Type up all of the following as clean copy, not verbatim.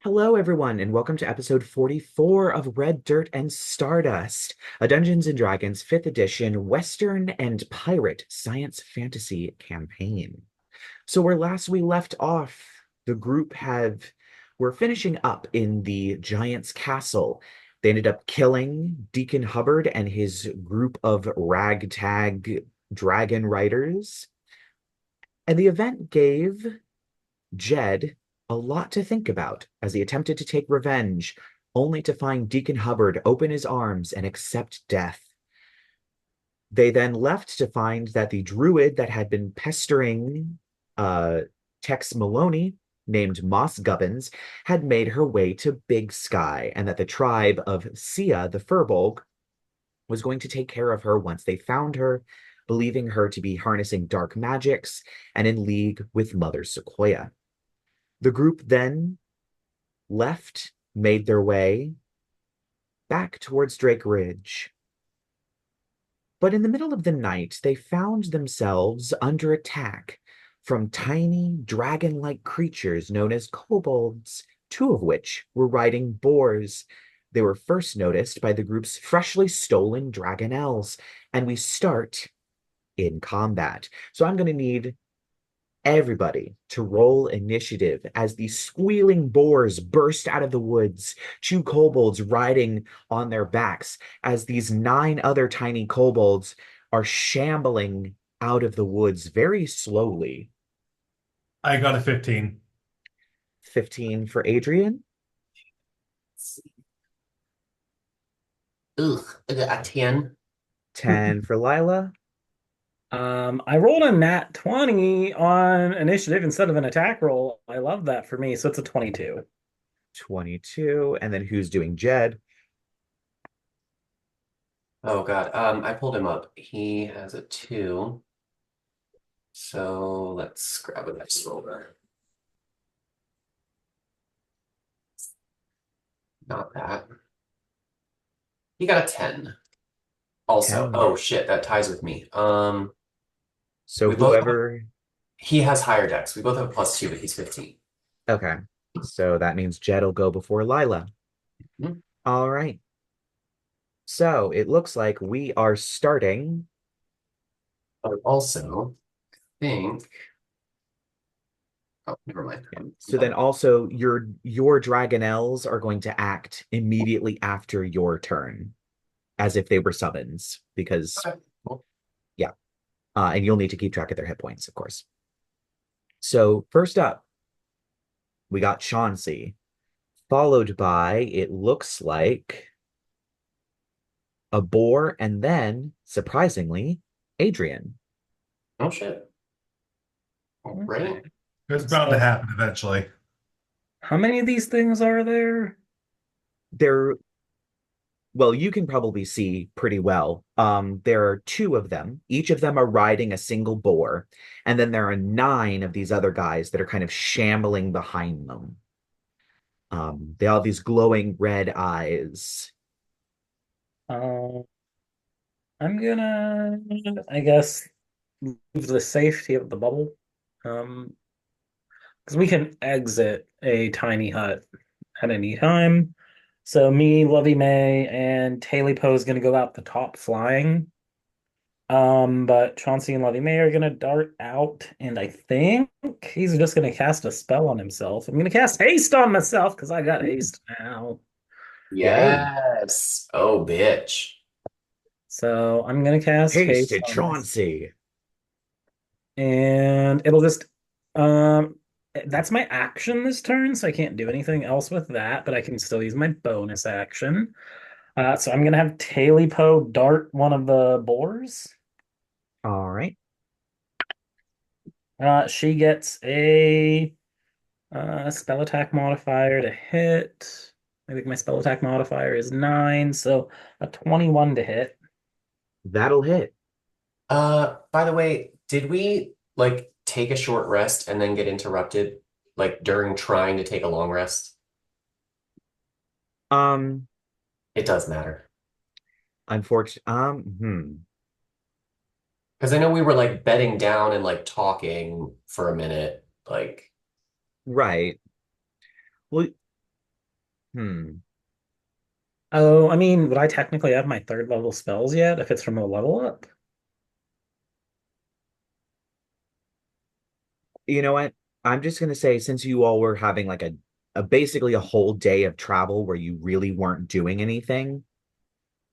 Hello, everyone, and welcome to episode 44 of Red Dirt and Stardust, a Dungeons and Dragons 5th edition Western and pirate science fantasy campaign. So, where last we left off, the group were finishing up in the Giant's Castle. They ended up killing Deacon Hubbard and his group of ragtag dragon riders, and the event gave Jed a lot to think about as he attempted to take revenge, only to find Deacon Hubbard open his arms and accept death. They then left to find that the druid that had been pestering Tex Maloney, named Moss Gubbins, had made her way to Big Sky, and that the tribe of Sia the Furbolg was going to take care of her once they found her, believing her to be harnessing dark magics and in league with Mother Sequoia. The group then made their way back towards Drake Ridge. But in the middle of the night, they found themselves under attack from tiny dragon-like creatures known as kobolds, two of which were riding boars. They were first noticed by the group's freshly stolen dragonelles, and we start in combat. So I'm going to need everybody to roll initiative as these squealing boars burst out of the woods, two kobolds riding on their backs, as these 9 other tiny kobolds are shambling out of the woods very slowly. I got a 15. 15 for Adrien, Ugh, I got a 10. 10 for Lyla, I rolled a nat 20 on initiative instead of an attack roll. I love that for me. So it's a 22. 22, and then who's doing Jed? Oh God. I pulled him up. He has a 2. So let's grab a dice roller. Not that. He got a 10. Also, 10. oh shit, that ties with me. So We both he has higher dex. We both have a +2, but he's 15. okay. So that means Jed will go before Lyla. Mhm. All right. So it looks like we are starting. But also, I think. Oh, never mind. So then also your dragonelles are going to act immediately after your turn, as if they were summons, because Okay, cool. yeah. And you'll need to keep track of their hit points, of course. So first up, we got Chauncey, followed by, it looks like, a boar, and then, surprisingly, Adrien. Oh shit. All right. It's bound to happen eventually. How many of these things are there? They're Well, you can probably see pretty well. There are 2 of them. Each of them are riding a single boar, and then there are 9 of these other guys that are kind of shambling behind them. They all have these glowing red eyes. Uh, I'm gonna, I guess, leave the safety of the bubble. Um, because we can exit a tiny hut at any time. So me, Lovey May, and Taily Poe is gonna go out the top flying. But Chauncey and Lovey May are gonna dart out, and I think he's just gonna cast a spell on himself. I'm gonna cast haste on myself because I got haste now. Yay. Yes. Oh, bitch. So I'm gonna cast haste Hasted on myself. Chauncey. And it'll just um that's my action this turn, so I can't do anything else with that, but I can still use my bonus action. So I'm gonna have Taily Poe dart one of the boars. All right. She gets a spell attack modifier to hit. I think my spell attack modifier is 9, so a 21 to hit. That'll hit. By the way, did we like take a short rest and then get interrupted like during trying to take a long rest? Um, It does matter. unfortunately, Because I know we were like bedding down and like talking for a minute. Like, right. Well, Hmm. Oh, I mean, would I technically have my third level spells yet if it's from a level up? You know what? I'm just gonna say, since you all were having like a basically a whole day of travel where you really weren't doing anything,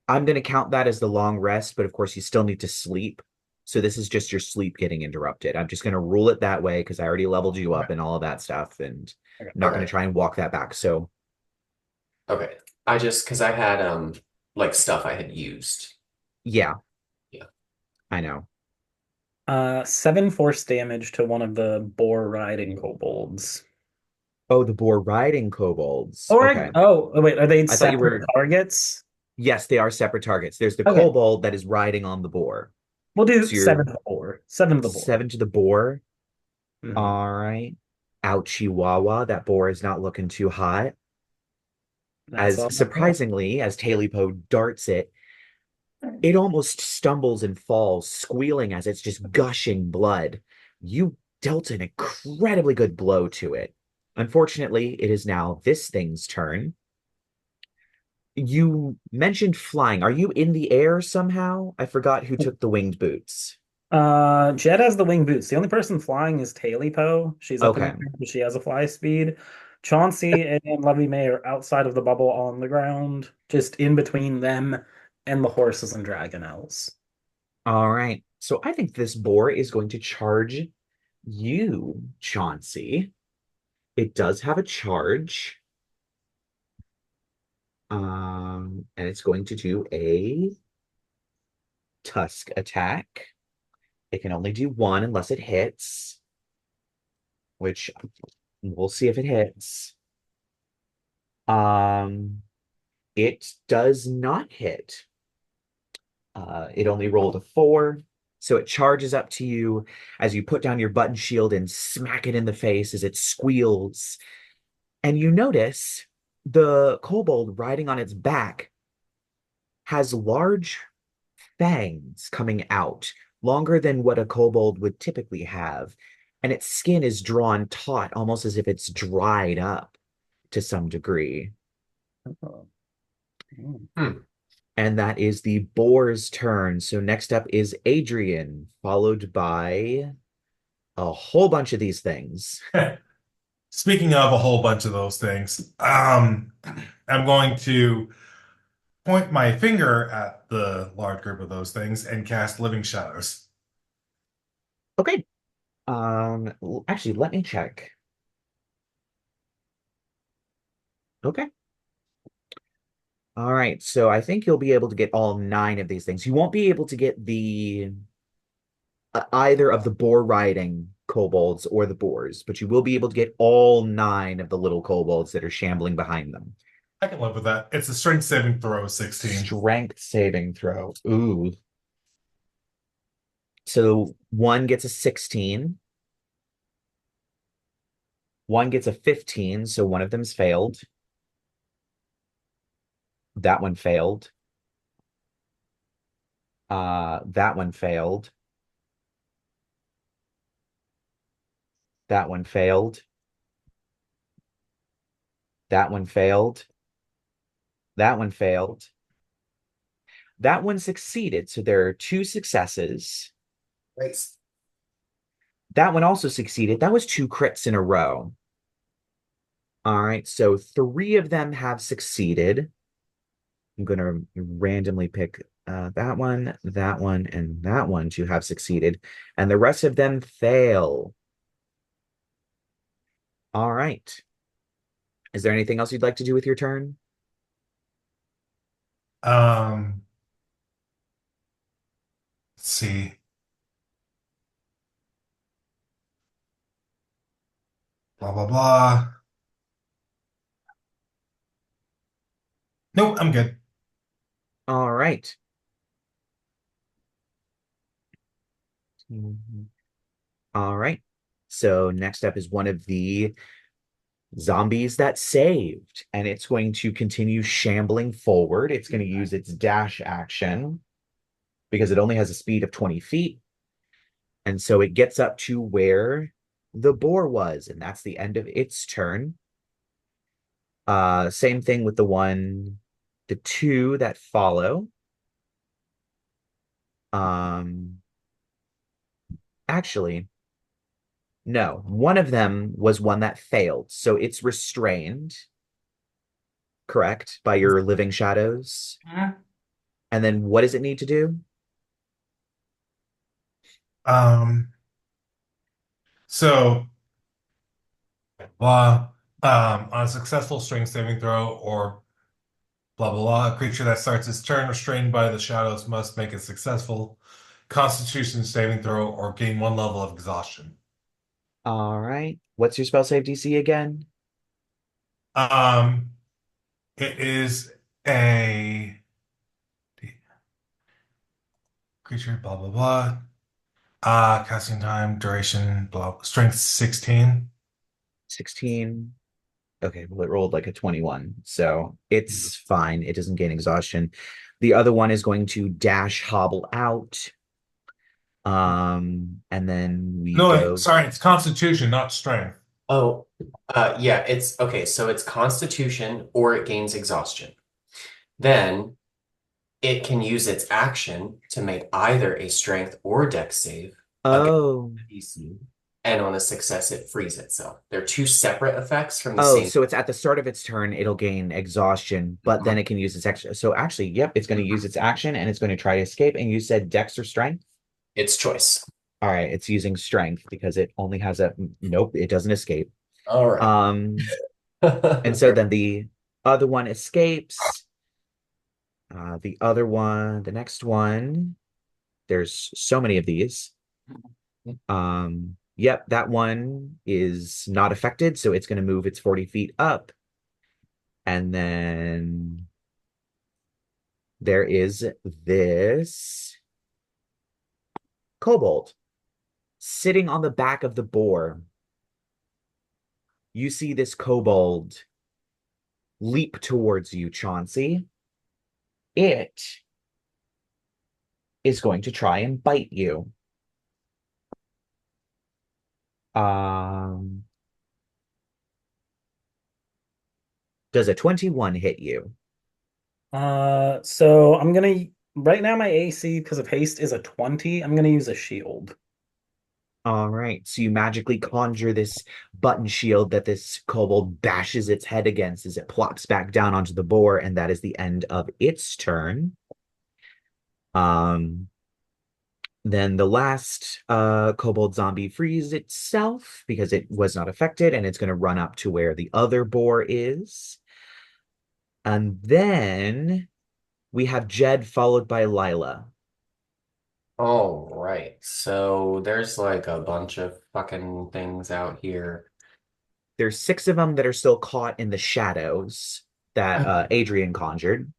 I'm gonna count that as the long rest, but of course you still need to sleep. So this is just your sleep getting interrupted. I'm just gonna rule it that way because I already leveled you up Okay. and all of that stuff, and Okay. I'm not gonna Okay. try and walk that back. So Okay. I just because I had like stuff I had used. yeah, Yeah. I know. 7 force damage to one of the boar riding kobolds. Oh, the boar riding kobolds. Or Okay. wait, are they I thought you separate were, targets? yes, they are separate targets. There's the Okay, kobold that is riding on the boar. we'll do So you're 7 to the boar. 7 to the boar. 7 to the boar. Mhm. All right. Ouchie Wawa, that boar is not looking too hot. That's As all. surprisingly as Tailipo darts it, it almost stumbles and falls, squealing as it's just gushing blood. You dealt an incredibly good blow to it. Unfortunately, it is now this thing's turn. You mentioned flying. Are you in the air somehow? I forgot who took the winged boots. Jed has the wing boots. The only person flying is Tailipo. She's up in the Okay. air, but she has a fly speed. Chauncey and Levy May are outside of the bubble on the ground, just in between them and the horses and dragonelles. All right. So I think this boar is going to charge you, Chauncey. It does have a charge. And it's going to do a tusk attack. It can only do one unless it hits, which we'll see if it hits. Um, it does not hit. It only rolled a 4, so it charges up to you as you put down your button shield and smack it in the face as it squeals. And you notice the kobold riding on its back has large fangs coming out, longer than what a kobold would typically have. And its skin is drawn taut, almost as if it's dried up to some degree. Oh. Mm. Hmm. And that is the boar's turn. So next up is Adrien, followed by a whole bunch of these things. Speaking of a whole bunch of those things, I'm going to point my finger at the large group of those things and cast Living Shadows. Okay. Actually, let me check. Okay. All right. So I think you'll be able to get all 9 of these things. You won't be able to get the either of the boar riding kobolds or the boars, but you will be able to get all 9 of the little kobolds that are shambling behind them. I can live with that. It's a strength saving throw of 16. Strength saving throw. Ooh. So one gets a 16. One gets a 15, so one of them's failed. That one failed. That one failed. That one failed. That one failed. That one failed. That one succeeded, so there are 2 successes. Nice. That one also succeeded. That was 2 crits in a row. All right, so 3 of them have succeeded. I'm going to randomly pick that one, and that one to have succeeded. And the rest of them fail. All right. Is there anything else you'd like to do with your turn? Um, let's see. Blah, blah, blah. Nope, I'm good. All right. All right. So next up is one of the zombies that saved, and it's going to continue shambling forward. It's going to use its dash action because it only has a speed of 20 feet. And so it gets up to where the boar was, and that's the end of its turn. Same thing with the two that follow. Um, actually, no, one of them was one that failed, so it's restrained, correct, by your living shadows. And then what does it need to do? Um, so on a successful strength saving throw or blah blah blah, a creature that starts its turn restrained by the shadows must make a successful Constitution saving throw or gain 1 level of exhaustion. All right. What's your spell save DC again? Um, it is a creature, blah blah blah. Casting time, duration, blah, strength 16. 16. Okay, well, it rolled like a 21, so it's fine. It doesn't gain exhaustion. The other one is going to dash hobble out. And then we No, wait, go. sorry, it's Constitution, not strength. Oh, yeah, it's okay. So it's Constitution or it gains exhaustion. Then it can use its action to make either a strength or dex save against Oh, the DC. And on a success, it frees itself. They're two separate effects from the oh, same. so it's at the start of its turn, it'll gain exhaustion, but then it can use its extra. So actually, yep, it's going to use its action and it's going to try to escape. And you said Dex or Strength? It's choice. All right, it's using Strength because it only has a nope, it doesn't escape. All right. And so then the other one escapes. The other one, the next one, there's so many of these. Yep, that one is not affected, so it's going to move its 40 feet up. And then there is this kobold sitting on the back of the boar. You see this kobold leap towards you, Chauncey. It is going to try and bite you. Does a 21 hit you? So I'm gonna right now my AC because of haste is a 20. I'm gonna use a shield. All right. So you magically conjure this button shield that this kobold bashes its head against as it plops back down onto the boar, and that is the end of its turn. Then the last kobold zombie frees itself because it was not affected, and it's going to run up to where the other boar is. And then we have Jed followed by Lyla. All right. So there's like a bunch of fucking things out here. There's 6 of them that are still caught in the shadows that Adrien conjured.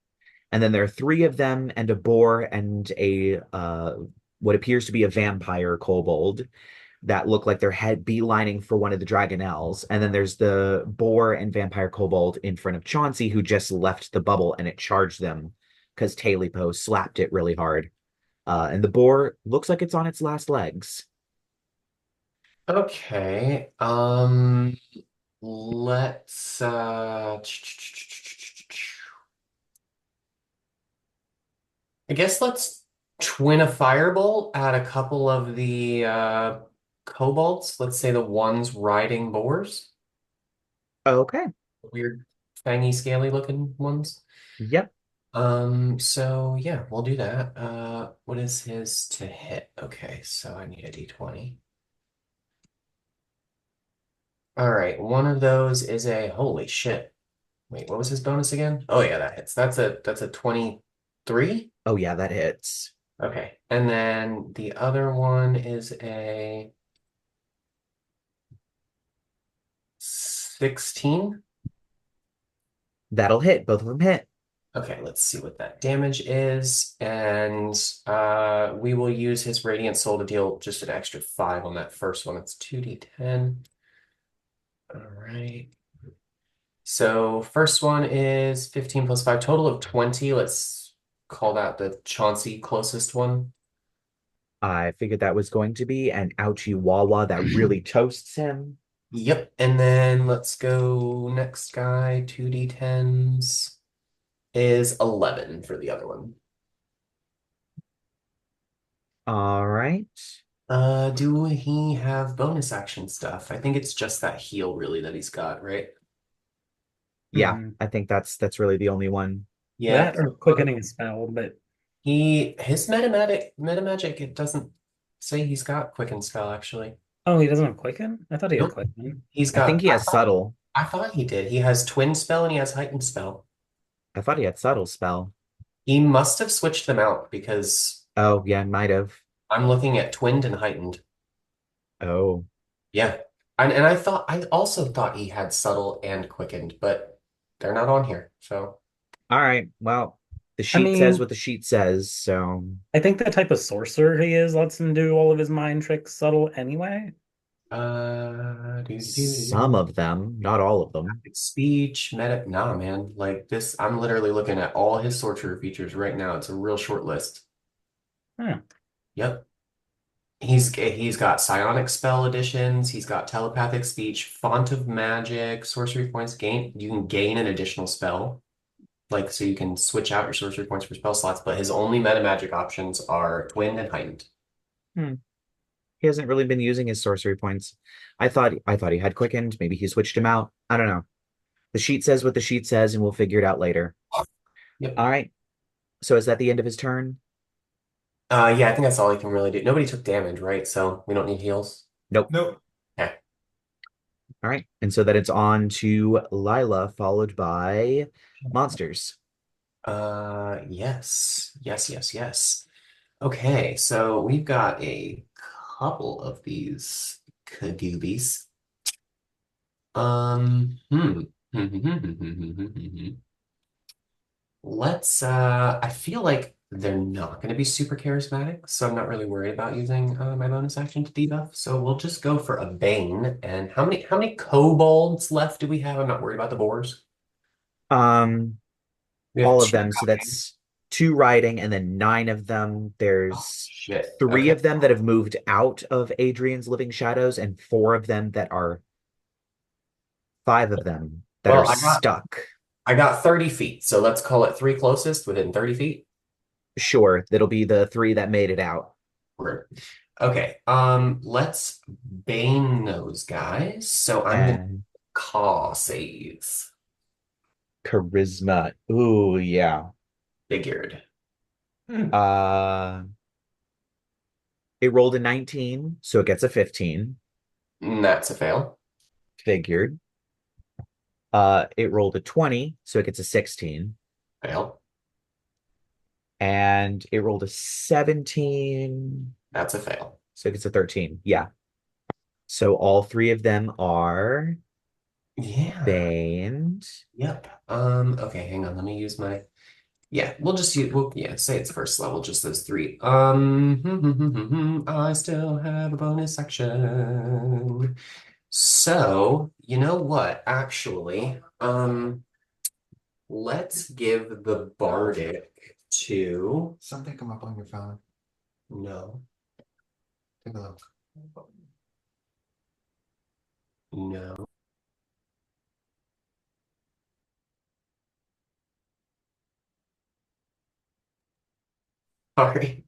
And then there are 3 of them and a boar and a what appears to be a vampire kobold that look like they're head beelining for one of the dragonelles. And then there's the boar and vampire kobold in front of Chauncey who just left the bubble and it charged them because Talipo slapped it really hard. And the boar looks like it's on its last legs. Okay. Let's I guess let's twin a firebolt at a couple of the kobolds. Let's say the ones riding boars. Okay. Weird, fangy, scaly looking ones. Yep. So yeah, we'll do that. What is his to hit? Okay, so I need a D20. All right, one of those is a holy shit. Wait, what was his bonus again? Oh yeah, that hits. That's a 23. Oh yeah, that hits. Okay, and then the other one is a 16. That'll hit. Both of them hit. Okay, let's see what that damage is. And we will use his Radiant Soul to deal just an extra 5 on that first one. It's 2d10. All right. So first one is 15 plus 5, total of 20. Let's call that the Chauncey closest one. I figured that was going to be an ouchie wawa that really toasts him. Yep, and then let's go next guy, 2d10s is 11 for the other one. All right. Do he have bonus action stuff? I think it's just that heal really that he's got, right? Yeah, Mhm. I think that's really the only one. Yeah. That or quickening spell, but His metamagic, it doesn't say he's got quicken spell actually. oh, he doesn't have quicken? I thought he had Nope. quicken. He's I think got he has subtle. I thought he did. He has twin spell and he has heightened spell. I thought he had subtle spell. He must have switched them out because Oh, yeah, might have. I'm looking at twinned and heightened. Oh. Yeah. And I also thought he had subtle and quickened, but they're not on here. So All right. Well, the I sheet says mean, what the sheet says, so I think the type of sorcerer he is lets him do all of his mind tricks subtle anyway. some of them, not all of them. speech, meta. Nah, man. Like this, I'm literally looking at all his sorcerer features right now. It's a real short list. Huh. Yep. He's got psionic spell additions. He's got telepathic speech, font of magic, sorcery points. You can gain an additional spell, like so you can switch out your sorcery points for spell slots. But his only meta magic options are twinned and heightened. Hmm. He hasn't really been using his sorcery points. I thought he had quickened. Maybe he switched him out. I don't know. The sheet says what the sheet says, and we'll figure it out later. Yep. All right. So is that the end of his turn? Yeah, I think that's all he can really do. Nobody took damage, right? So we don't need heals. Nope. Nope. Okay. All right. And so then it's on to Lyla, followed by monsters. Yes. Yes, yes, yes. Okay, so we've got a couple of these Kadoobies. Um, hmm. I feel like they're not going to be super charismatic, so I'm not really worried about using my bonus action to debuff. So we'll just go for a Bane. And how many kobolds left do we have? I'm not worried about the boars. Um, We have all of two. them. So that's two riding, and then nine of them. Oh, There's shit. three Okay. of them that have moved out of Adrian's living shadows, and four of them that are five of them that are Well, stuck. I got 30 feet, so let's call it three closest within 30 feet. Sure, that'll be the three that made it out. Word. Okay, let's bane those guys. So I'm gonna And call saves. charisma. Ooh, yeah. Figured. Uh, it rolled a 19, so it gets a 15. That's a fail. Figured. It rolled a 20, so it gets a 16. Fail. And it rolled a 17, That's a fail. so it gets a 13. Yeah. So all three of them are Yeah. baned. Yep. Okay, hang on. Let me use my yeah, yeah, say it's first level, just those three. I still have a bonus action. So, you know what? Actually, let's give the Bardic to Something come up on your phone. no, Take a look. no. Sorry.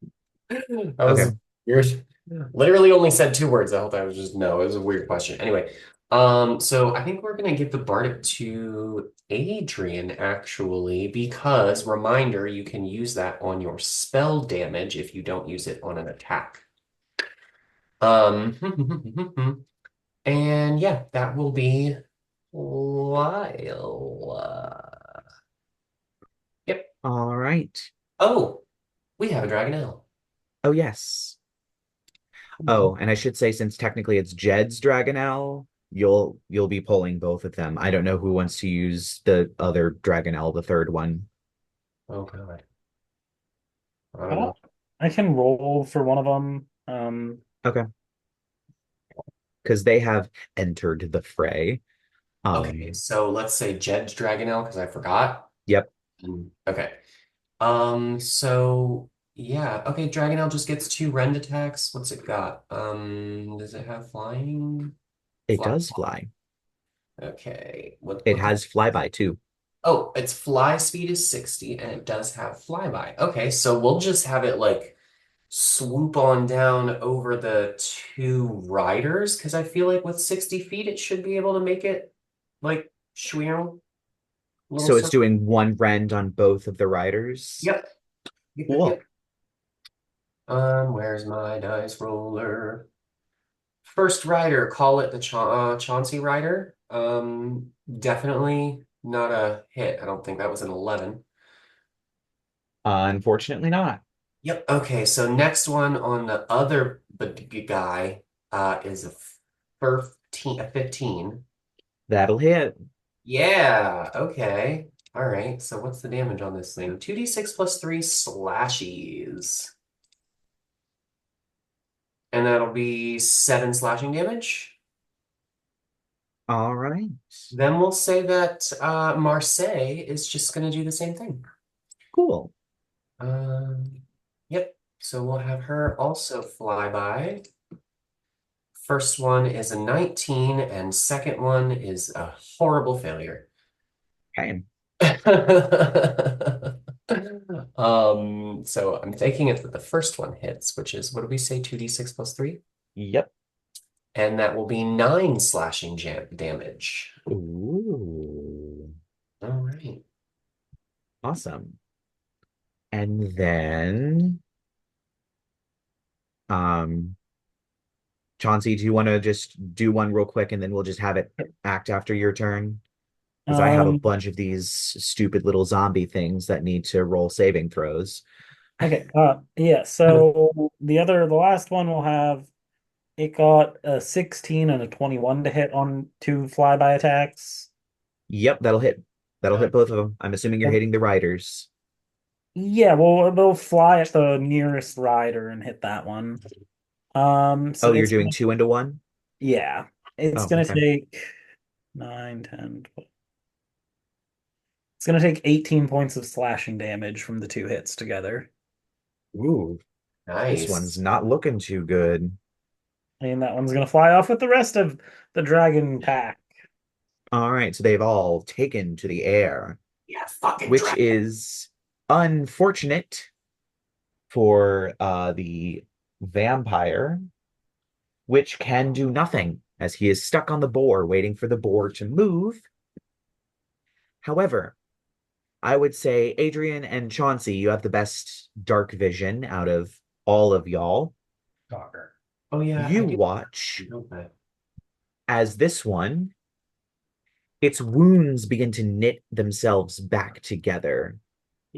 That Okay. was weird. Literally only said two words. The whole time was just no. It was a weird question. Anyway, so I think we're gonna give the Bardic to Adrien actually, because reminder, you can use that on your spell damage if you don't use it on an attack. And yeah, that will be Lyla. Yep. All right. Oh, we have a Dragonelle. Oh, yes. Oh, and I should say, since technically it's Jed's Dragonelle, you'll be pulling both of them. I don't know who wants to use the other Dragonelle, the third one. Oh God. I don't know. Oh, I can roll for one of them. Okay. Because they have entered the fray. Okay, so let's say Jed's Dragonelle because I forgot. Yep. Okay. So yeah, okay, Dragonelle just gets two rend attacks. What's it got? Does it have flying? It Fly. does fly. Okay. It has flyby too. Oh, its fly speed is 60 and it does have flyby. Okay, so we'll just have it like swoop on down over the two riders because I feel like with 60 feet it should be able to make it like shweel, little So it's circle. doing one rend on both of the riders. Yep. Cool. Where's my dice roller? First rider, call it the Chauncey rider. Definitely not a hit. I don't think that was an 11. Unfortunately not. Yep. Okay, so next one on the other guy is a 15. That'll hit. Yeah, okay. All right. So what's the damage on this thing? 2d6 plus 3 slashes. And that'll be 7 slashing damage. All right. Then we'll say that Marseille is just going to do the same thing. Cool. Yep. So we'll have her also fly by. First one is a 19, and second one is a horrible failure. Okay. So I'm taking it that the first one hits, which is, what did we say, 2d6 plus 3? Yep. And that will be 9 slashing damage. Ooh. All right. Awesome. And then, Chauncey, do you want to just do one real quick and then we'll just have it act after your turn? Because I have a bunch of these stupid little zombie things that need to roll saving throws. Okay. Yeah. So the last one will have it got a 16 and a 21 to hit on 2 flyby attacks. Yep, that'll hit. That'll hit both of them. I'm assuming you're hitting the riders. Yeah, well, they'll fly at the nearest rider and hit that one. So Oh, you're it's doing 2 into 1? yeah, it's Oh, gonna okay. take 9, 10, 12. It's gonna take 18 points of slashing damage from the 2 hits together. Ooh, this one's Nice. not looking too good. And that one's gonna fly off with the rest of the dragon pack. All right, so they've all taken to the air, Yeah, fucking which dragon. is unfortunate for the vampire, which can do nothing as he is stuck on the boar, waiting for the boar to move. However, I would say Adrien and Chauncey, you have the best dark vision out of all of y'all. Talker. Oh yeah, I You do watch know that. as this one, its wounds begin to knit themselves back together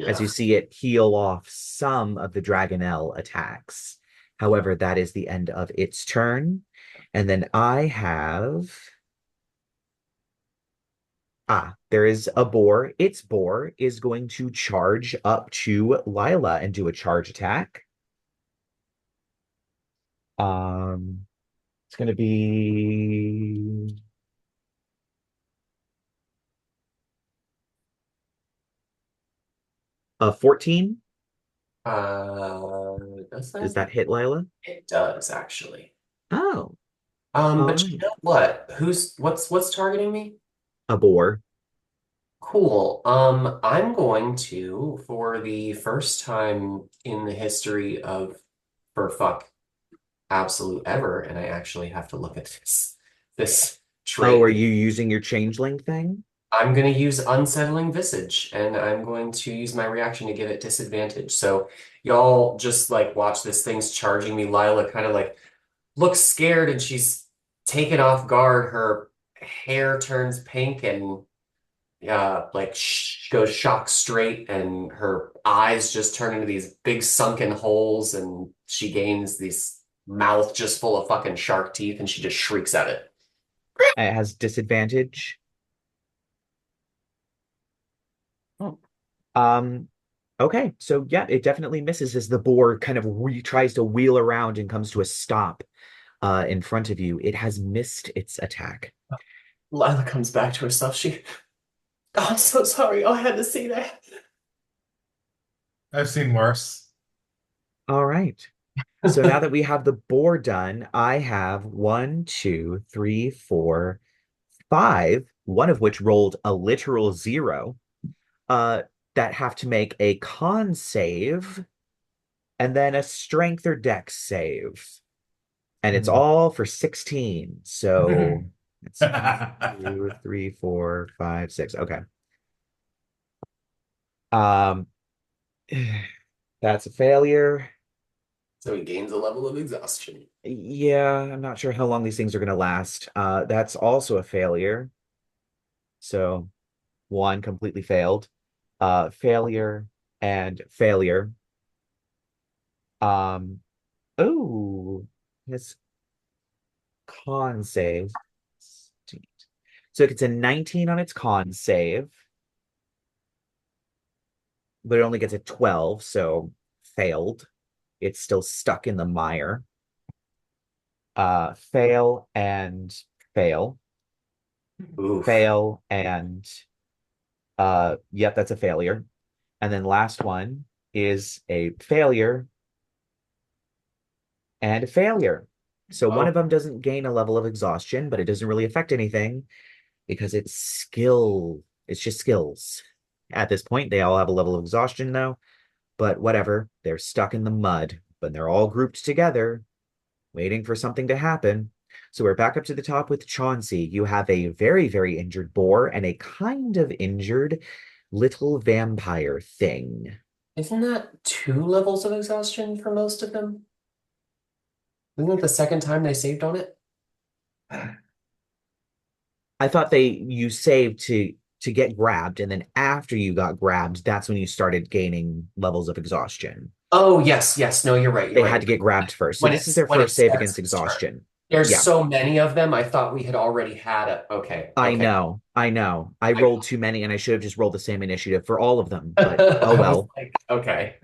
as you Yeah. see it heal off some of the Dragonelle attacks. However, that is the end of its turn. And then I have. There is a boar. Its boar is going to charge up to Lyla and do a charge attack. It's going to be a 14. Does Does that? that hit Lyla? It does actually. Oh, all But you right. know what? What's targeting me? A boar. Cool. I'm going to, for the first time in the history of for fuck absolute ever, and I actually have to look at this Oh, are trait. you using your changeling thing? I'm going to use Unsettling Visage, and I'm going to use my reaction to give it disadvantage. So y'all just like watch this thing's charging me. Lyla kind of like looks scared, and she's taken off guard. Her hair turns pink and like goes shock straight, and her eyes just turn into these big sunken holes, and she gains this mouth just full of fucking shark teeth, and she just shrieks at it. It has disadvantage. Oh, Okay, so yeah, it definitely misses as the boar kind of tries to wheel around and comes to a stop in front of you. It has missed its attack. Lyla comes back to herself. Oh, I'm so sorry. Oh, I had to see that. I've seen worse. All right. So now that we have the boar done, I have 1, 2, 3, 4, 5, one of which rolled a literal 0, uh, that have to make a con save and then a strength or dex save. And it's all for 16. So it's 1, 2, 3, 4, 5, 6. Okay. Um, that's a failure. So he gains a level of exhaustion. Yeah, I'm not sure how long these things are going to last. That's also a failure. So one completely failed. Failure and failure. Um, oh, it's con save. So it gets a 19 on its con save, but it only gets a 12, so failed. It's still stuck in the mire. Fail and fail. Oof. Fail and yep, that's a failure. And then last one is a failure and a failure. So one of them doesn't gain a level of exhaustion, but it doesn't really affect anything because it's skill. It's just skills. At this point, they all have a level of exhaustion though, but whatever. They're stuck in the mud, but they're all grouped together, waiting for something to happen. So we're back up to the top with Chauncey. You have a very, very injured boar and a kind of injured little vampire thing. Isn't that 2 levels of exhaustion for most of them? Isn't it the second time they saved on it? I thought you saved to get grabbed, and then after you got grabbed, that's when you started gaining levels of exhaustion. Oh, yes, yes. No, you're right. They You're had right. to get grabbed first. So When this is their when it first save starts against its turn. exhaustion. There's Yeah. so many of them. I thought we had already had it. Okay. I Okay. know. I rolled too many, and I should have just rolled the same initiative for all of them, but I oh was well. like, okay.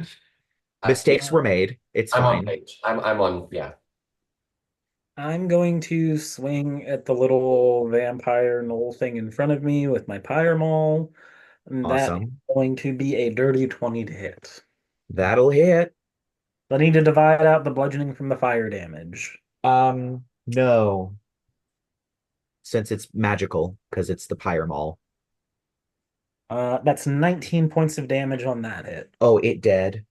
Mistakes Yeah, were made. It's I'm on fine. page. I'm on, yeah. I'm going to swing at the little vampire knoll thing in front of me with my pyre maul. And that is Awesome. going to be a dirty 20 to hit. That'll hit. I need to divide out the bludgeoning from the fire damage. No, since it's magical, because it's the Pyramol. That's 19 points of damage on that hit. Oh, it dead.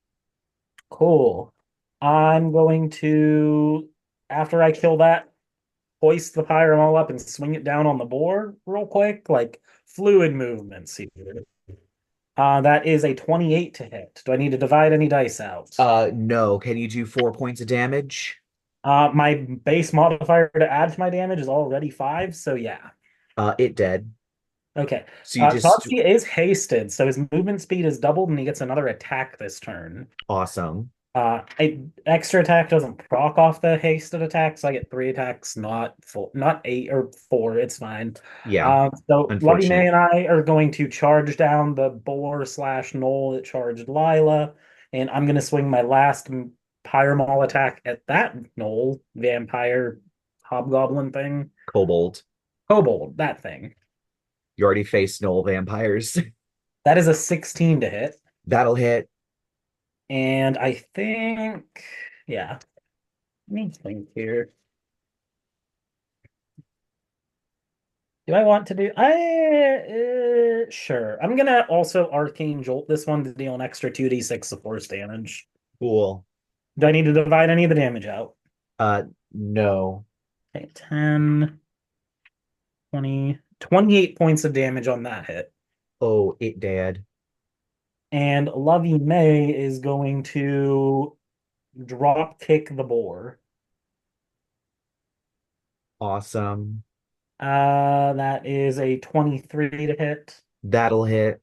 Cool. I'm going to, after I kill that, hoist the pyre maul up and swing it down on the board real quick, like fluid movements here. That is a 28 to hit. Do I need to divide any dice out? No. Can you do 4 points of damage? My base modifier to add to my damage is already 5, so yeah. It dead. Okay. So you just Chauncey is hasted, so his movement speed is doubled and he gets another attack this turn. awesome. Extra attack doesn't proc off the hasted attack, so I get 3 attacks, not 8 or 4. It's fine. Yeah, So Lovey unfortunate. May and I are going to charge down the boar / knoll that charged Lyla, and I'm going to swing my last Pyramol attack at that knoll vampire hobgoblin thing. Kobold. Kobold, that thing. You already faced Knoll vampires. That is a 16 to hit. That'll hit. And I think, yeah. Let me think here. Do I want to do? Sure. I'm gonna also arcane jolt this one to deal an extra 2d6 of force damage. Cool. Do I need to divide any of the damage out? No. Okay, 10, 20, 28 points of damage on that hit. Oh, it dead. And Lovey May is going to drop kick the boar. Awesome. That is a 23 to hit. That'll hit.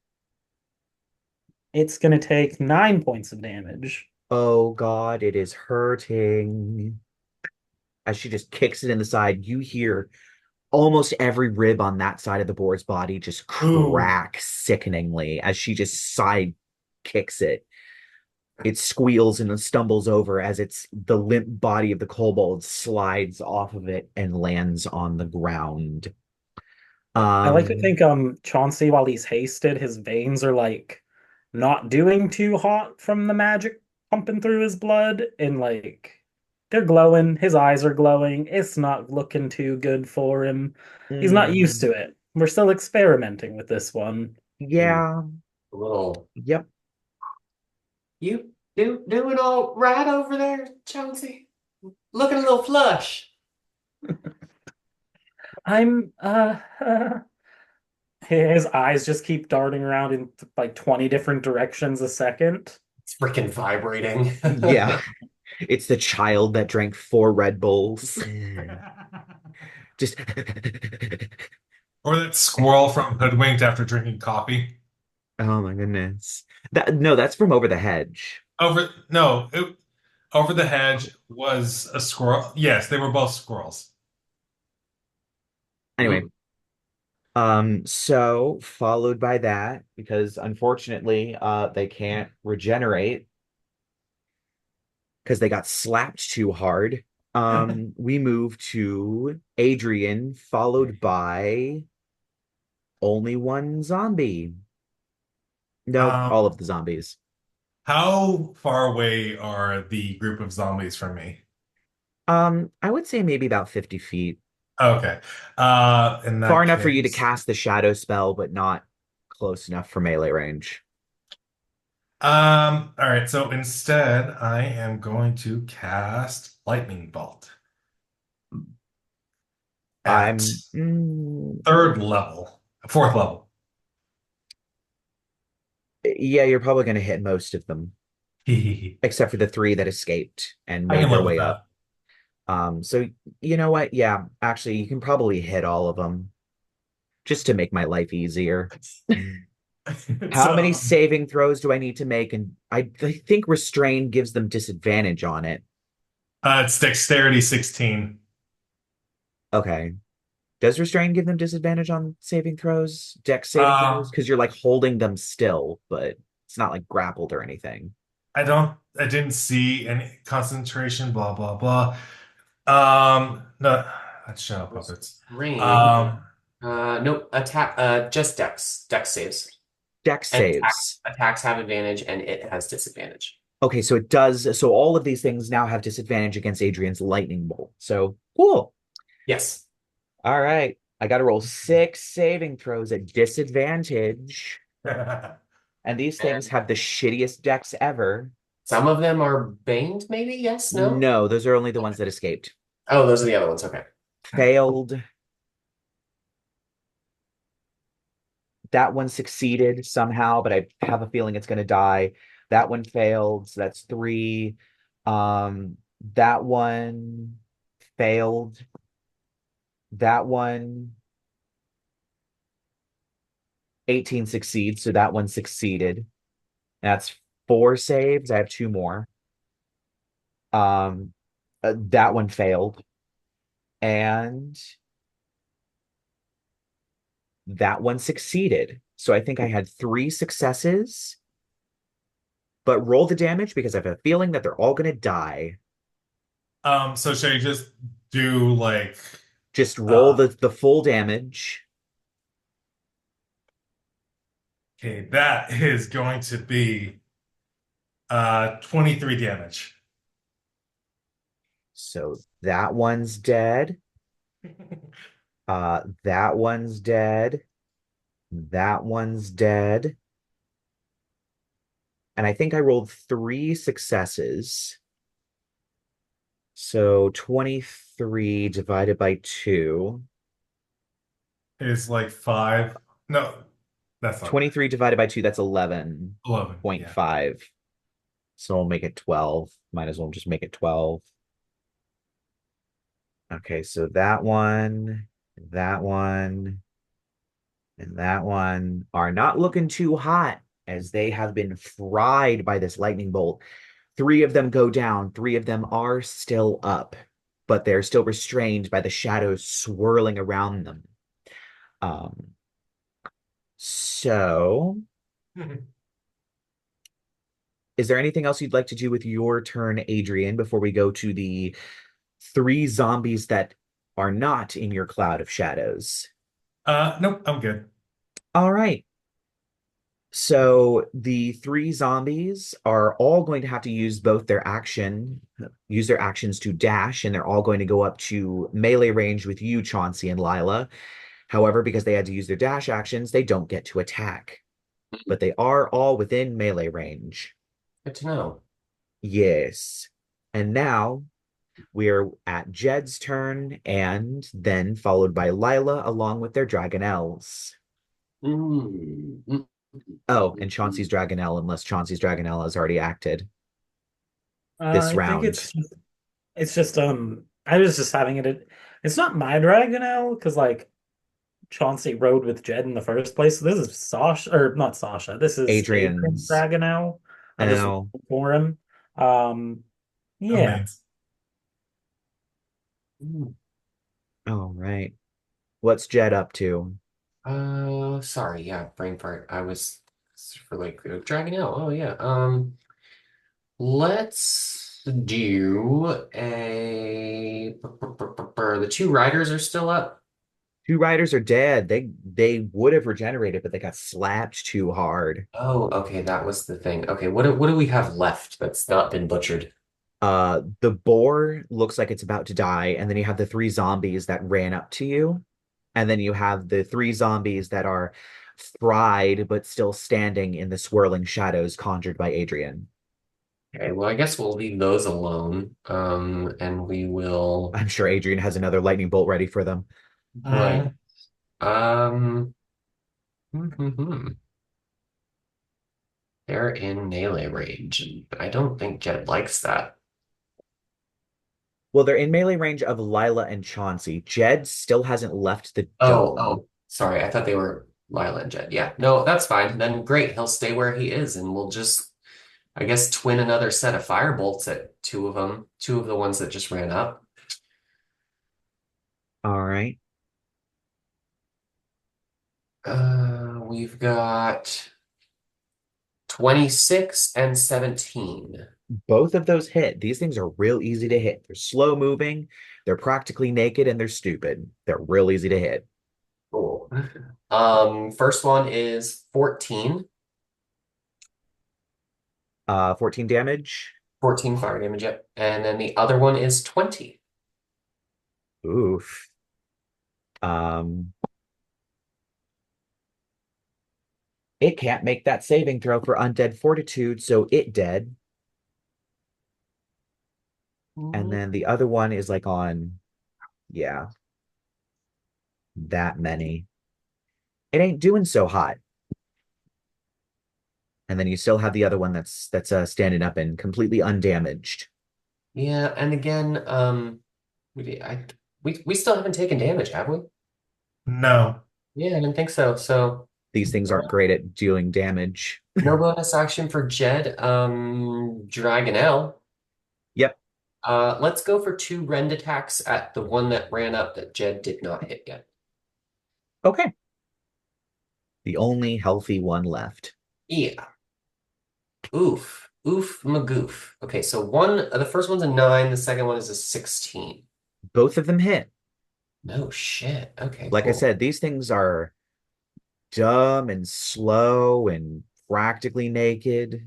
It's going to take 9 points of damage. Oh God, it is hurting. As she just kicks it in the side, you hear almost every rib on that side of the boar's body just crack sickeningly as she just side kicks it. It squeals and stumbles over as the limp body of the kobold slides off of it and lands on the ground. I like to think Chauncey, while he's hasted, his veins are like not doing too hot from the magic pumping through his blood, and like they're glowing. His eyes are glowing. It's not looking too good for him. He's not used Mm, to it. We're still experimenting with this one. yeah. A little. Yep. You doing all right over there, Chauncey? Looking a little flush. I'm his eyes just keep darting around in like 20 different directions a second. It's freaking vibrating. Yeah. It's the child that drank 4 Red Bulls. Just Or that squirrel from Hoodwinked after drinking coffee. oh my goodness. That's from Over the Hedge. Over the hedge was a squirrel. Yes, they were both squirrels. Anyway, Mm. so followed by that, because unfortunately, they can't regenerate because they got slapped too hard. We move to Adrien, followed by only one zombie. No, all Um, of the zombies. how far away are the group of zombies from me? I would say maybe about 50 feet. Okay. In Far that enough for you to case, cast the shadow spell, but not close enough for melee range. all right. So instead, I am going to cast Lightning Bolt at I'm third level, fourth level. yeah, you're probably going to hit most of them, I except for the 3 that escaped and made can their live with way that. up. So you know what? Yeah, actually, you can probably hit all of them just to make my life easier. How many So, saving throws do I need to make? And I think restrain gives them disadvantage on it. it's Dexterity 16. Okay. Does restrain give them disadvantage on saving throws, dex saving throws? Um, Because you're like holding them still, but it's not like grappled or anything. I didn't see any concentration, blah, blah, blah. No, that's Shadow Puppets. Restrained. Um, Nope. Attack. Just Dex. Dex saves. Dex And saves. attacks have advantage, and it has disadvantage. Okay, so it does. So all of these things now have disadvantage against Adrian's lightning bolt. So cool. Yes. All right. I got to roll 6 saving throws at disadvantage. And these things And have the shittiest decks ever. some of them are banged, maybe? Yes? No? No, those are only the ones that escaped. Oh, those are the other ones. Okay. Failed. That one succeeded somehow, but I have a feeling it's going to die. That one failed, so that's 3. That one failed. That one 18 succeeds, so that one succeeded. That's 4 saves. I have 2 more. Um, that one failed, and that one succeeded. So I think I had 3 successes, but roll the damage because I have a feeling that they're all going to die. so should I just do like Just roll uh the full damage. okay, that is going to be 23 damage. So that one's dead. That one's dead. That one's dead. And I think I rolled 3 successes. So 23 divided by 2. Is like 5. No, that's not 23 divided by 2, that's 11. Yeah. 11.5. So we'll make it 12. Might as well just make it 12. Okay, so that one, that one, and that one are not looking too hot as they have been fried by this lightning bolt. 3 of them go down, 3 of them are still up, but they're still restrained by the shadows swirling around them. Um, so is there anything else you'd like to do with your turn, Adrien, before we go to the 3 zombies that are not in your cloud of shadows? Nope, I'm good. All right. So the three zombies are all going to have to use their actions to dash, and they're all going to go up to melee range with you, Chauncey and Lyla. However, because they had to use their dash actions, they don't get to attack, but they are all within melee range. Good to know. Yes. And now we're at Jed's turn, and then followed by Lyla along with their Dragonelles. Mm, mm, Oh, and Chauncey's Dragonelle, unless Chauncey's Dragonelle has already acted this I think round. I was just having it. It's not my Dragonelle because like Chauncey rode with Jed in the first place. So this is Sasha or not Sasha. This is Adrian's Adrian's. Dragonelle. I just Oh, rolled for him. Oh, Yeah. man. mm. all right. What's Jed up to? Sorry, yeah, brain fart. I was for like dragging out. Oh yeah. Let's do the two riders are still up. Two riders are dead. They would have regenerated, but they got slapped too hard. Oh, okay, that was the thing. Okay, what do we have left that's not been butchered? The boar looks like it's about to die, and then you have the three zombies that ran up to you, and then you have the three zombies that are fried but still standing in the swirling shadows conjured by Adrien. Okay, well, I guess we'll leave those alone. And we will. I'm sure Adrien has another lightning bolt ready for them. Right. Um. They're in melee range, and I don't think Jed likes that. Well, they're in melee range of Lyla and Chauncey. Jed still hasn't left the Oh, dome. oh, sorry. I thought they were Lyla and Jed. Yeah, no, that's fine. Then great, he'll stay where he is, and we'll just, I guess, twin another set of fire bolts at two of them, two of the ones that just ran up. All right. We've got 26 and 17. Both of those hit. These things are real easy to hit. They're slow moving, they're practically naked, and they're stupid. They're real easy to hit. Cool. First one is 14. 14 damage. 14 fire damage, yep. And then the other one is 20. Oof. It can't make that saving throw for undead fortitude, so it dead. And then the other one is like on, yeah, that many. It ain't doing so hot. And then you still have the other one that's standing up and completely undamaged. Yeah, and again, we still haven't taken damage, have we? No. Yeah, I didn't think so. So These things aren't great at dealing damage. no bonus action for Jed. Dragonelle. Yep. Let's go for two rend attacks at the one that ran up that Jed did not hit yet. Okay. The only healthy one left. Yeah. Oof. Oof magoof. Okay, so the first one's a 9, the second one is a 16. Both of them hit. No shit. Okay, Like I cool. said, these things are dumb and slow and practically naked.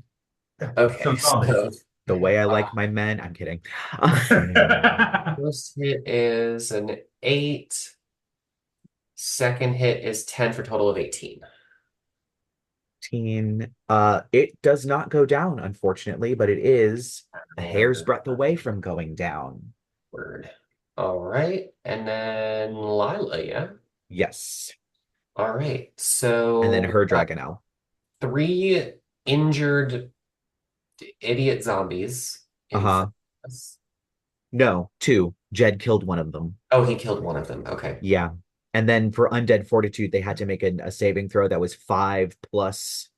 Okay, so The way I like my men. I'm kidding. first hit is an 8. Second hit is 10 for a total of 18. It does not go down, unfortunately, but it is a hair's breadth away from going down. Word. All right. And then Lyla, yeah? Yes. All right. So And then her we've got Dragonelle. 3 injured idiot zombies in Uh-huh. front of us. No, 2. Jed killed one of them. Oh, he killed one of them. Okay. Yeah. And then for Undead Fortitude, they had to make a saving throw that was 5 plus.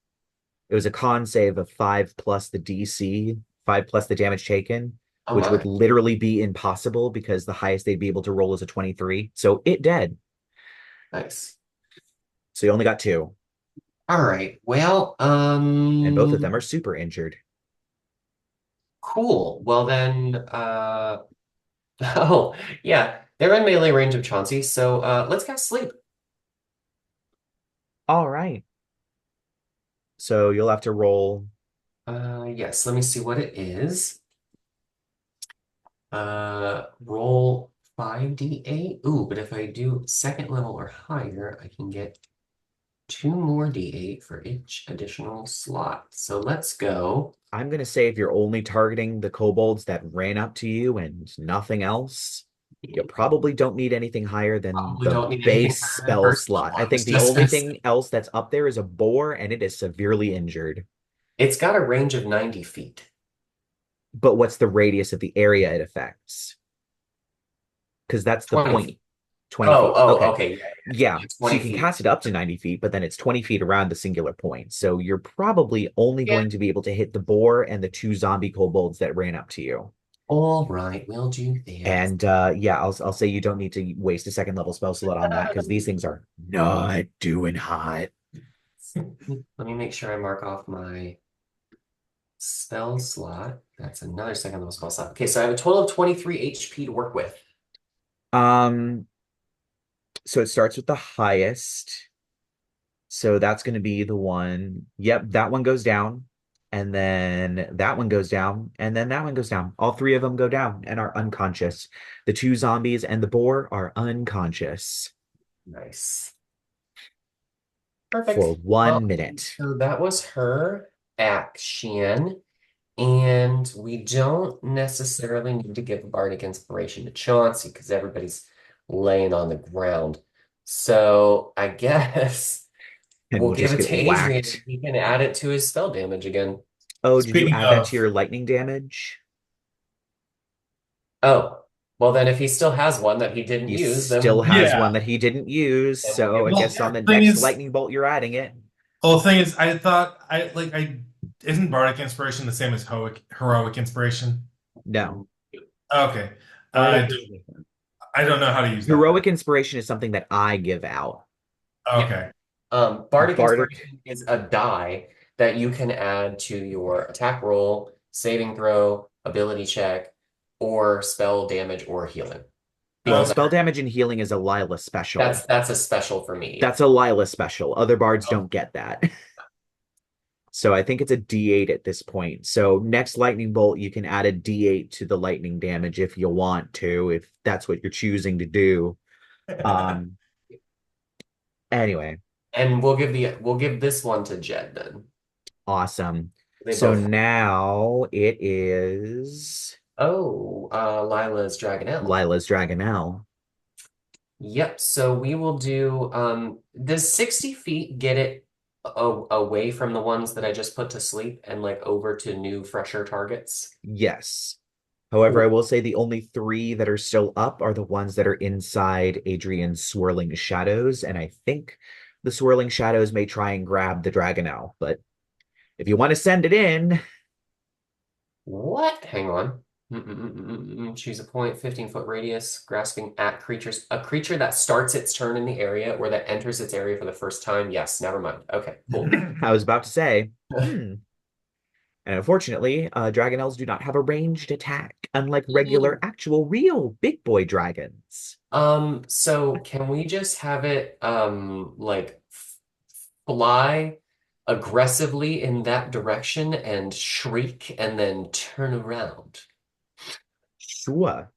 It was a con save of 5 plus the DC, 5 plus the damage taken, Oh which would my. literally be impossible because the highest they'd be able to roll is a 23. So it dead. Nice. So you only got 2. All right. Well, And both of them are super injured. cool. Well then, oh, yeah, they're in melee range of Chauncey, so let's cast sleep. All right. So you'll have to roll. Yes, let me see what it is. Roll 5d8. Ooh, but if I do second level or higher, I can get 2 more d8 for each additional slot. So let's go. I'm going to say if you're only targeting the kobolds that ran up to you and nothing else, you probably don't need anything higher than Probably the don't need anything base higher than spell first slot. level. I I was think the just only gonna say. thing else that's up there is a boar, and it is severely injured. It's got a range of 90 feet. But what's the radius of the area it affects? Because that's the 20 point. feet. 20 Oh, feet. oh, Okay. okay. Yeah. Yeah, So 20 you can feet. cast it up to 90 feet, but then it's 20 feet around the singular point. So you're probably only Yeah. going to be able to hit the boar and the 2 zombie kobolds that ran up to you. All right, we'll do that. And yeah, I'll say you don't need to waste a second level spell slot on that because these things are not doing hot. Let me make sure I mark off my spell slot. That's another second level spell slot. Okay, so I have a total of 23 HP to work with. Um, so it starts with the highest. So that's going to be the one. Yep, that one goes down. And then that one goes down. And then that one goes down. All three of them go down and are unconscious. The 2 zombies and the boar are unconscious Nice. for Perfect. 1 minute. So that was her action. And we don't necessarily need to give Bardic Inspiration to Chauncey because everybody's laying on the ground. So I guess And we'll we'll give just it get to Adrien and whacked. he can add it to his spell damage again. Oh, did you Speaking add that to of, your lightning damage? Oh, well then if he still has one that he didn't He use, still then has yeah. one that he didn't use. then we'll So give I it to Well, guess on him. the thing next is, lightning bolt, you're adding it. well, the thing is, I thought I isn't Bardic Inspiration the same as heroic Inspiration? No. Okay. Bardic I is different. I don't know how to use that then. Heroic inspiration is something that I give out. Yeah. Okay. Bardic Bardic, Inspiration is a die that you can add to your attack roll, saving throw, ability check, or spell damage or healing. well, Because Okay. spell damage and healing is a Lyla special. that's a special for me, yeah. That's a Lyla special. Other bards Oh, don't get that. So I think it's a D8 at this point. So next lightning bolt, you can add a D8 to the lightning damage if you want to, if that's what you're choosing to do. Um, anyway, And we'll give this one to Jed then. awesome. They So both. now it is Oh, Lila's Dragonelle. Lila's Dragonelle. Yep, so we will do does 60 feet get it away from the ones that I just put to sleep and like over to new fresher targets? Yes. However, I Cool. will say the only 3 that are still up are the ones that are inside Adrien's swirling shadows, and I think the swirling shadows may try and grab the Dragonelle, but if you want to send it in, What? Hang on. Choose a point, 15-foot radius, grasping at creatures. A creature that starts its turn in the area or that enters its area for the first time. Yes, never mind. Okay, cool. I was about to say, hmm. And unfortunately, Dragonelles do not have a ranged attack, unlike regular, actual, real big boy dragons. So can we just have it like fly aggressively in that direction and shriek and then turn around? Sure.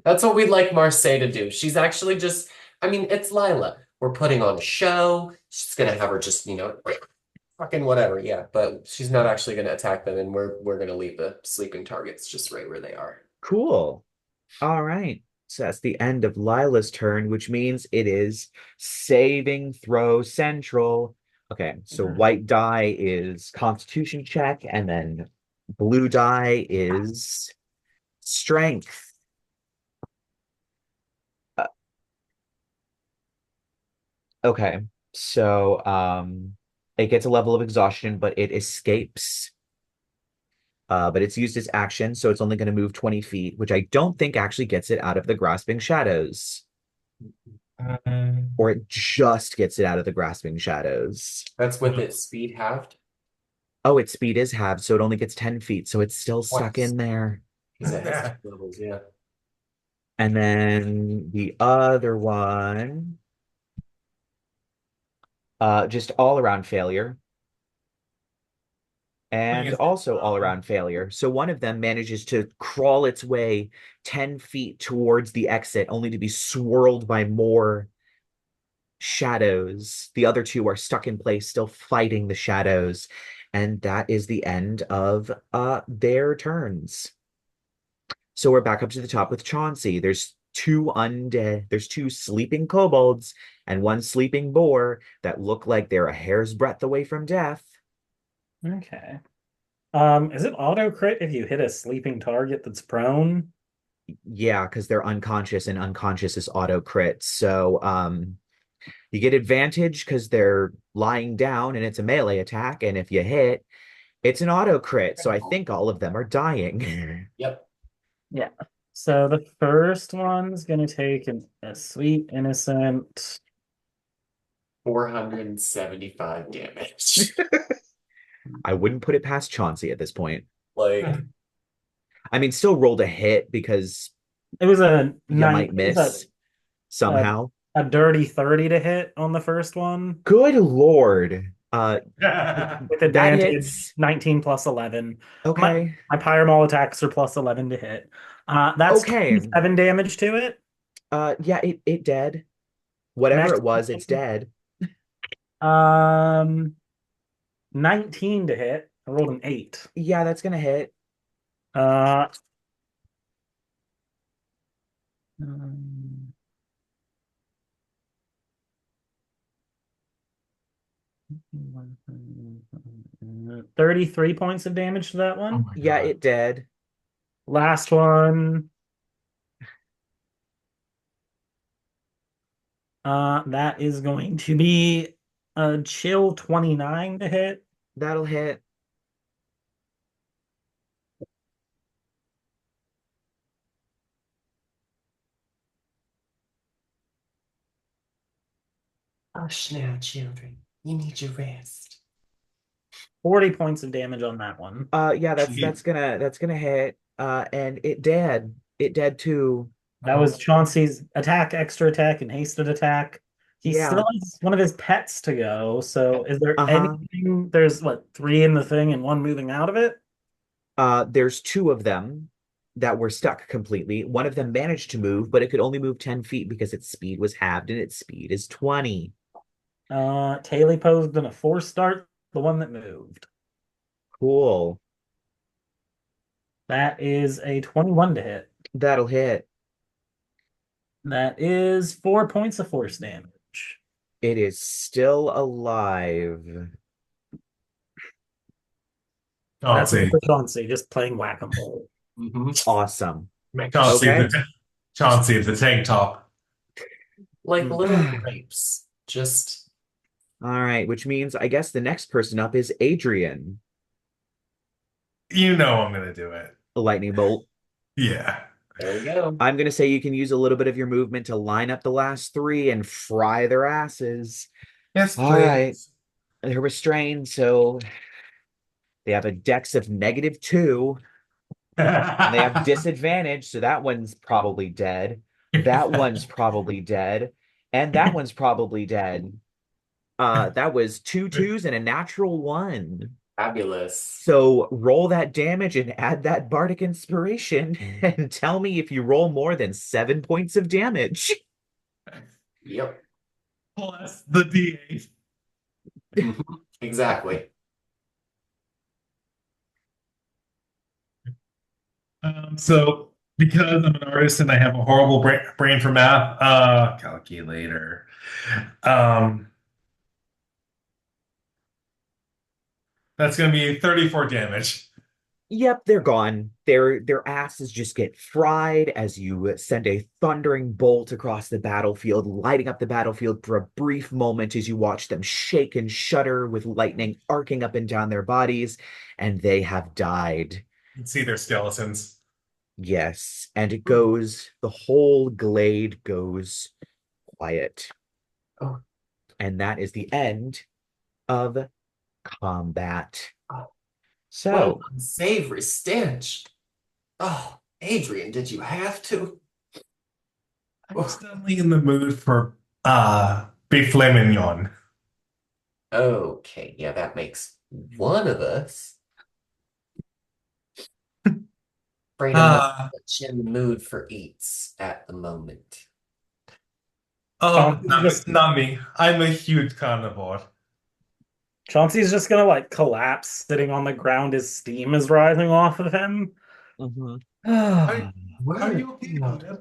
That's what we'd like Marseille to do. She's actually just, I mean, it's Lyla. We're putting on a show. She's gonna have her just, fucking whatever, yeah. But she's not actually gonna attack them, and we're gonna leave the sleeping targets just right where they are. Cool. All right. So that's the end of Lila's turn, which means it is saving throw central. Okay, so white die is constitution check, and then blue die is strength. Uh, okay, so it gets a level of exhaustion, but it escapes. But it's used as action, so it's only going to move 20 feet, which I don't think actually gets it out of the grasping shadows. Or it just gets it out of the grasping shadows. That's with its speed halved. Oh, its speed is halved, so it only gets 10 feet, so it's still stuck Twice. in there. Because it has levels, yeah. And then the other one, just all around failure. and also all around failure. So one of them manages to crawl its way 10 feet towards the exit, only to be swirled by more shadows. The other two are stuck in place, still fighting the shadows. And that is the end of their turns. So we're back up to the top with Chauncey. There's two undead, there's two sleeping kobolds and one sleeping boar that look like they're a hair's breadth away from death. Okay. Is it auto crit if you hit a sleeping target that's prone? Yeah, because they're unconscious and unconscious is auto crit. So you get advantage because they're lying down and it's a melee attack. And if you hit, it's an auto crit. So I think all of them are dying. Yep. Yeah. So the first one's gonna take a sweet innocent. 475 damage. I wouldn't put it past Chauncey at this point. Like, I mean, still rolled a hit because It was a you nine. might It was miss somehow. a dirty 30 to hit on the first one Good Lord. with That advantage. hits. 19 plus 11. Okay. My Pyre attacks are plus 11 to hit. That's Okay. 27 damage to it. Yeah, it dead. Whatever Next it was, it's dead. 19 to hit. I rolled an 8. Yeah, that's gonna hit. Uh, 33 points of damage to that Oh one. my Yeah, God. it dead. Last one. That is going to be a chill 29 to hit. That'll hit. hush now, children. You need your rest. 40 points of damage on that one. Yeah, that's gonna hit. And it dead. It dead too. That was Chauncey's attack, extra attack, and hasted attack. He Yeah. still has one of his pets to go. So is there Uh-huh. anything? There's what, 3 in the thing and 1 moving out of it? There's two of them that were stuck completely. One of them managed to move, but it could only move 10 feet because its speed was halved and its speed is 20. Taily posed in a 4 start, the one that moved. Cool. That is a 21 to hit. That'll hit. That is 4 points of force damage. It is still alive. That's Chauncey. for Chauncey, just playing whack-a-mole. Awesome. Chauncey, Okay. Chauncey of the tank top. Like little grapes. Just All right, which means I guess the next person up is Adrien. You know I'm gonna do it. A lightning bolt. Yeah. there we go. I'm gonna say you can use a little bit of your movement to line up the last three and fry their asses. Yes, All right. They're restrained, so they have a dex of -2. And they have disadvantage, so that one's probably dead. That one's probably dead. And that one's probably dead. That was 2 2s and a natural 1. Fabulous. So roll that damage and add that bardic inspiration and tell me if you roll more than 7 points of damage. Yep. Plus the D8. Exactly. So because I'm an artist and I have a horrible brain for math, calculator. That's gonna be 34 damage. Yep, they're gone. Their asses just get fried as you send a thundering bolt across the battlefield, lighting up the battlefield for a brief moment as you watch them shake and shudder with lightning arcing up and down their bodies, and they have died. You can see their skeletons. Yes, and it goes, the whole glade goes quiet. Oh. And that is the end of combat. Oh. So, Unsavory stench. Oh, Adrien, did you have to? I'm suddenly in the mood for beef mignon. Okay, yeah, that makes one of us. Afraid I'm not Ah, much in the mood for eats at the moment. oh, Chauncey's just not me. I'm a huge carnivore. Chauncey's just gonna like collapse sitting on the ground as steam is rising off of him. Mhm. Are, are Word. you okay about it?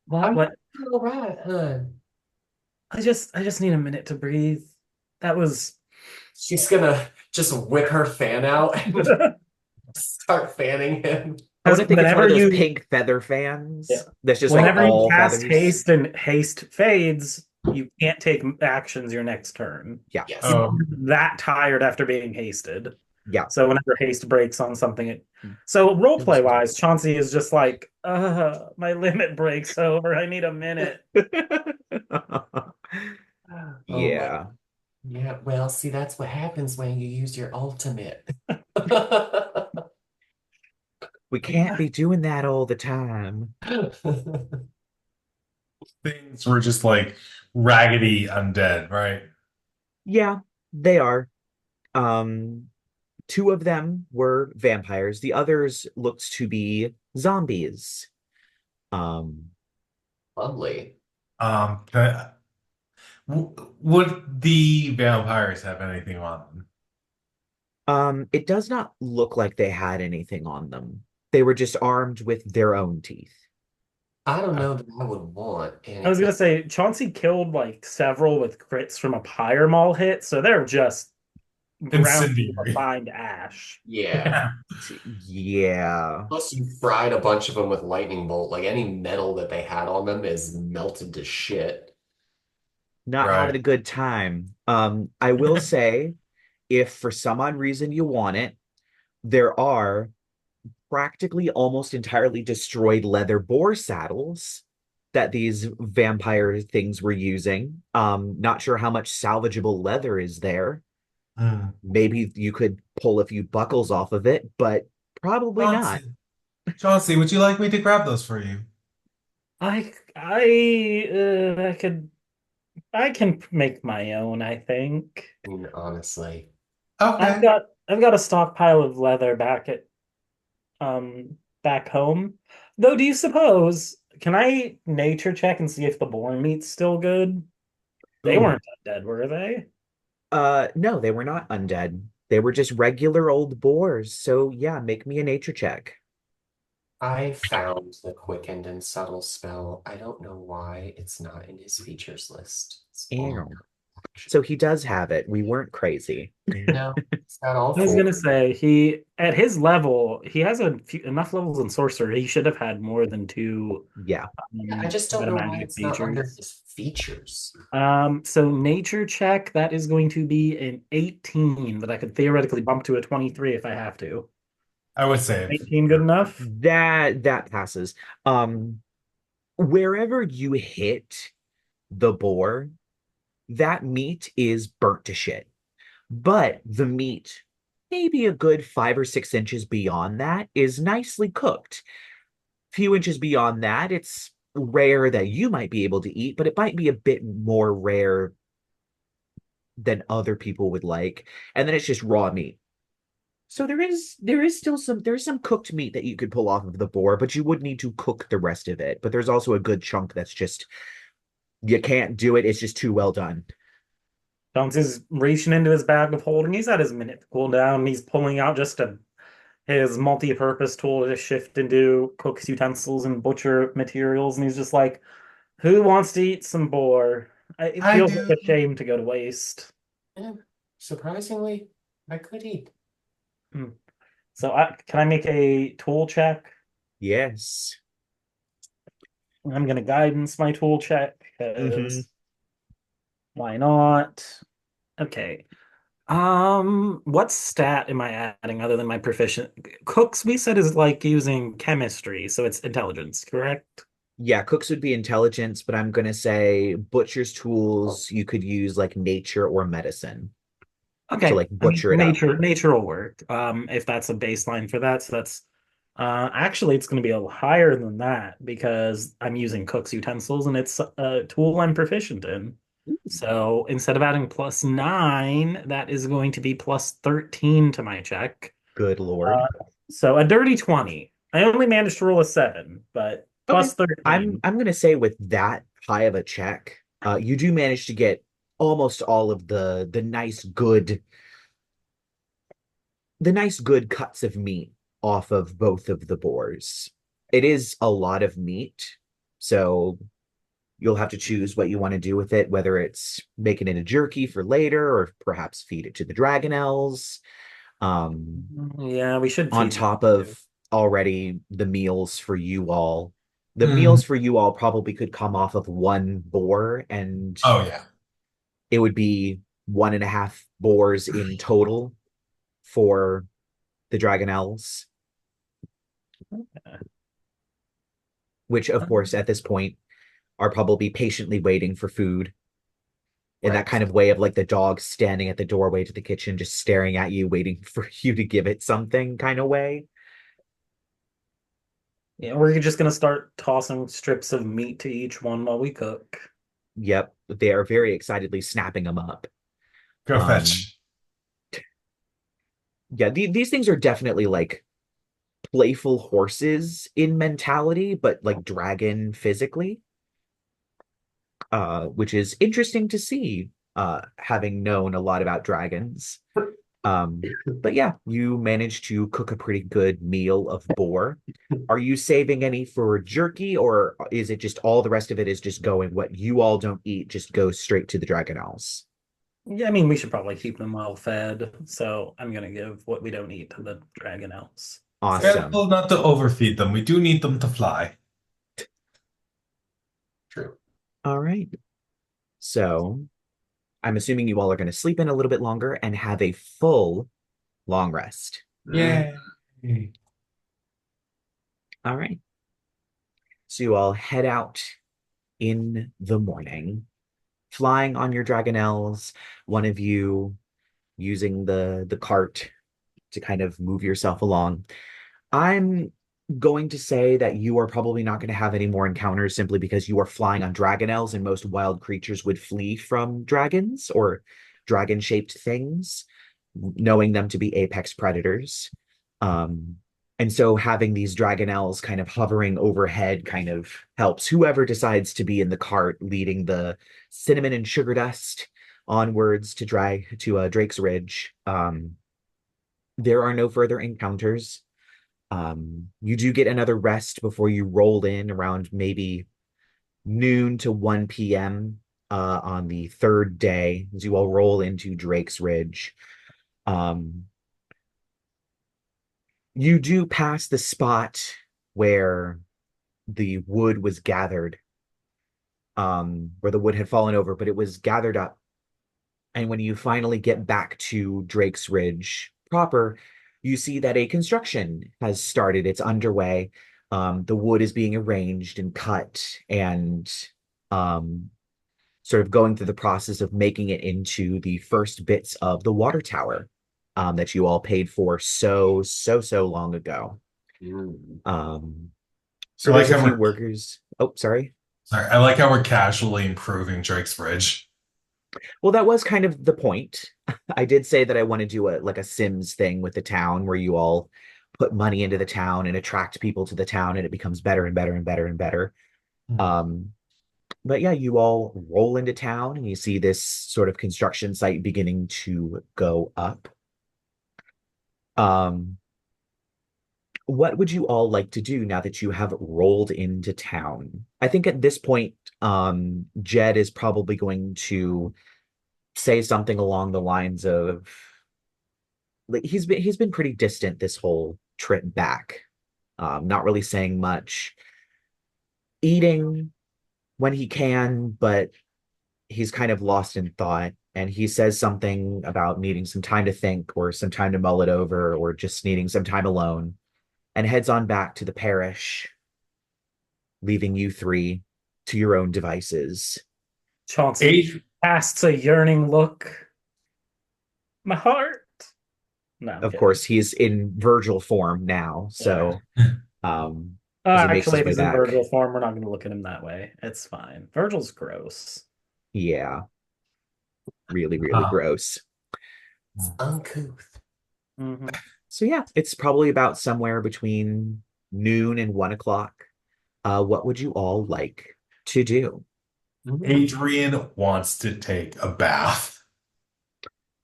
What? I'm What? all right, hun. I just need a minute to breathe. That was She's gonna just whip her fan out and start fanning him. I want because to think it's one whenever of those you pink feather yeah, fans that's just like whenever you all cast feathers. haste and haste fades, you can't take actions your next turn. Yeah, Yes. Oh, You're that tired after being hasted. yeah. So whenever haste breaks on something, so roleplay wise, Chauncey is just like, my limit breaks over. I need a minute. Oh my. Yeah. Yeah, well, see, that's what happens when you use your ultimate. We can't be doing that all the time. things were just like raggedy undead, right? Yeah, they are. Um, two of them were vampires. The others looked to be zombies. Um, Lovely. Can would the vampires have anything on them? it does not look like they had anything on them. They were just armed with their own teeth. I don't Uh, know that I would want I was anything. gonna say Chauncey killed like several with crits from a pyre maul hit, so they're just ground to a Incendiary. fine ash. Yeah. Yeah. Yeah, Plus, you fried a bunch of them with lightning bolt. Like any metal that they had on them is melted to shit. not having Right. a good time. I will say, if for some odd reason you want it, there are practically almost entirely destroyed leather boar saddles that these vampire things were using. Not sure how much salvageable leather is there. Hmm. Maybe you could pull a few buckles off of it, but probably not. Chauncey, Chauncey, would you like me to grab those for you? I can make my own, I think. I mean, honestly. I've Okay. got I've got a stockpile of leather um back home. Though do you suppose can I nature check and see if the boar meat's still good? They Ooh. weren't dead, were they? No, they were not undead. They were just regular old boars. So yeah, make me a nature check. I found the quickened and subtle spell. I don't know why it's not in his features list. It's only Ew. action. So he does have it. We weren't crazy. No, it's not all I was full. gonna say he at his level he has enough levels in sorcerer. He should have had more than two Yeah. Yeah, I just don't know why metamagic it's not under features. his features. So nature check, that is going to be an 18, but I could theoretically bump to a 23 if I have to. I would say. 18 good enough? That passes. Um, Wherever you hit the boar, that meat is burnt to shit. But the meat, maybe a good 5 or 6 inches beyond that, is nicely cooked. Few inches beyond that, it's rare that you might be able to eat, but it might be a bit more rare than other people would like. And then it's just raw meat. So there is still there's some cooked meat that you could pull off of the boar, but you would need to cook the rest of it. But there's also a good chunk that's just you can't do it. It's just too well done. Jones is reaching into his bag of holding. He's at his minute to cool down. He's pulling out his multi-purpose tool to shift into cook's utensils and butcher materials, and he's just like, "Who wants to eat some boar? It I feels like do. a shame to go to waste." Yeah, surprisingly, I could eat. Hmm. So can I make a tool check? Yes. I'm gonna guidance my tool check Hmm. because why not? Okay. What stat am I adding other than my proficient? Cooks, we said, is like using chemistry, so it's intelligence, correct? Yeah, cooks would be intelligence, but I'm gonna say butcher's tools, you could use like nature or medicine to Okay. like I mean, butcher it up. nature will work. If that's a baseline for that, so that's actually it's going to be a little higher than that because I'm using cook's utensils and it's a tool I'm proficient in. So instead of adding +9, that is going to be +13 to my check. Good Uh, Lord. So a dirty 20. I only managed to roll a 7, but Okay. plus I'm 13. I'm gonna say with that high of a check, you do manage to get almost all of the nice good cuts of meat off of both of the boars. It is a lot of meat, so you'll have to choose what you want to do with it, whether it's make it into jerky for later or perhaps feed it to the dragonelles. Um, Yeah, we should on feed them top too. of already the meals for you all. The Mm. meals for you all probably could come off of one boar, and Oh yeah. it would be 1.5 boars in total for the dragonelles, which of course at this point are probably patiently waiting for food in that Right. kind of way of like the dog standing at the doorway to the kitchen, just staring at you, waiting for you to give it something kind of way. Yeah, we're just gonna start tossing strips of meat to each one while we cook. Yep, they are very excitedly snapping them up. Go Um, fetch. yeah, these things are definitely like playful horses in mentality, but like dragon physically, which is interesting to see, having known a lot about dragons. But yeah, you managed to cook a pretty good meal of boar. Are you saving any for jerky, or is it just all the rest of it is just going what you all don't eat, just goes straight to the dragonelles? Yeah, I mean, we should probably keep them well fed, so I'm gonna give what we don't eat to the dragon elves. So, Awesome. Careful not to overfeed them. We do need them to fly. True. All right. So I'm assuming you all are going to sleep in a little bit longer and have a full long rest. Mm. Yay. All right. So you all head out in the morning, flying on your dragonelles, one of you using the cart to kind of move yourself along. I'm going to say that you are probably not going to have any more encounters simply because you are flying on dragonelles, and most wild creatures would flee from dragons or dragon-shaped things, knowing them to be apex predators. Um, and so having these dragonelles kind of hovering overhead kind of helps whoever decides to be in the cart leading the cinnamon and sugar dust onwards to Drake's Ridge. There are no further encounters. You do get another rest before you roll in around maybe noon to 1 p.m. On the third day as you all roll into Drake's Ridge. Um, you do pass the spot where the wood was gathered, where the wood had fallen over, but it was gathered up. And when you finally get back to Drake's Ridge proper, you see that a construction has started. It's underway. The wood is being arranged and cut and um, sort of going through the process of making it into the first bits of the water tower that you all paid for so long ago. Mm. I So like there's a how few we're workers. Oh, sorry. sorry. I like how we're casually improving Drake's Bridge. Well, that was kind of the point. I did say that I want to do a like a Sims thing with the town where you all put money into the town and attract people to the town and it becomes better and better and better and better. Um, but yeah, you all roll into town and you see this sort of construction site beginning to go up. Um, what would you all like to do now that you have rolled into town? I think at this point, Jed is probably going to say something along the lines of like he's been pretty distant this whole trip back. Not really saying much, eating when he can, but he's kind of lost in thought. And he says something about needing some time to think or some time to mull it over or just needing some time alone and heads on back to the parish, leaving you three to your own devices. Chauncey Eight. casts a yearning look. My heart. No, I'm Of kidding. course, he's in Virgil form now, Yeah. so as he makes Actually, his if way he's in back, Virgil form, we're not going to look at him that way. It's fine. Virgil's gross. yeah, really Ah, gross. It's uncouth. Hmm So yeah, it's probably about somewhere between noon and 1 o'clock. What would you all like to do? Adrien wants to take a bath.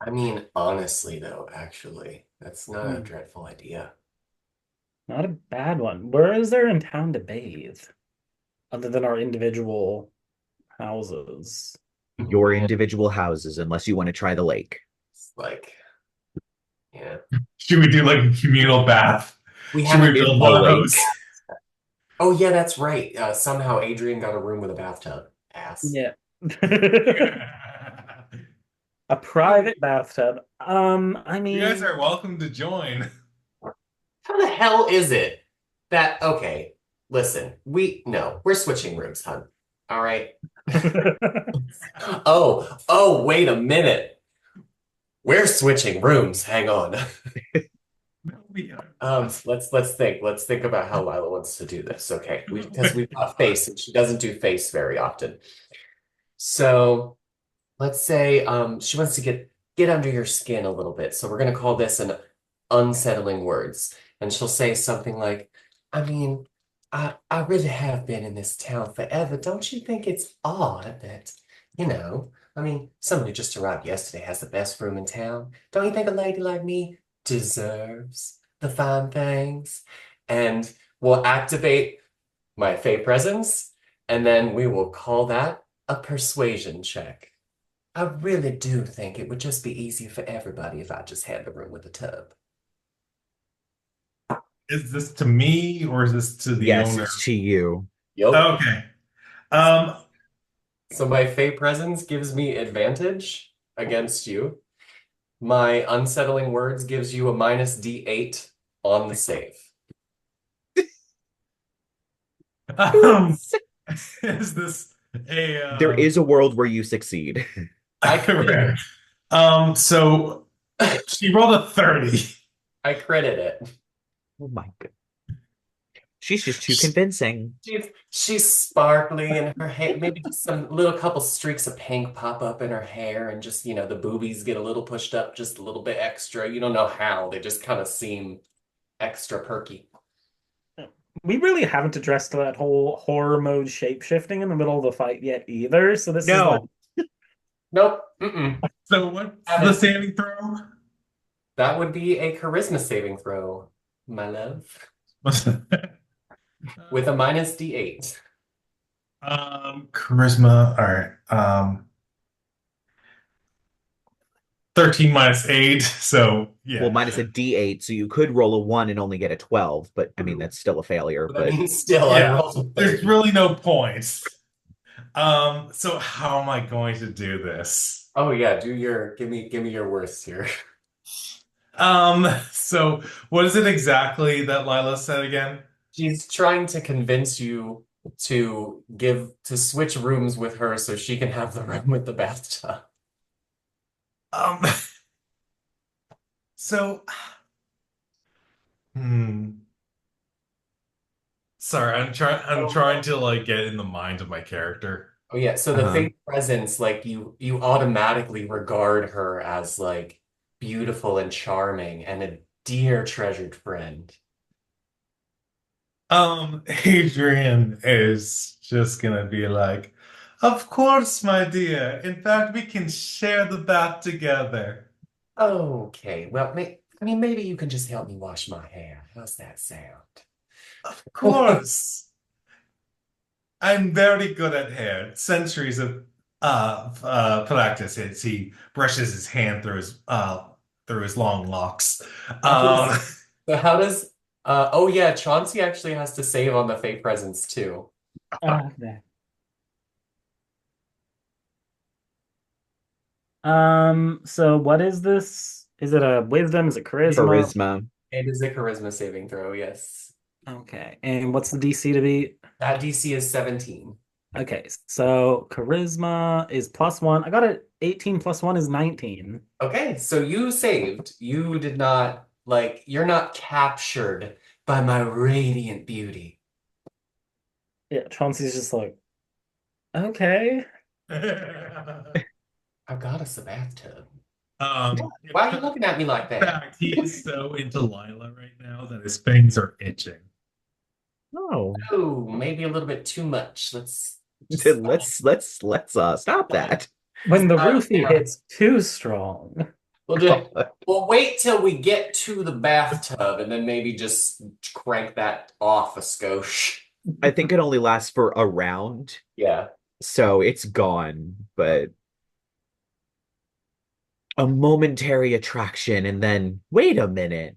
I mean, honestly, though, actually, that's not a Hmm. dreadful idea. Not a bad one. Where is there in town to bathe, other than our individual houses? Your Yeah, individual houses, unless you want to try the lake. it's like, yeah. Should we do like a communal bath? We Should we haven't. In build the one of lake. those? Oh, yeah, that's right. Somehow Adrian got a room with a bathtub. Ass. Yeah. A private bathtub. I You guys mean, are welcome to join. How the hell is it that, okay, listen, no, we're switching rooms, hun. All right. Oh, wait a minute. We're switching rooms. Hang on. We are. Let's think. Let's think about how Lyla wants to do this. Okay, because we've got face, and she doesn't do face very often. So let's say she wants to get under your skin a little bit. So we're gonna call this an unsettling words, and she'll say something like, "I mean, I really have been in this town forever. Don't you think it's odd that, I mean, somebody just arrived yesterday has the best room in town. Don't you think a lady like me deserves the fine things?" And we'll activate my Fey presence, and then we will call that a persuasion check. I really do think it would just be easier for everybody if I just had the room with the tub. Is this to me or is this to the Yes, owner? it's to you. Yup. Okay. Um, So my Fey presence gives me advantage against you. My unsettling words gives you a minus D8 on the save. um, is this a There is a world where you succeed. I credit right. So she rolled a 30. I credit it. Oh my god. She's just too convincing. She's sparkly in her hair. Maybe just some little couple streaks of pink pop up in her hair, and just, the boobies get a little pushed up just a little bit extra. You don't know how. They just kind of seem extra perky. we really haven't addressed that whole horror mode shapeshifting in the middle of the fight yet either. So this is like, No. Nope. Mm-mm. So what's the Haven't. saving throw? That would be a charisma saving throw, my love, with a minus D8. Charisma. All right. 13 minus 8. So yeah. Well, minus a D8, so you could roll a 1 and only get a 12, but I mean that's still a failure. But I But mean, still, I Yeah, rolled a there's 30. really no points. So how am I going to do this? Oh yeah, give me your worst here. So what is it exactly that Lila said again? She's trying to convince you to switch rooms with her so she can have the room with the bathtub. Um, so, hmm. Sorry, I'm trying to like get in the mind of my character. Oh yeah, so the uh-huh. fake presence, like you automatically regard her as like beautiful and charming and a dear treasured friend. Adrian is just gonna be like, of course, my dear. In fact, we can share the bath together. Okay, well, I mean, maybe you can just help me wash my hair. How's that sound? Of course. I'm very good at hair. Centuries of practice. He brushes his hand through his long locks. Um, So how does oh yeah, Chauncey actually has to save on the fate presence too. okay. So what is this? Is it a wisdom? Is it charisma? Charisma. It is a charisma saving throw, yes. Okay. And what's the DC to beat? That DC is 17. Okay, so charisma is +1. I got it. 18 plus 1 is 19. Okay, so you saved. You did not you're not captured by my radiant beauty. Yeah, Chauncey's just like, okay. I've got us a bathtub. Why are you looking at me like In that? fact, he is so into Lyla right now that his fangs are itching. Oh, Oh, maybe a little bit too much. Let's just let's stop that. When the stop roofie there. hits too strong. We'll wait till we get to the bathtub and then maybe just crank that off a skosh. I think it only lasts for a round, Yeah. so it's gone, but a momentary attraction, and then wait a minute.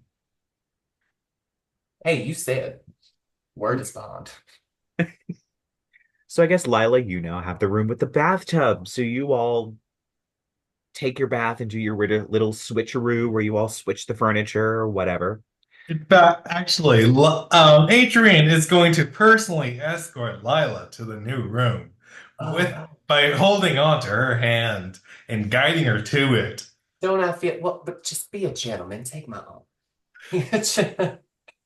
Hey, you said word is bond. So I guess Lila, you now have the room with the bathtub, so you all take your bath and do your little switcheroo where you all switch the furniture or whatever. In fact, actually, Adrien is going to personally escort Lyla to the new room with Oh, by holding on to her hand and guiding her to it. don't I feel well? But just be a gentleman. Take my arm.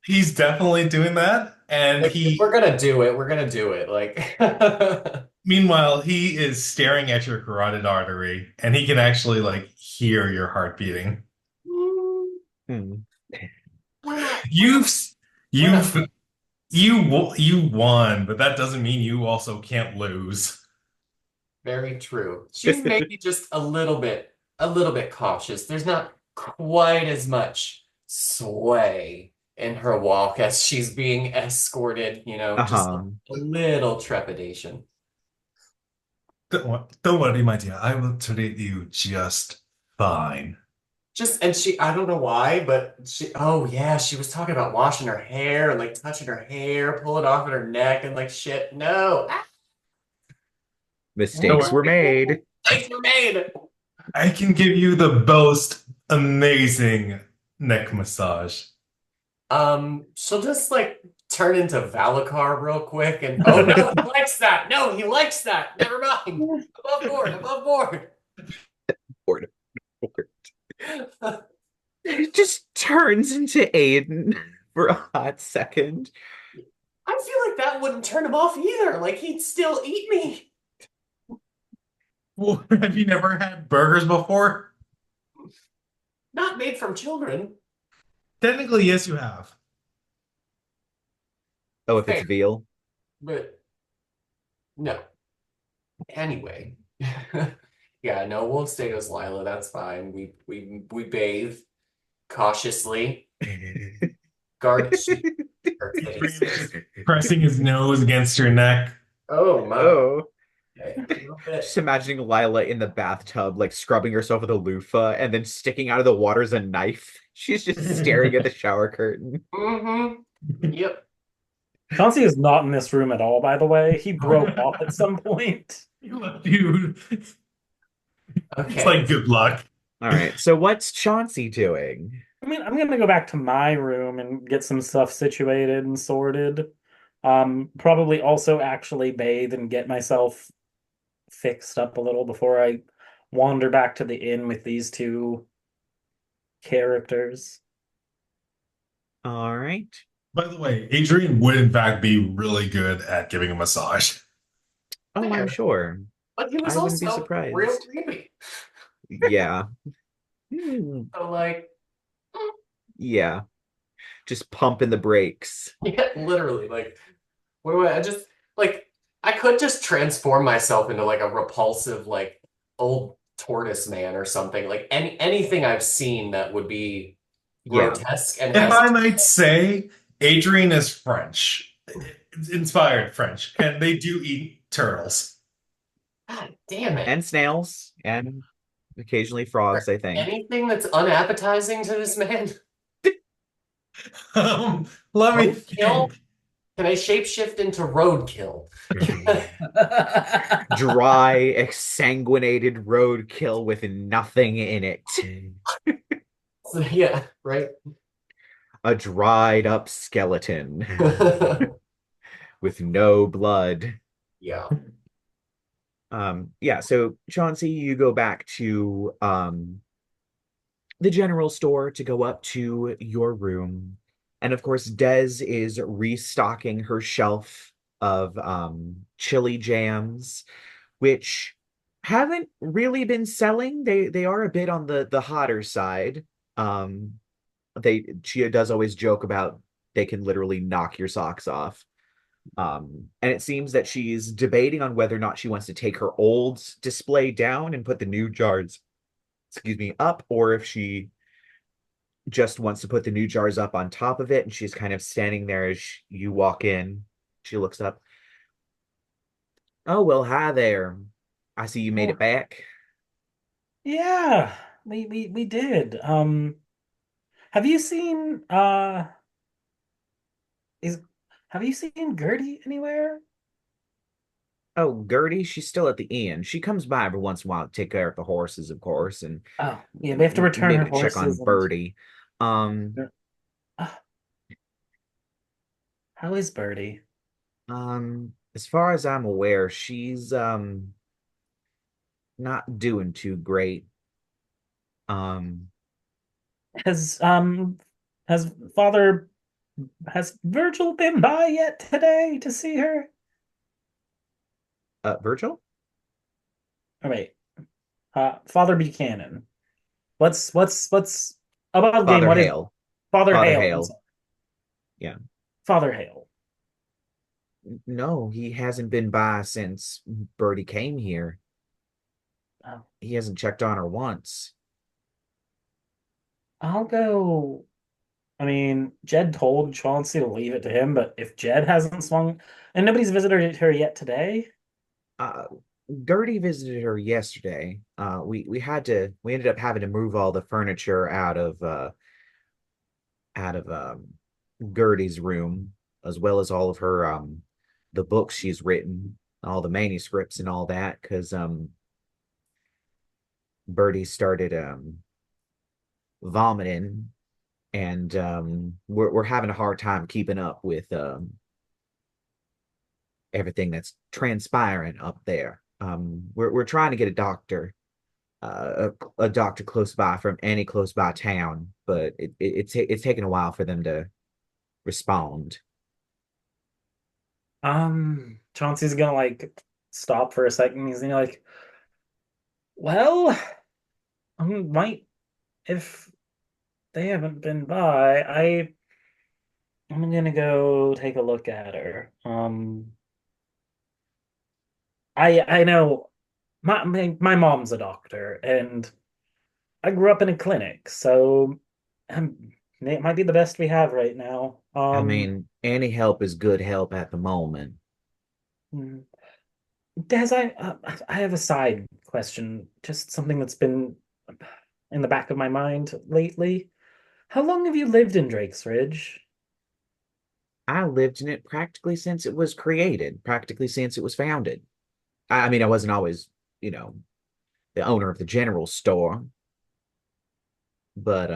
He's definitely doing that, and If we're gonna do it. We're gonna do it. Like, meanwhile, he is staring at your carotid artery, and he can actually like hear your heart beating. Hmm. we're not. You've We're not. you've you won, but that doesn't mean you also can't lose. Very true. She's maybe just a little bit cautious. There's not quite as much sway in her walk as she's being escorted, just Uh-huh. a little trepidation. Don't worry, my dear. I will treat you just fine. And I don't know why, but oh yeah, she was talking about washing her hair and like touching her hair, pulling off at her neck and like shit. No, Mistakes were made. mistakes were made. I can give you the most amazing neck massage. She'll just like turn into Valakar real quick and oh no, he likes that. No, he likes that. Never mind. Above board, above board. Bored. It just turns into Aiden for a hot second. I feel like that wouldn't turn him off either. Like he'd still eat me. Well, have you never had burgers before? Not made from children. Technically, yes, you have. Oh, if it's Fair, veal. but no. Anyway. Yeah, no, we'll stay as Lyla. That's fine. We bathe cautiously. Guard her titties. Pressing his nose against your neck. Oh my. Oh. Okay, a little bit. Just imagining Lila in the bathtub, like scrubbing herself with a loofah, and then sticking out of the water is a knife. She's just staring at the shower curtain. Mm-hmm. Yep. Chauncey is not in this room at all, by the way. He broke off at some point. Dude, Okay. it's like good luck. All right, so what's Chauncey doing? I mean, I'm gonna go back to my room and get some stuff situated and sorted. Probably also actually bathe and get myself fixed up a little before I wander back to the inn with these two characters. All right. By the way, Adrien would in fact be really good at giving a massage. Oh, I'm sure. But he was I wouldn't be also surprised. real creepy. Yeah. Hmm. So like, Yeah. Just pumping the brakes. yeah, literally, like, wait, I just like I could just transform myself into like a repulsive, like old tortoise man or something. Like anything I've seen that would be Yeah. grotesque and If has I might say, Adrien is French, inspired French, and they do eat turtles. God damn it. And snails. And occasionally frogs, I think. Anything that's unappetizing to this man? Let me Roadkill? think. Can I shapeshift into roadkill? Dry, exsanguinated roadkill with nothing in it. So, yeah, right? A dried up skeleton with no blood. Yeah. Yeah, so Chauncey, you go back to the general store to go up to your room. And of course, Des is restocking her shelf of chili jams, which Haven't really been selling. They are a bit on the hotter side. Um, she does always joke about they can literally knock your socks off. And it seems that she's debating on whether or not she wants to take her old display down and put the new jars, excuse me, up, or if she just wants to put the new jars up on top of it. And she's kind of standing there as you walk in. She looks up. Oh, well, hi there. I see you made it Oh, back. yeah, we did. Have you seen is have you seen Gertie anywhere? Oh, Gertie, she's still at the inn. She comes by every once in a while to take care of the horses, of course, and Oh, yeah, we have to return her maybe to check on horses and Birdie. Um, uh, how is Birdie? as far as I'm aware, she's not doing too great. Um, Has has Father has Virgil been by yet today to see her? Virgil? Oh wait, Father Buchanan. What's above game? Father What is Hale. Father Father Hale? I'm Hale. sorry, Yeah. Father Hale. No, he hasn't been by since Birdie came here. Oh, He hasn't checked on her once. I'll go. I mean, Jed told Chauncey to leave it to him, but if Jed hasn't swung and nobody's visited her yet today, Uh, Gertie visited her yesterday. We ended up having to move all the furniture out of Gertie's room, as well as all of her the books she's written, all the manuscripts and all that, because Birdie started vomiting, and we're having a hard time keeping up with everything that's transpiring up there. We're trying to get a doctor, a doctor close by from any close by town, but it's taken a while for them to respond. Chauncey's gonna like stop for a second. He's gonna like, well, might if they haven't been by, I'm gonna go take a look at her. I know my mom's a doctor, and I grew up in a clinic, so it might be the best we have right now. I mean, any help is good help at the moment. Mm, Des, I have a side question, just something that's been in the back of my mind lately. How long have you lived in Drake's Ridge? I lived in it practically since it was created, practically since it was founded. I mean, I wasn't always, you know, the owner of the general store, but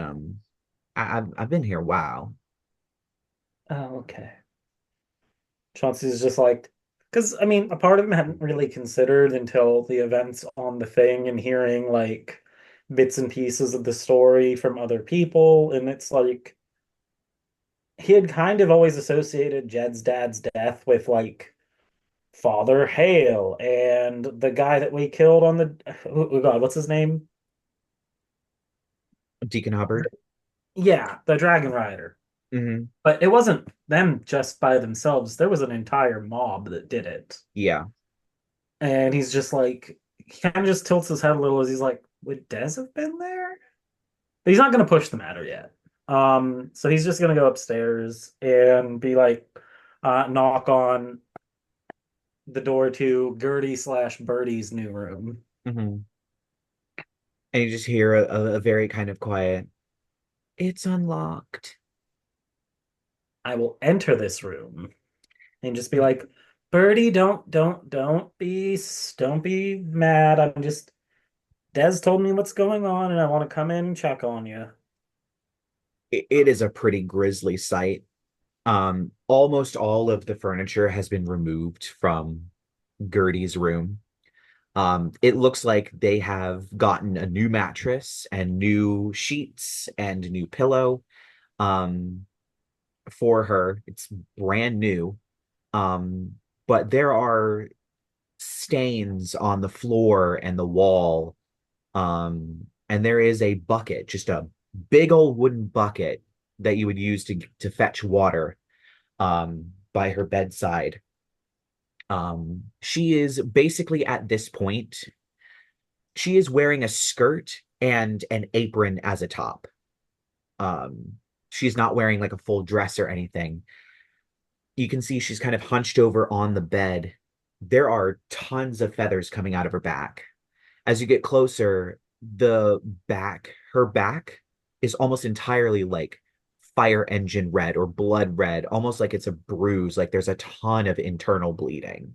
I've been here a while. Oh, okay. Chauncey's just like, because I mean, a part of him hadn't really considered until the events on the thing and hearing like bits and pieces of the story from other people. And it's like he had kind of always associated Jed's dad's death with like Father Hale and the guy that we killed on the oh God, what's his name? Deacon Hubbard. Yeah, the Dragon Rider. Hmm. But it wasn't them just by themselves. There was an entire mob that did it. Yeah. And he's just like, he kind of just tilts his head a little as he's like, would Des have been there? But he's not going to push the matter yet. So he's just going to go upstairs and be like, knock on the door to Gertie slash Birdie's new room. Hmm. And you just hear a very kind of quiet, it's unlocked. I will enter this room and just be like, Birdie, don't be mad. I'm just Des told me what's going on, and I want to come in and check on you. It is a pretty grisly sight. Almost all of the furniture has been removed from Gertie's room. It looks like they have gotten a new mattress and new sheets and a new pillow, um, for her. It's brand new. Um, but there are stains on the floor and the wall. And there is a bucket, just a big old wooden bucket that you would use to fetch water by her bedside. She is basically at this point, she is wearing a skirt and an apron as a top. She's not wearing like a full dress or anything. You can see she's kind of hunched over on the bed. There are tons of feathers coming out of her back. As you get closer, her back is almost entirely like fire engine red or blood red, almost like it's a bruise, like there's a ton of internal bleeding.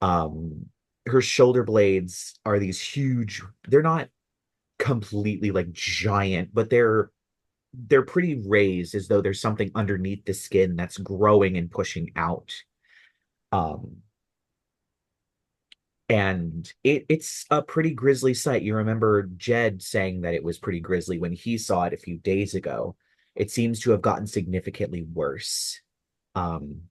Her shoulder blades are these huge, they're not completely like giant, but they're pretty raised as though there's something underneath the skin that's growing and pushing out. And it's a pretty grisly sight. You remember Jed saying that it was pretty grisly when he saw it a few days ago. It seems to have gotten significantly worse. Um,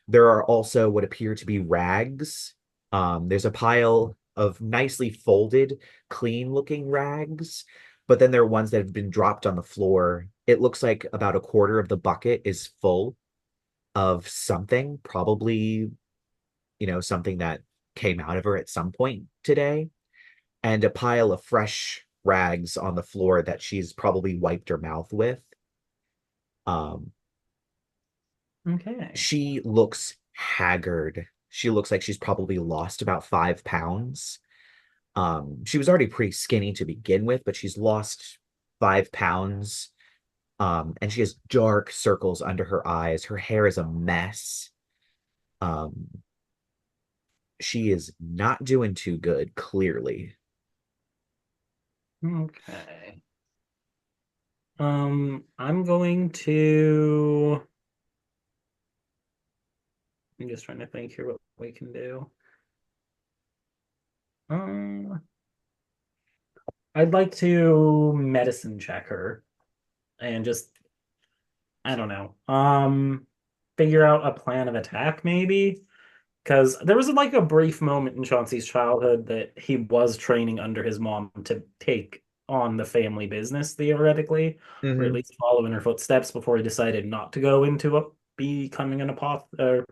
there are also what appear to be rags. There's a pile of nicely folded, clean-looking rags, but then there are ones that have been dropped on the floor. It looks like about a quarter of the bucket is full of something, probably, something that came out of her at some point today, and a pile of fresh rags on the floor that she's probably wiped her mouth with. Okay. She looks haggard. She looks like she's probably lost about 5 pounds. She was already pretty skinny to begin with, but she's lost 5 pounds. And she has dark circles under her eyes. Her hair is a mess. She is not doing too good, clearly. Okay. I'm going to. I'm just trying to think here what we can do. I'd like to medicine check her and just, I don't know, figure out a plan of attack maybe. Because there was like a brief moment in Chauncey's childhood that he was training under his mom to take on the family business theoretically, or at Mm-hmm. least follow in her footsteps before he decided not to go into becoming an apothecary.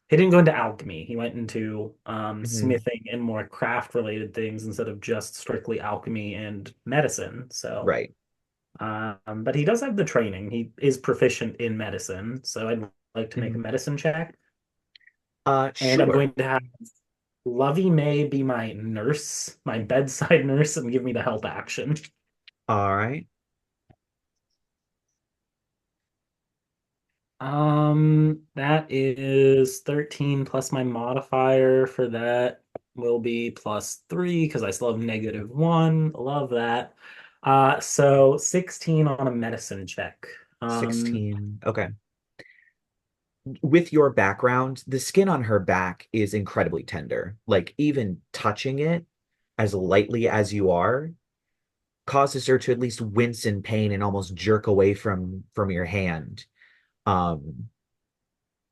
He didn't go into alchemy. He went into Mm-hmm. smithing and more craft related things instead of just strictly alchemy and medicine. So, Right. but he does have the training. He is proficient in medicine. So I'd like to make a Mm-hmm. medicine check. And I'm Sure. going to have Lovey May be my nurse, my bedside nurse, and give me the help action. All right. That is 13 plus my modifier for that will be +3 because I still have -1. Love that. So 16 on a medicine check. 16. Okay. With your background, the skin on her back is incredibly tender. Like even touching it as lightly as you are causes her to at least wince in pain and almost jerk away from your hand. Um,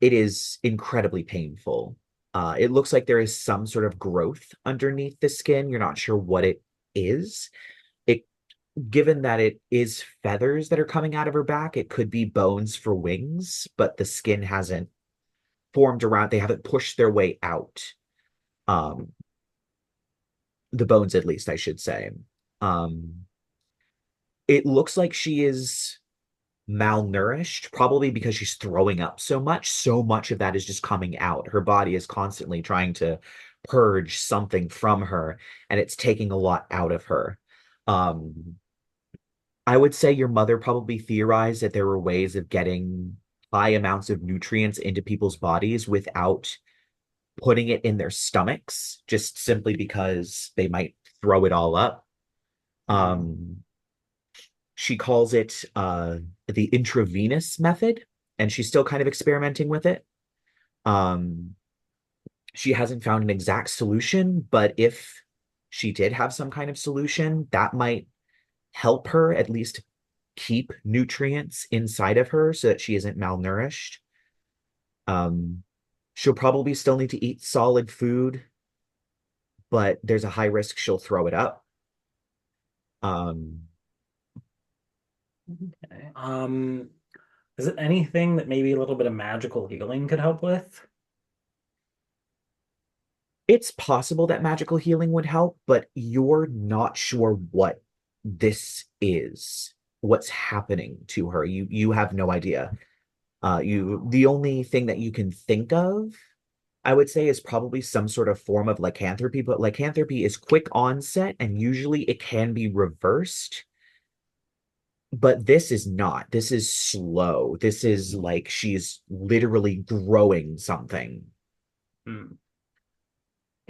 it is incredibly painful. It looks like there is some sort of growth underneath the skin. You're not sure what it is. It, given that it is feathers that are coming out of her back, it could be bones for wings, but the skin hasn't formed around, they haven't pushed their way out. Um, the bones, at least, I should say. Um, it looks like she is malnourished, probably because she's throwing up so much. So much of that is just coming out. Her body is constantly trying to purge something from her, and it's taking a lot out of her. Um, I would say your mother probably theorized that there were ways of getting high amounts of nutrients into people's bodies without putting it in their stomachs, just simply because they might throw it all up. Um, she calls it the intravenous method, and she's still kind of experimenting with it. Um, she hasn't found an exact solution, but if she did have some kind of solution, that might help her at least keep nutrients inside of her so that she isn't malnourished. Um, She'll probably still need to eat solid food, but there's a high risk she'll throw it up. Um, Okay. Is it anything that maybe a little bit of magical healing could help with? it's possible that magical healing would help, but you're not sure what this is, what's happening to her. You have no idea. The only thing that you can think of, I would say, is probably some sort of form of lycanthropy, but lycanthropy is quick onset and usually it can be reversed. But this is not. This is slow. This is like she's literally growing something. Hmm.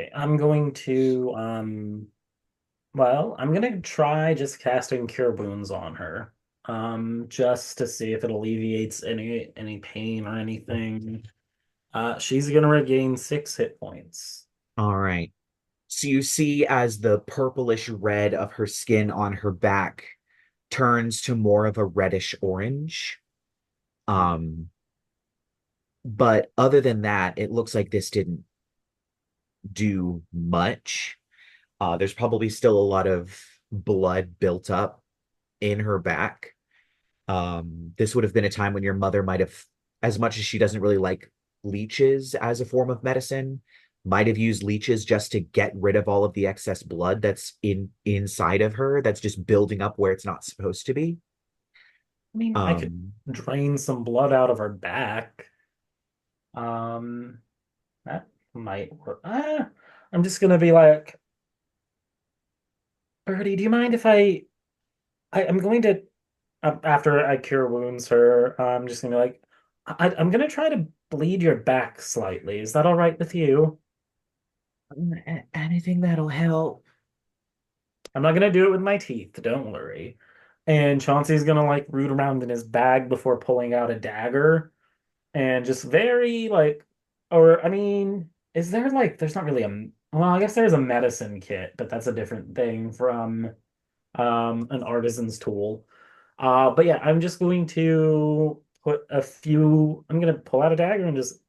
Okay, I'm going to well, I'm gonna try just casting Cure Wounds on her. Just to see if it alleviates any pain or anything. She's gonna regain 6 hit points. All right. So you see as the purplish red of her skin on her back turns to more of a reddish orange. Um, but other than that, it looks like this didn't do much. There's probably still a lot of blood built up in her back. This would have been a time when your mother might have, as much as she doesn't really like leeches as a form of medicine, might have used leeches just to get rid of all of the excess blood that's inside of her, that's just building up where it's not supposed to be. I mean, I could Um, drain some blood out of her back. Um, that might work. I'm just gonna be like, Birdie, do you mind if I'm going to after I cure wounds her, I'm just gonna be like, I'm gonna try to bleed your back slightly. Is that all right with you? Anything that'll help. I'm not gonna do it with my teeth, don't worry. And Chauncey's gonna like root around in his bag before pulling out a dagger and just very like, or I mean, is there like, there's not really well, I guess there's a medicine kit, but that's a different thing from an artisan's tool. But yeah, I'm just going to I'm gonna pull out a dagger and just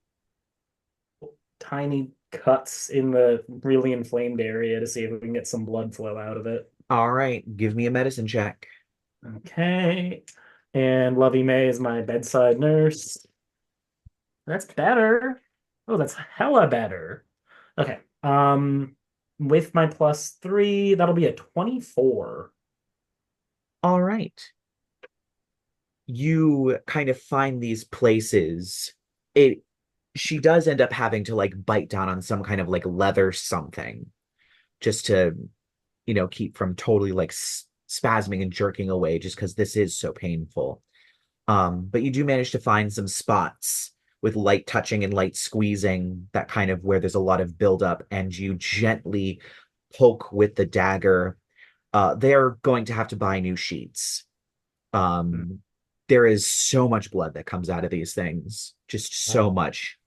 tiny cuts in the really inflamed area to see if we can get some blood flow out of it. All right, give me a medicine check. Okay. And Lovey May is my bedside nurse. That's better. Oh, that's hella better. Okay. With my +3, that'll be a 24. All right. You kind of find these places. It She does end up having to like bite down on some kind of like leather something just to, keep from totally like spasming and jerking away just because this is so painful. But you do manage to find some spots with light touching and light squeezing, that kind of where there's a lot of buildup, and you gently poke with the dagger. They're going to have to buy new sheets. Um, there is so much blood that comes out of these things, just so Oh. much.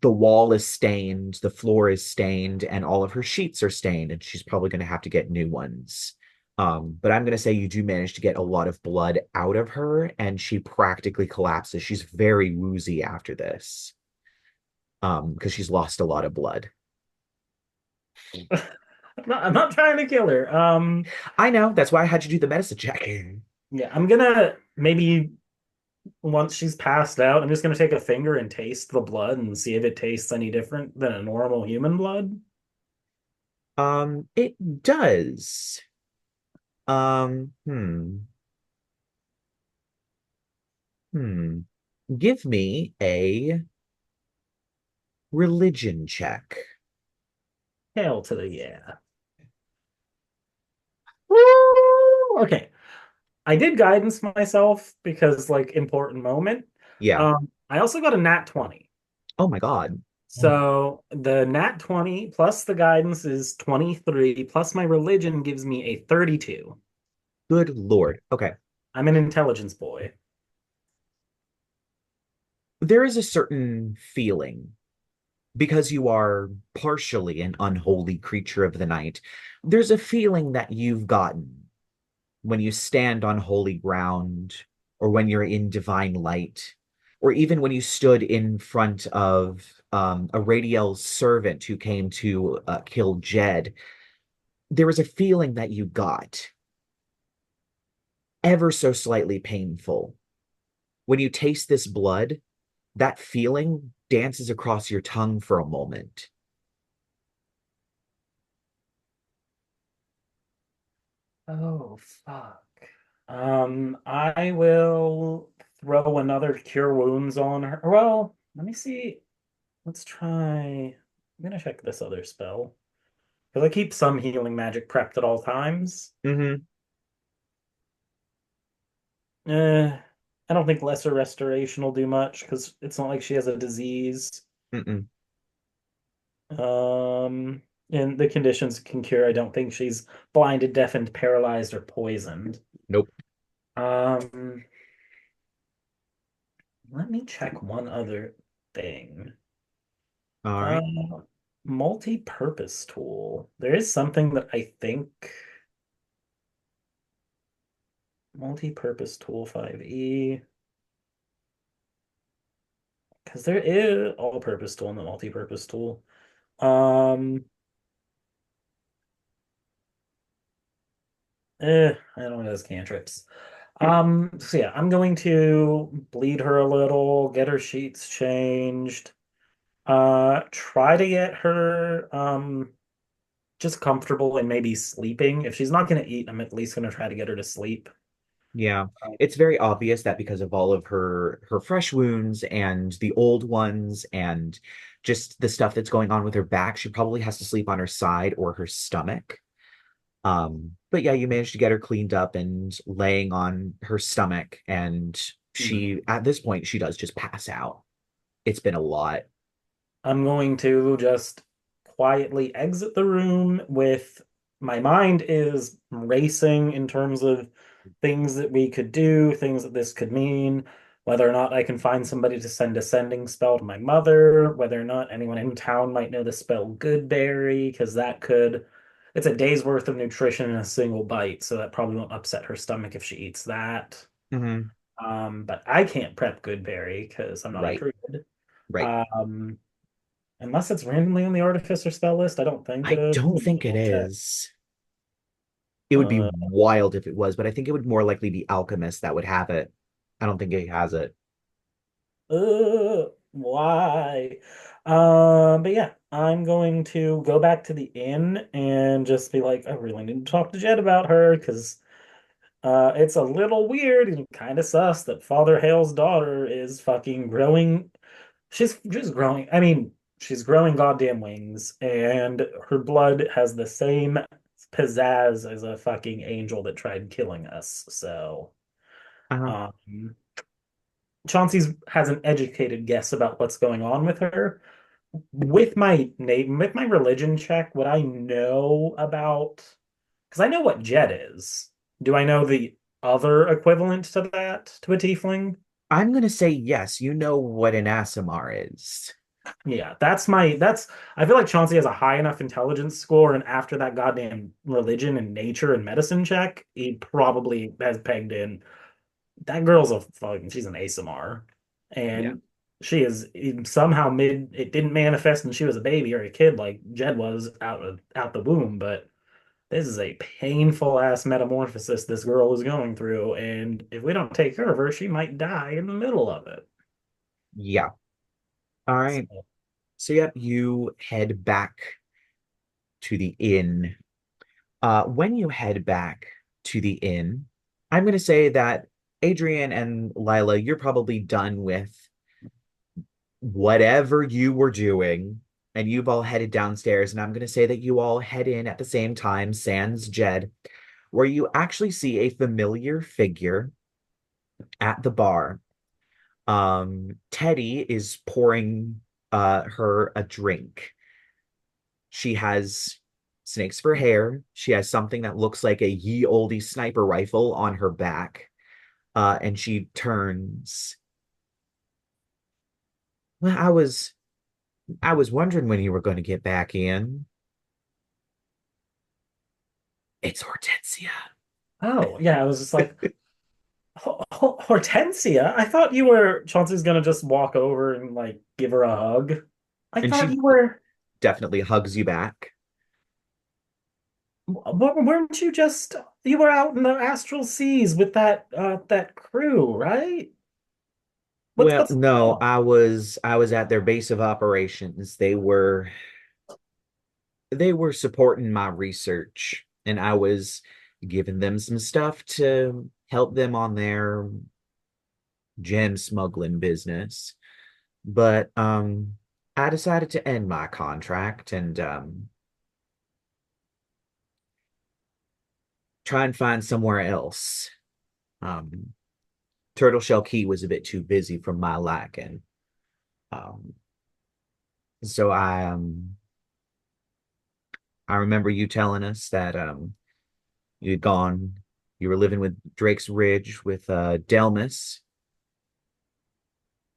The wall is stained, the floor is stained, and all of her sheets are stained, and she's probably going to have to get new ones. But I'm going to say you do manage to get a lot of blood out of her, and she practically collapses. She's very woozy after this, because she's lost a lot of blood. I'm not trying to kill her. I know, that's why I had you do the medicine check. Yeah, I'm gonna maybe once she's passed out, I'm just gonna take a finger and taste the blood and see if it tastes any different than a normal human blood. It does. Um, hmm, hmm. Give me a religion check. Hail to the yeah. Woo! Okay. I did guidance myself because like important moment. Yeah. I also got a nat 20. Oh my God. So the nat 20 plus the guidance is 23 plus my religion gives me a 32. Good Lord. Okay. I'm an intelligence boy. There is a certain feeling, because you are partially an unholy creature of the night. There's a feeling that you've gotten when you stand on holy ground, or when you're in divine light, or even when you stood in front of Radiel's servant who came to kill Jed, there was a feeling that you got, ever so slightly painful. When you taste this blood, that feeling dances across your tongue for a moment. Oh, fuck. I will throw another Cure Wounds on her. Well, let me see. Let's try. I'm gonna check this other spell. Because I keep some healing magic prepped at all times. Mm-hmm. I don't think Lesser Restoration will do much because it's not like she has a disease. Mm-mm. Um, and the conditions it can cure. I don't think she's blinded, deafened, paralyzed, or poisoned. Nope. Um, Let me check one other thing. All Uh, right. Multi-purpose tool. There is something that I think multi-purpose tool 5e. Because there is all-purpose tool and the multi-purpose tool. Um, I don't know those cantrips. So yeah, I'm going to bleed her a little, get her sheets changed, try to get her just comfortable and maybe sleeping. If she's not gonna eat, I'm at least gonna try to get her to sleep. Yeah. It's very obvious that because of all of her fresh wounds and the old ones and just the stuff that's going on with her back, she probably has to sleep on her side or her stomach. But yeah, you managed to get her cleaned up and laying on her stomach, and Hmm. she, at this point, she does just pass out. It's been a lot. I'm going to just quietly exit the room with my mind is racing in terms of things that we could do, things that this could mean, whether or not I can find somebody to send a sending spell to my mother, whether or not anyone in town might know the spell Goodberry, because that could, it's a day's worth of nutrition in a single bite, so that probably won't upset her stomach if she eats that. Hmm. But I can't prep Goodberry because I'm not a Right, druid. right. Um, Unless it's randomly on the Artificer spell list, I don't think it I is. don't Let me think it double check. is. It would be Uh, wild if it was, but I think it would more likely be Alchemist that would have it. I don't think it has it. why? But yeah, I'm going to go back to the inn and just be like, I really need to talk to Jed about her because it's a little weird and kind of sus that Father Hale's daughter is fucking growing. She's just growing. I mean, she's growing goddamn wings, and her blood has the same pizzazz as a fucking angel that tried killing us. So, Uh-huh. um, Chauncey's has an educated guess about what's going on with her. With my name, with my religion check, what I know about, because I know what Jed is. Do I know the other equivalent to that, to a tiefling? I'm gonna say yes. You know what an Asimar is. Yeah, that's I feel like Chauncey has a high enough intelligence score, and after that goddamn religion and nature and medicine check, he probably has pegged in that girl's a fucking she's an ASMR. Yeah. And she is somehow mid it didn't manifest and she was a baby or a kid like Jed was out the womb, but this is a painful ass metamorphosis this girl is going through, and if we don't take care of her, she might die in the middle of it. Yeah. All right. So, So yeah, you head back to the inn. When you head back to the inn, I'm gonna say that Adrien and Lyla, you're probably done with whatever you were doing, and you've all headed downstairs, and I'm gonna say that you all head in at the same time, sans Jed, where you actually see a familiar figure at the bar. Teddy is pouring her a drink. She has snakes for hair. She has something that looks like a ye olde sniper rifle on her back. And she turns. Well, I was wondering when you were going to get back in. It's Hortensia. oh yeah, I was just like Hortensia. I thought you were Chauncey's gonna just walk over and like give her a hug. I And thought she you were. definitely hugs you back. Weren't you just? You were out in the astral seas with that crew, right? Well, What's going no, on? I was at their base of operations. They were supporting my research, and I was giving them some stuff to help them on their gem smuggling business. But I decided to end my contract and try and find somewhere else. Um, Turtle Shell Key was a bit too busy for my liking. Um, so I remember you telling us that you'd gone, you were living with Drake's Ridge with Delmas,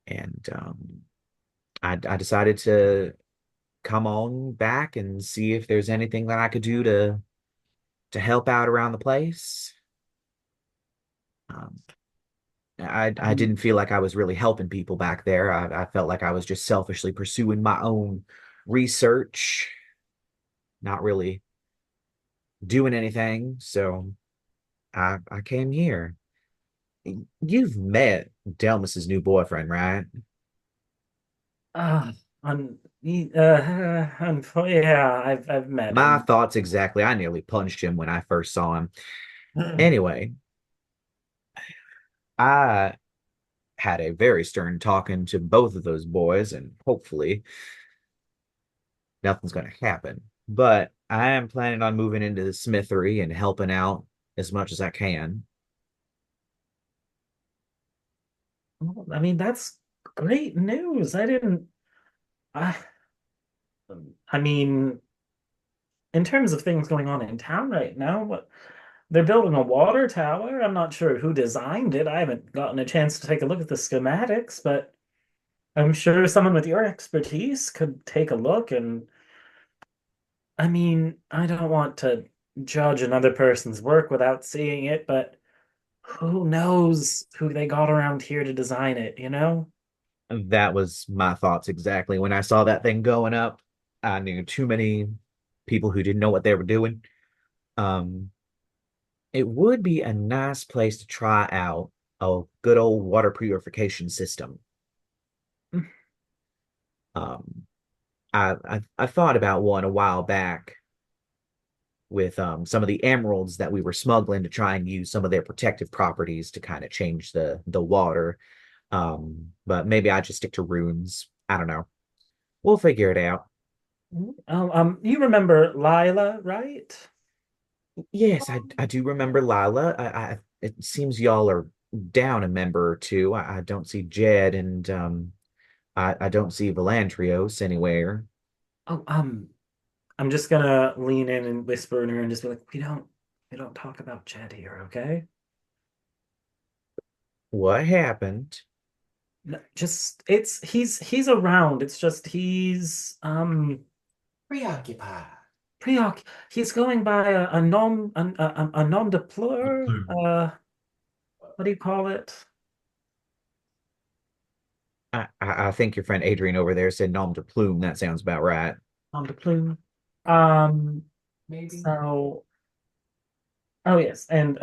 and I decided to come on back and see if there's anything that I could do to help out around the place. Um, I didn't feel like I was really helping people back there. I felt like I was just selfishly pursuing my own research, not really doing anything. So I came here. You've met Delmas's new boyfriend, right? Ah, yeah, I've met My him. thoughts exactly. I nearly punched him when I first saw him. Anyway, I had a very stern talking to both of those boys, and hopefully nothing's going to happen. But I am planning on moving into the smithery and helping out as much as I can. Well, I mean, that's great news. I didn't. I, I mean, in terms of things going on in town right now, what they're building a water tower. I'm not sure who designed it. I haven't gotten a chance to take a look at the schematics, but I'm sure someone with your expertise could take a look. And I mean, I don't want to judge another person's work without seeing it, but who knows who they got around here to design it, you know? That was my thoughts exactly. When I saw that thing going up, I knew too many people who didn't know what they were doing. Um, it would be a nice place to try out a good old water purification system. Um, I thought about one a while back with some of the emeralds that we were smuggling to try and use some of their protective properties to kind of change the water. But maybe I just stick to runes. I don't know. We'll figure it out. You remember Lyla, right? Yes, I do remember Lyla. It seems y'all are down a member or two. I don't see Jed and I don't see Volantrios anywhere. Oh, I'm just gonna lean in and whisper in her and just be like, we don't talk about Jed here, okay? What happened? No, just he's around. It's just Preoccupied. preoc he's going by a nom de The plume. plume. What do you call it? I think your friend Adrien over there said nom de plume. That sounds about right. Nom de plume. Um, Maybe. so oh yes, and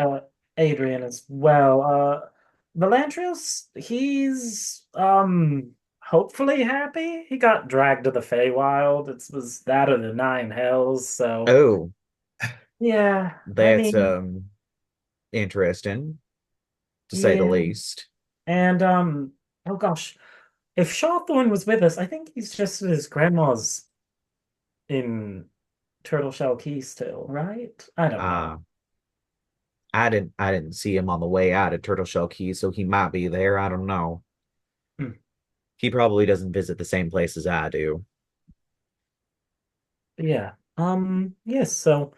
Adrian as well. Melantrius, he's hopefully happy. He got dragged to the Feywild. It was that or the Nine Hells, so Oh, yeah, I that's mean, interesting to say the yeah. least. And oh gosh, if Shawthorne was with us, I think he's just at his grandma's in Turtle Shell Key still, right? I don't know. Uh I didn't see him on the way out of Turtle Shell Key, so he might be there. I don't know. Hmm. He probably doesn't visit the same places I do. Yeah. Yes, so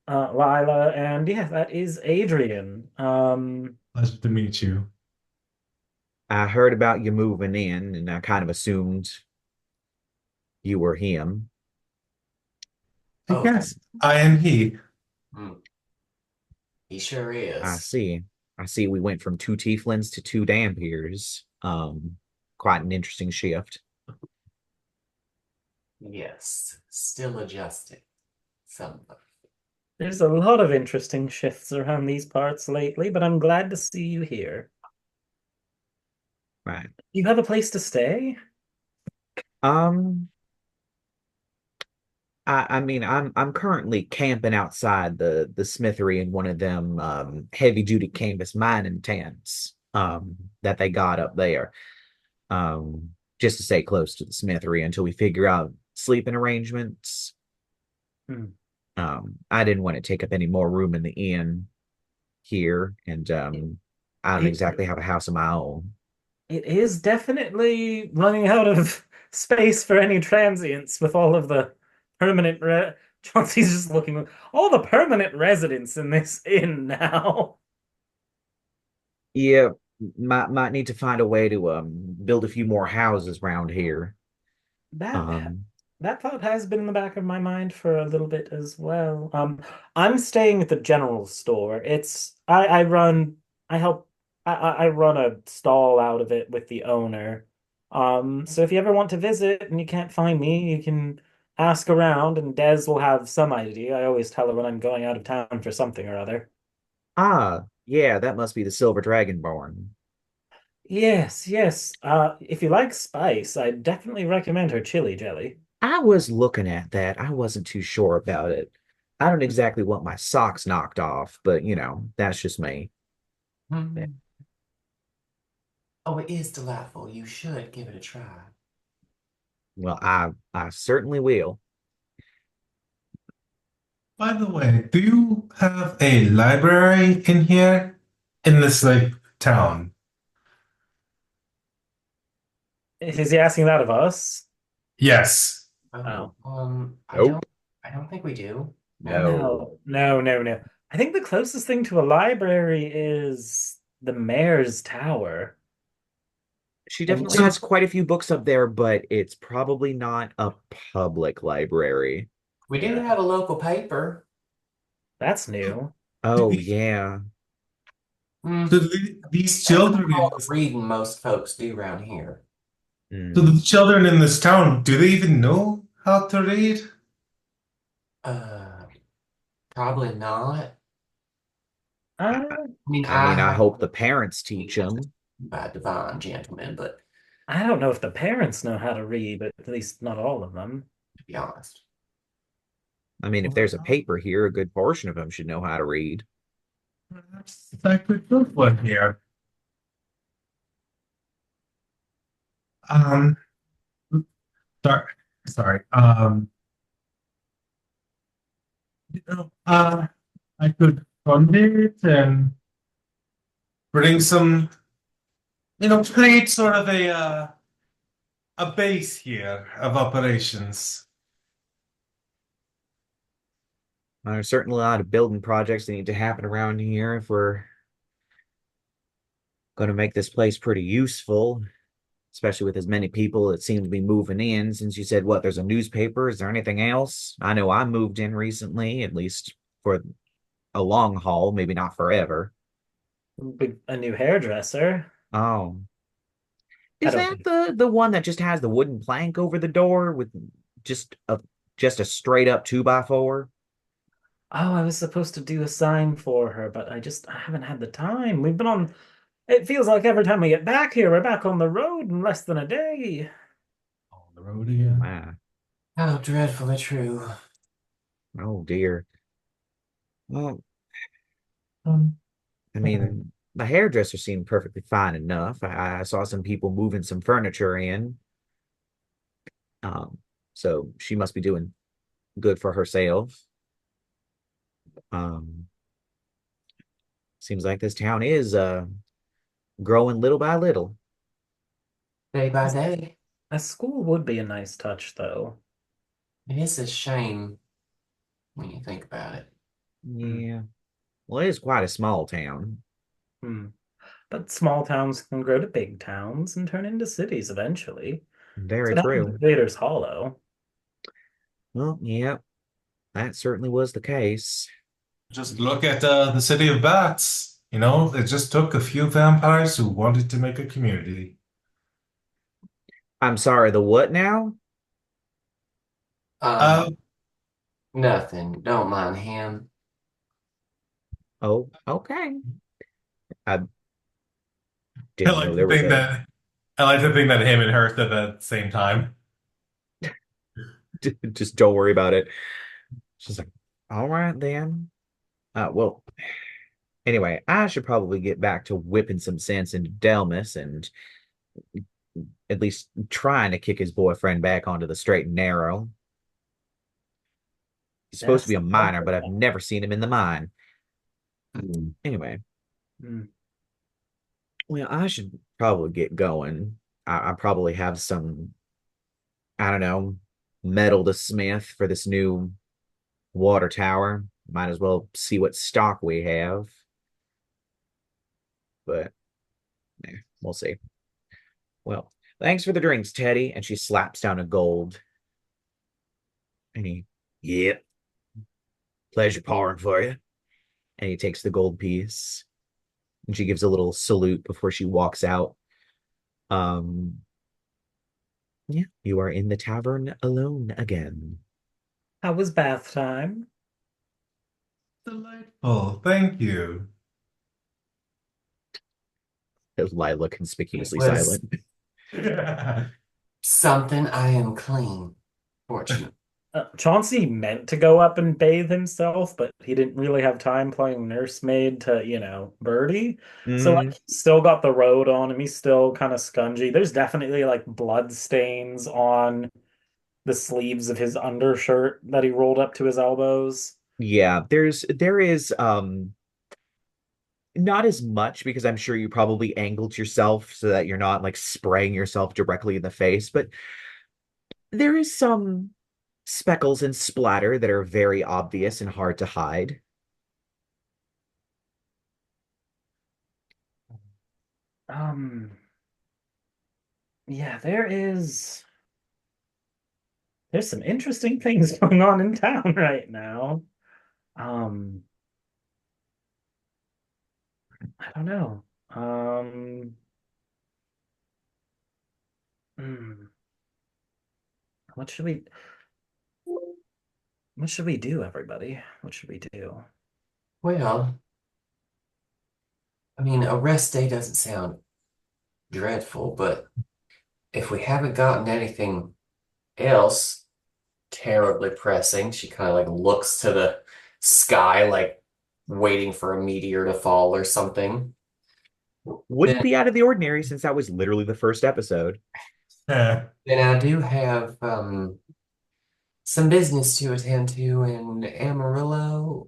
Lyla, and yeah, that is Adrian. Pleasure to meet you. I heard about you moving in, and I kind of assumed you were him. Oh, Yes, I am he. hmm, he sure I is. see. I see we went from two tieflings to two Dhampirs. Quite an interesting shift. Yes, still adjusting. Somewhat. There's a lot of interesting shifts around these parts lately, but I'm glad to see you here. Right. You have a place to stay? Um, I mean, I'm currently camping outside the smithery in one of them heavy duty canvas mining tents that they got up there. Just to stay close to the smithery until we figure out sleeping arrangements. Hmm. I didn't want to take up any more room in the inn here, and I don't It exactly have a house of my own. it is definitely running out of space for any transients with all of the permanent re Chauncey's just looking all the permanent residents in this inn now. Yeah, might need to find a way to build a few more houses around here. That Um, that thought has been in the back of my mind for a little bit as well. I'm staying at the general store. I run I help I run a stall out of it with the owner. So if you ever want to visit and you can't find me, you can ask around and Des will have some idea. I always tell her when I'm going out of town for something or other. yeah, that must be the Silver Dragonborn. Yes, yes. If you like spice, I definitely recommend her chili jelly. I was looking at that. I wasn't too sure about it. I don't exactly want my socks knocked off, but that's just me. Yeah. Hmm. Oh, it is delightful. You should give it a try. Well, I certainly will. By the way, do you have a library in here? In this like town? Is he asking that of us? Yes. Oh, Oh. Nope. I don't think we do. No. No. No, no, no, no. I think the closest thing to a library is the mayor's tower. She And definitely has quite a few books up there, but it's probably not a public library. We do yeah, have a local paper. that's new. Do Oh, the- yeah. Hmm. do these That's not children in all the this, reading most folks do around here. do Hmm. the children in this town, do they even know how to read? Uh, Probably not. I, Uh, I mean, I I mean, I have hope the parents teach them. by divine gentlemen, but I don't know if the parents know how to read, but at least not all of them. to be honest. I mean, if there's a paper here, a good portion of them should know how to read. Perhaps I could build one here. Um, sorry, sorry. I could fund it and bring some, create sort of a base here of operations. There's certainly a lot of building projects that need to happen around here if we're going to make this place pretty useful, especially with as many people that seem to be moving in. Since you said, what, there's a newspaper? Is there anything else? I know I moved in recently, at least for a long haul, maybe not forever. A new hairdresser. Oh, I is don't that think. the one that just has the wooden plank over the door with just a just a straight up 2x4? Oh, I was supposed to do a sign for her, but I haven't had the time. We've been on. It feels like every time we get back here, we're back on the road in less than a day. On the road Oh again. my. How dreadfully true. Oh dear. Well, Um, I oh, mean, the hairdresser seemed perfectly fine enough. I saw some people moving some furniture in. Um, so she must be doing good for herself. Um, seems like this town is growing little by little. Day by day. A school would be a nice touch, though. It is a shame when you think about it. Hmm. Yeah. Well, it is quite a small town. Hmm. But small towns can grow to big towns and turn into cities eventually. So Very it happened true. in Vader's Hollow. Well, yeah, that certainly was the case. just look at the city of bats. It just took a few vampires who wanted to make a community. I'm sorry, the what now? Um, Uh, Nothing. Don't mind him. Oh, okay. I I didn't know like to there was think a that I like to think that him and her said that at the same time. just don't worry about it. She's like, all right then. Well, anyway, I should probably get back to whipping some sense into Delmas and at least trying to kick his boyfriend back onto the straight and narrow. He's supposed to That's be a the miner, problem. but I've never seen him in the mine. Hmm. Anyway, Mm. well, I should probably get going. I probably have some, I don't know, metal to smith for this new water tower. Might as well see what stock we have, but we'll see. Well, thanks for the drinks, Teddy. And she slaps down a gold. And yep, pleasure pouring for you. And he takes the gold piece. And she gives a little salute before she walks out. Um, yeah, you are in the tavern alone again. How was bath time? Delightful. Thank you. Lyla It conspicuously was silent. something. I am clean. Fortunate. Chauncey meant to go up and bathe himself, but he didn't really have time playing nursemaid to, Birdie. So like Mm, he's still got the road on him. He's still kind of scungy. There's definitely like blood stains on the sleeves of his undershirt that he rolled up to his elbows. yeah, there is not as much because I'm sure you probably angled yourself so that you're not like spraying yourself directly in the face, but there is some speckles and splatter that are very obvious and hard to hide. Um, yeah, there's some interesting things going on in town right now. Um, I don't know. Hmm, what should we what should we do, everybody? What should we do? Well, I mean, a rest day doesn't sound dreadful, but if we haven't gotten anything else terribly pressing, she kind of like looks to the sky, like waiting for a meteor to fall or something. Wouldn't Then, be out of the ordinary since that was literally the first episode. Yeah. then I do have some business to attend to in Amarillo.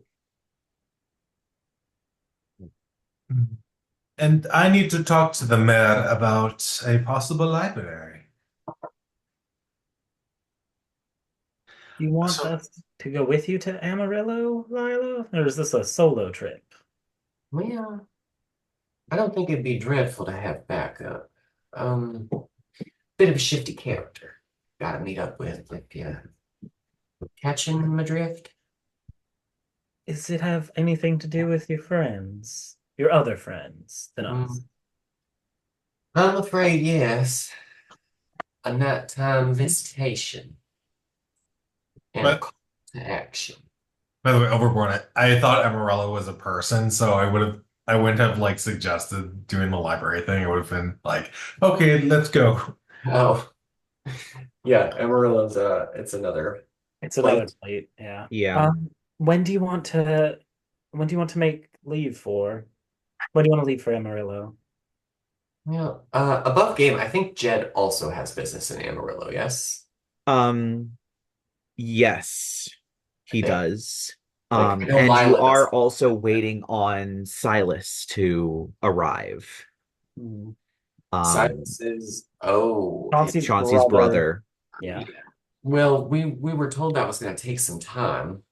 And I need to talk to the mayor about a possible library. Do you want So, us to go with you to Amarillo, Lila? Or is this a solo trip? Well, I don't think it'd be dreadful to have backup. Bit of a shifty character. Gotta meet up with if you catching my drift. Does it have anything to do with your friends? Your other friends than us? Mm, I'm afraid yes. A nighttime visitation and a but call to action. by the way, Overborn, I thought Amarillo was a person, so I wouldn't have like suggested doing the library thing. It would have been like, okay, let's go. Oh, yeah, Amarillo's it's another It's another plate. plate, yeah. Yeah. When do you want to when do you want to make leave for? When do you want to leave for Amarillo? Well, above game, I think Jed also has business in Amarillo, yes? Um, yes, I he think. does. Like, I know And you Lyla are doesn't. also waiting on Silas to arrive. Hmm. Um, Silence is, oh, Chauncey's Chauncey's brother. brother, Yeah. well, we were told that was going to take some time.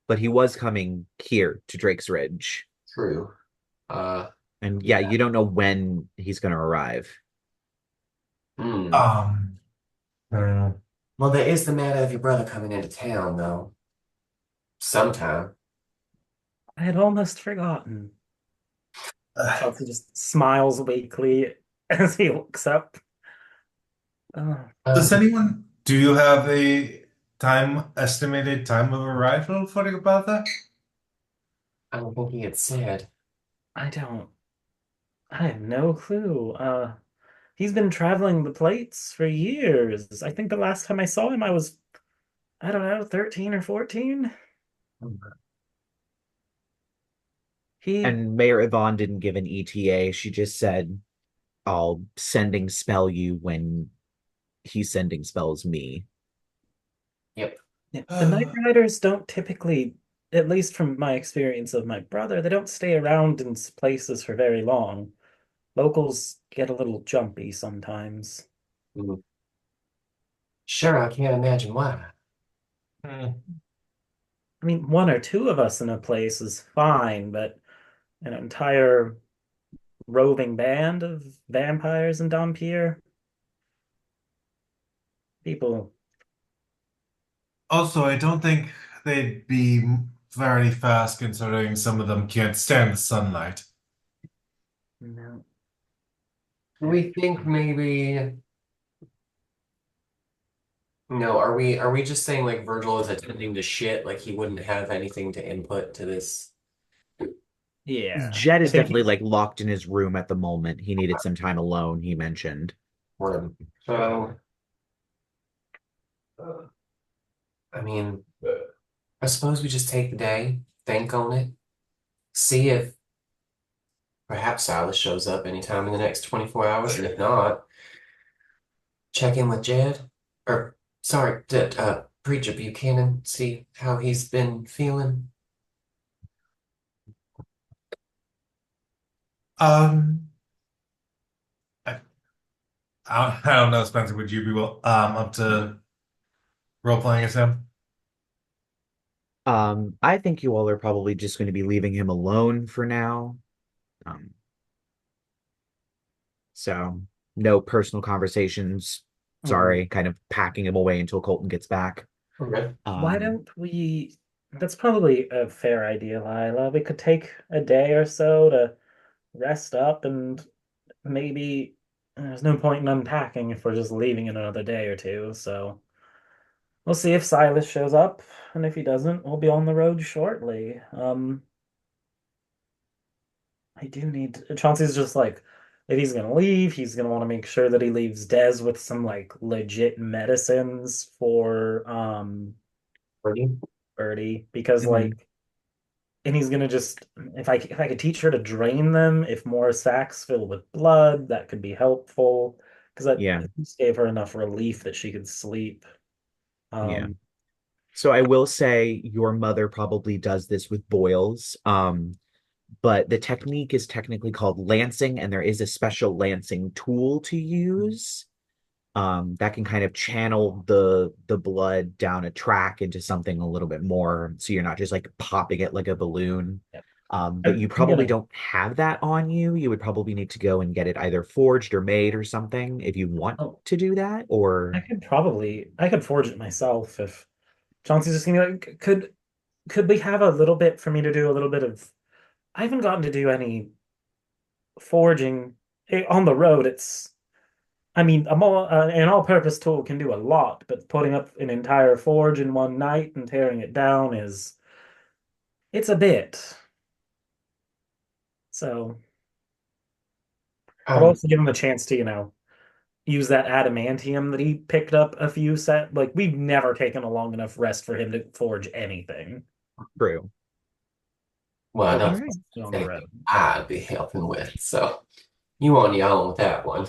but he was coming here to Drake's Ridge. True. Uh, And yeah, yeah. you don't know when he's going to arrive. Hmm. Um, uh, Well, there is the matter of your brother coming into town, though. Sometime. I had almost forgotten. Chauncey just smiles weakly as he looks up. Oh, does Um, anyone Do you have a estimated time of arrival for the brother? I don't think he had said. I don't. I have no clue. He's been traveling the plates for years. I think the last time I saw him, I don't know, 13 or 14. He, And Mayor Yvonne didn't give an ETA. She just said, I'll sending spell you when he's sending spells me. Yep. yeah, the Night Riders don't typically, at least from my experience of my brother, they don't stay around in places for very long. Locals get a little jumpy sometimes. Mhm. Sure, I can't imagine why. Hmm. I mean, one or two of us in a place is fine, but an entire roving band of vampires in Dhampir, people, Also, I don't think they'd be very fast considering some of them can't stand the sunlight. no. We think maybe no, are we just saying like Virgil is attending to shit, like he wouldn't have anything to input to this? Yeah. Jed I is think definitely he's like locked in his room at the moment. He needed some time alone, he mentioned. Word. So I mean, I suppose we just take the day, think on it, see if perhaps Silas shows up anytime in the next 24 hours, and if not, check in with Jed. Or sorry, Preacher Buchanan, see how he's been feeling. Um, I, I don't know, Spencer. Would you be up to role playing as him? I think you all are probably just going to be leaving him alone for now. Um, so no personal conversations. Mhm. Sorry, kind of packing him away until Colton gets back. Okay. Why Um, don't we? That's probably a fair idea, Lyla. We could take a day or so to rest up and maybe there's no point in unpacking if we're just leaving in another day or two. So we'll see if Silas shows up, and if he doesn't, we'll be on the road shortly. I do need Chauncey's just like if he's gonna leave, he's gonna want to make sure that he leaves Des with some like legit medicines for Ready? Birdie because mhm, like and he's gonna just if I could teach her to drain them, if more sacks fill with blood, that could be helpful because that yeah, at least gave her enough relief that she could sleep. yeah. Um, So I will say your mother probably does this with boils. But the technique is technically called lancing, and there is a special lancing tool to use that can kind of channel the blood down a track into something a little bit more, so you're not just like popping it like a balloon. yeah. But you I'm probably gonna don't have that on you. You would probably need to go and get it either forged or made or something if you want oh to do that. Or I could forge it myself if Chauncey's just gonna be like, could we have a little bit for me to do a little bit of I haven't gotten to do any forging on the road. It's I mean, an all-purpose tool can do a lot, but putting up an entire forge in one night and tearing it down is it's a bit. So I'll Um, also give him a chance to, use that adamantium that he picked up a few set. Like we've never taken a long enough rest for him to forge anything. true. well, I But know All it's right. on the anything road. I'd be helping with, so you on your own with that one.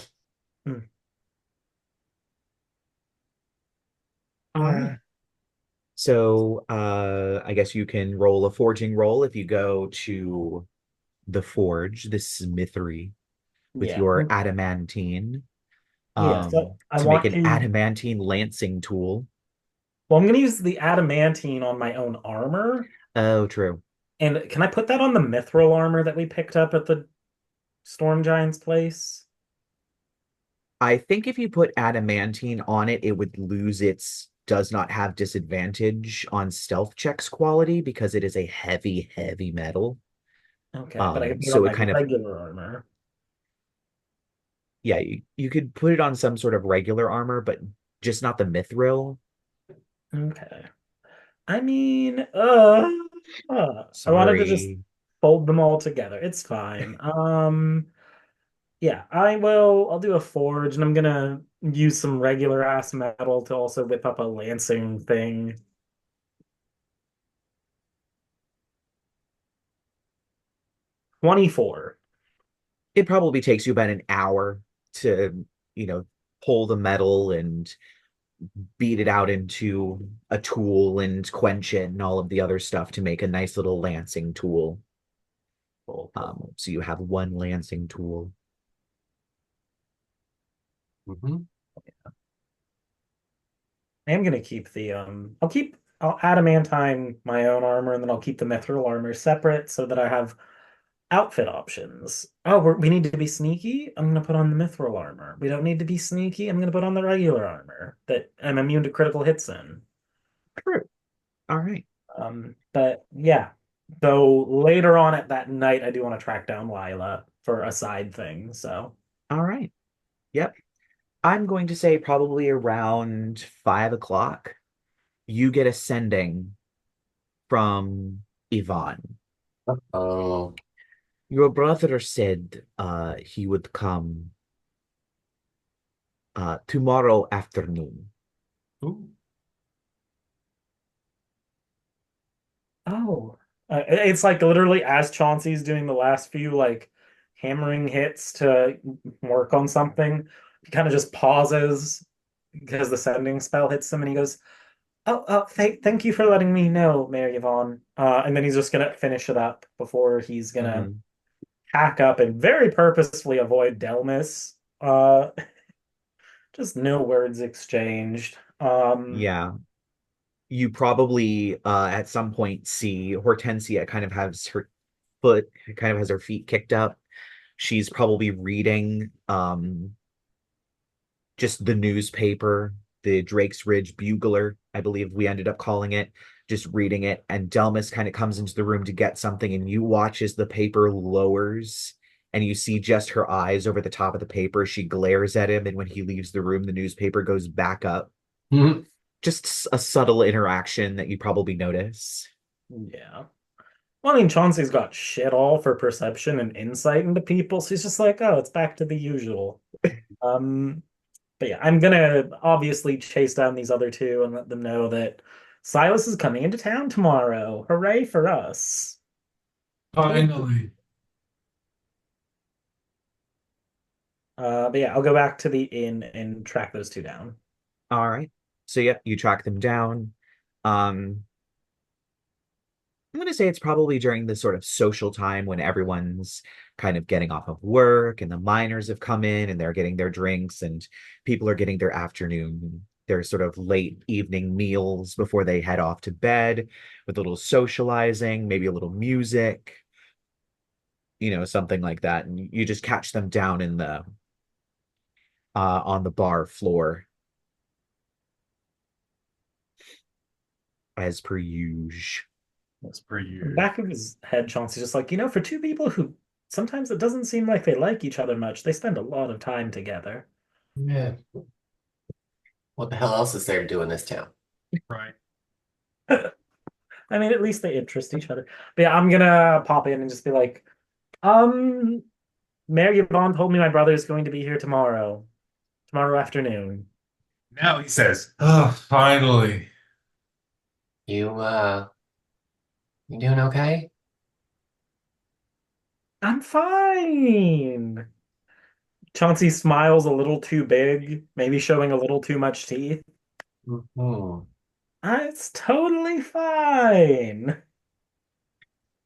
Hmm. All right. Uh, So I guess you can roll a forging roll if you go to the forge, the smithery, with Yeah. your adamantine Yeah. So I to make want an to. adamantine lancing tool. Well, I'm going to use the adamantine on my own armor. Oh, true. And can I put that on the mithril armor that we picked up at the Storm Giant's place? I think if you put adamantine on it, it would lose its does not have disadvantage on stealth checks quality because it is a heavy, heavy metal. Okay, but I can put it on So it my kind of, regular armor. yeah, you could put it on some sort of regular armor, but just not the mithril. Okay. I mean, I wanted to just Sorry. fold them all together. It's fine. Yeah, I'll do a forge and I'm gonna use some regular ass metal to also whip up a lancing thing. 24. It probably takes you about an hour to, you know, pull the metal and beat it out into a tool and quench it and all of the other stuff to make a nice little lancing tool. Cool. So you have one lancing tool. Mm-hmm. I am gonna keep I'll adamantine my own armor and then I'll keep the mithril armor separate so that I have outfit options. Oh, we need to be sneaky. I'm gonna put on the mithril armor. We don't need to be sneaky. I'm gonna put on the regular armor that I'm immune to critical hits in. True. All right. But yeah. Though later on at that night, I do want to track down Lyla for a side thing. So All right. Yep. I'm going to say probably around 5 o'clock. You get a sending from Yvonne. Oh. Your brother said he would come tomorrow afternoon. Ooh. oh, it's like literally as Chauncey's doing the last few like hammering hits to work on something, he kind of just pauses because the sending spell hits him, and he goes, thank you for letting me know, Mayor Yvonne. And then he's just gonna finish it up before he's gonna Mhm. hack up and very purposefully avoid Delmas. Uh, just no words exchanged. Yeah. You probably at some point see Hortensia kind of has her feet kicked up. She's probably reading just the newspaper, the Drake's Ridge Bugler, I believe we ended up calling it, just reading it. And Delmas kind of comes into the room to get something, and you watch as the paper lowers and you see just her eyes over the top of the paper. She glares at him, and when he leaves the room, the newspaper goes back up. Mhm. Just a subtle interaction that you probably notice. Yeah. Well, I mean, Chauncey's got shit all for perception and insight into people, so he's just like, oh, it's back to the usual. Um, but yeah, I'm gonna obviously chase down these other two and let them know that Silas is coming into town tomorrow. Hooray for us. Finally. But yeah, I'll go back to the inn and track those two down. All right. So yeah, you track them down. Um, I'm going to say it's probably during the sort of social time when everyone's kind of getting off of work and the miners have come in and they're getting their drinks and people are getting their sort of late evening meals before they head off to bed with a little socializing, maybe a little music, something like that. And you just catch them down in the on the bar floor as per usual. That's pretty In the huge. back of his head, Chauncey's just like, for two people who sometimes it doesn't seem like they like each other much, they spend a lot of time together. Yeah. What the hell else is there to do in this town? Right. I mean, at least they interest each other. But yeah, I'm gonna pop in and just be like, um, Mayor Yvonne told me my brother is going to be here tomorrow afternoon. Now he says, oh, finally. You doing okay? I'm fine. Chauncey smiles a little too big, maybe showing a little too much teeth. Hmm. It's totally fine.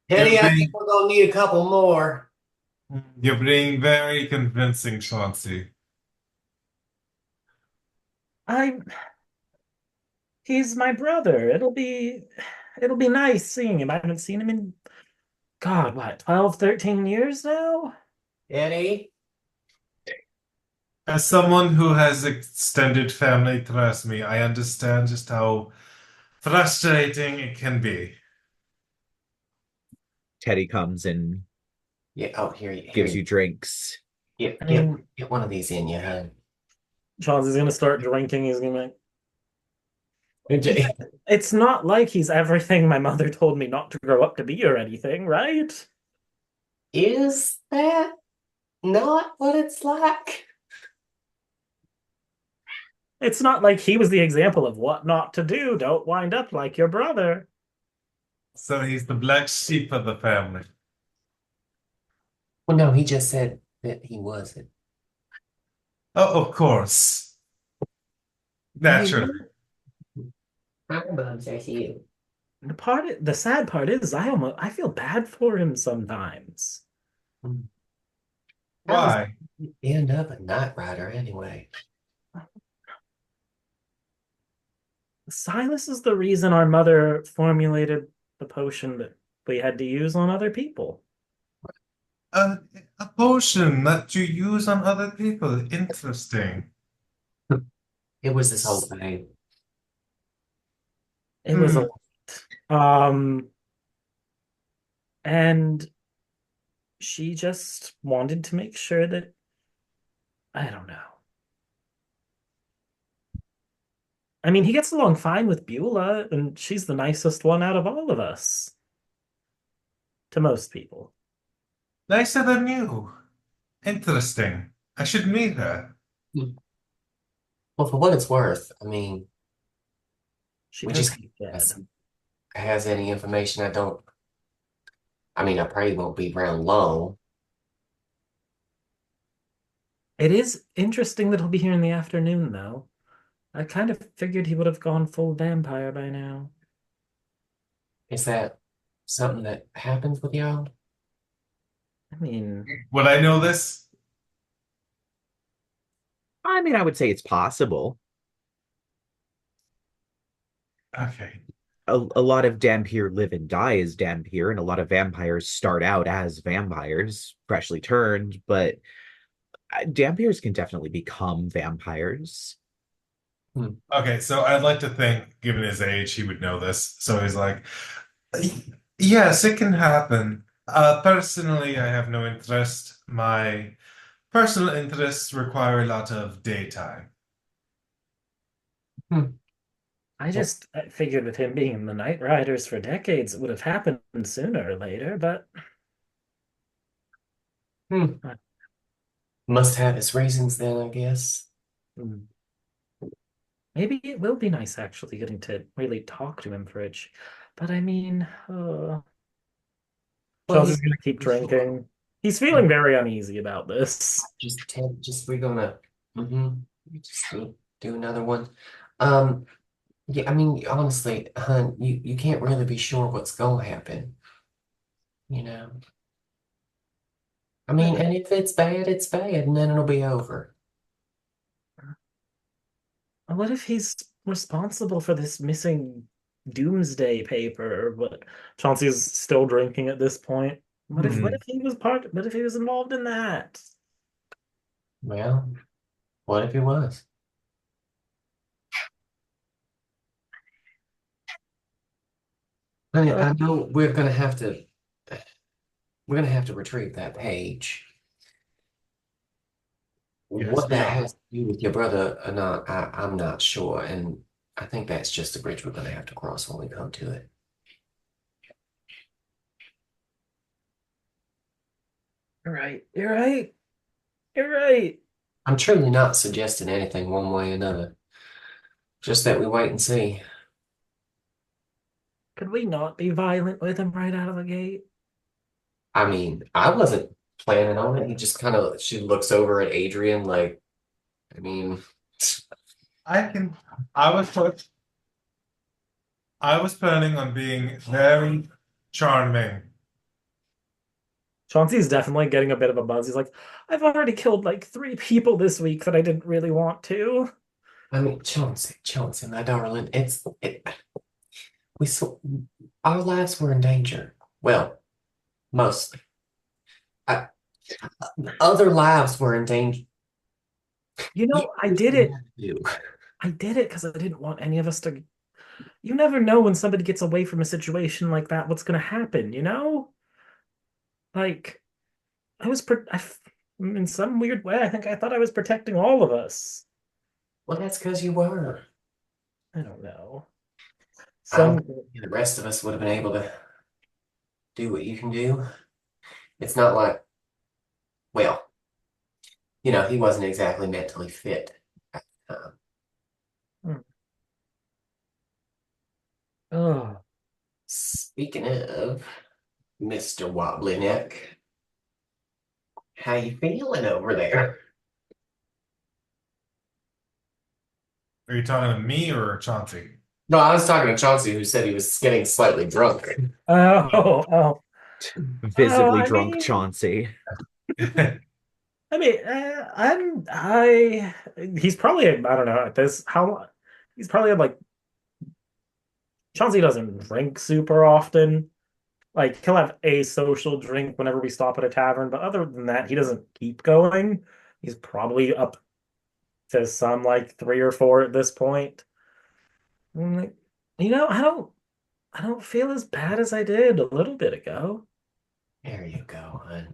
Teddy, You're I think being we're gonna need a couple more. you're being very convincing, Chauncey. I He's my brother. It'll be nice seeing him. I haven't seen him in God, what, 12, 13 years now? Teddy? As someone who has extended family, trust me, I understand just how frustrating it can be. Teddy comes and Yeah. Oh, here gives you. you drinks. Get I get mean, get one of these in you, huh? Chauncey's gonna start drinking. He's gonna be J- like, it's not like he's everything my mother told me not to grow up to be or anything, right? Is that not what it's like? It's not like he was the example of what not to do. Don't wind up like your brother. So he's the black sheep of the family. Well, no, he just said that he wasn't. Oh, of course. And you Naturally. know, I'm upset you. the sad part is I feel bad for him sometimes. How does Why? he end up a Knight Rider anyway? Silas is the reason our mother formulated the potion that we had to use on other people. A, a potion that you use on other people. Interesting. It was this whole thing. It was a Hmm. lot. And she just wanted to make sure that I don't know. I mean, he gets along fine with Beulah, and she's the nicest one out of all of us to most people. Nicer than you. Interesting. I should meet her. Well, for what it's worth, I mean, She we does just hate dead. has any information I don't. I mean, I probably won't be around long. It is interesting that he'll be here in the afternoon, though. I kind of figured he would have gone full vampire by now. Is that something that happens with y'all? I mean, Would I know this? I mean, I would say it's possible. Okay. A lot of Dhampir live and die as Dhampir, and a lot of vampires start out as vampires, freshly turned, but Dhampirs can definitely become vampires. Okay, so I'd like to think, given his age, he would know this. So he's like, yes, it can happen. Personally, I have no interest. My personal interests require a lot of daytime. Hmm. I figured with him being in the Night Riders for decades, it would have happened sooner or later, but Hmm. uh, Must have his reasons then, I guess. hmm. Maybe it will be nice actually getting to really talk to him for it. But I mean, Well, Chauncey's gonna keep drinking. He's feeling very uneasy about this. just we're gonna hmm just do another one. Um, yeah, I mean, honestly, hun, you can't really be sure what's gonna happen, you know. I mean, and if it's bad, and then it'll be over. What if he's responsible for this missing doomsday paper? But Chauncey's still drinking at this point. What Hmm. if he was what if he was involved in that? Well, what if he was? Uh, I know we're gonna have to retrieve that page. Yes, What we that are. has to do with your brother or not, I'm not sure, and I think that's just a bridge we're gonna have to cross when we come to it. you're right. You're right. You're right. I'm truly not suggesting anything one way or another. Just that we wait and see. Could we not be violent with him right out of the gate? I mean, I wasn't planning on it. He just kind of, she looks over at Adrien like, I mean, I can. I was put. I was planning on being very charming. Chauncey's definitely getting a bit of a buzz. He's like, I've already killed like 3 people this week that I didn't really want to. I mean, Chauncey, my darling, we saw, our lives were in danger. Well, mostly. I, other lives were in danger. You You know, I do did what you it. have to do. I did it because I didn't want any of us to. You never know when somebody gets away from a situation like that, what's going to happen, you know? Like, I was, in some weird way, I think I thought I was protecting all of us. Well, that's because you were. I don't know. I don't Some think the rest of us would have been able to do what you can do. It's not like, well, he wasn't exactly mentally fit at the time. Hmm. Oh, Speaking of Mr. Wobbly Neck, how you feeling over there? Are you talking to me or Chauncey? No, I was talking to Chauncey, who said he was getting slightly drunk. oh, oh, oh. Visibly drunk Chauncey. He's probably, I don't know, at this, how, he's probably like, Chauncey doesn't drink super often. Like, he'll have a social drink whenever we stop at a tavern, but other than that, he doesn't keep going. He's probably up to some like three or four at this point. I'm like, I don't feel as bad as I did a little bit ago. There you go, hon.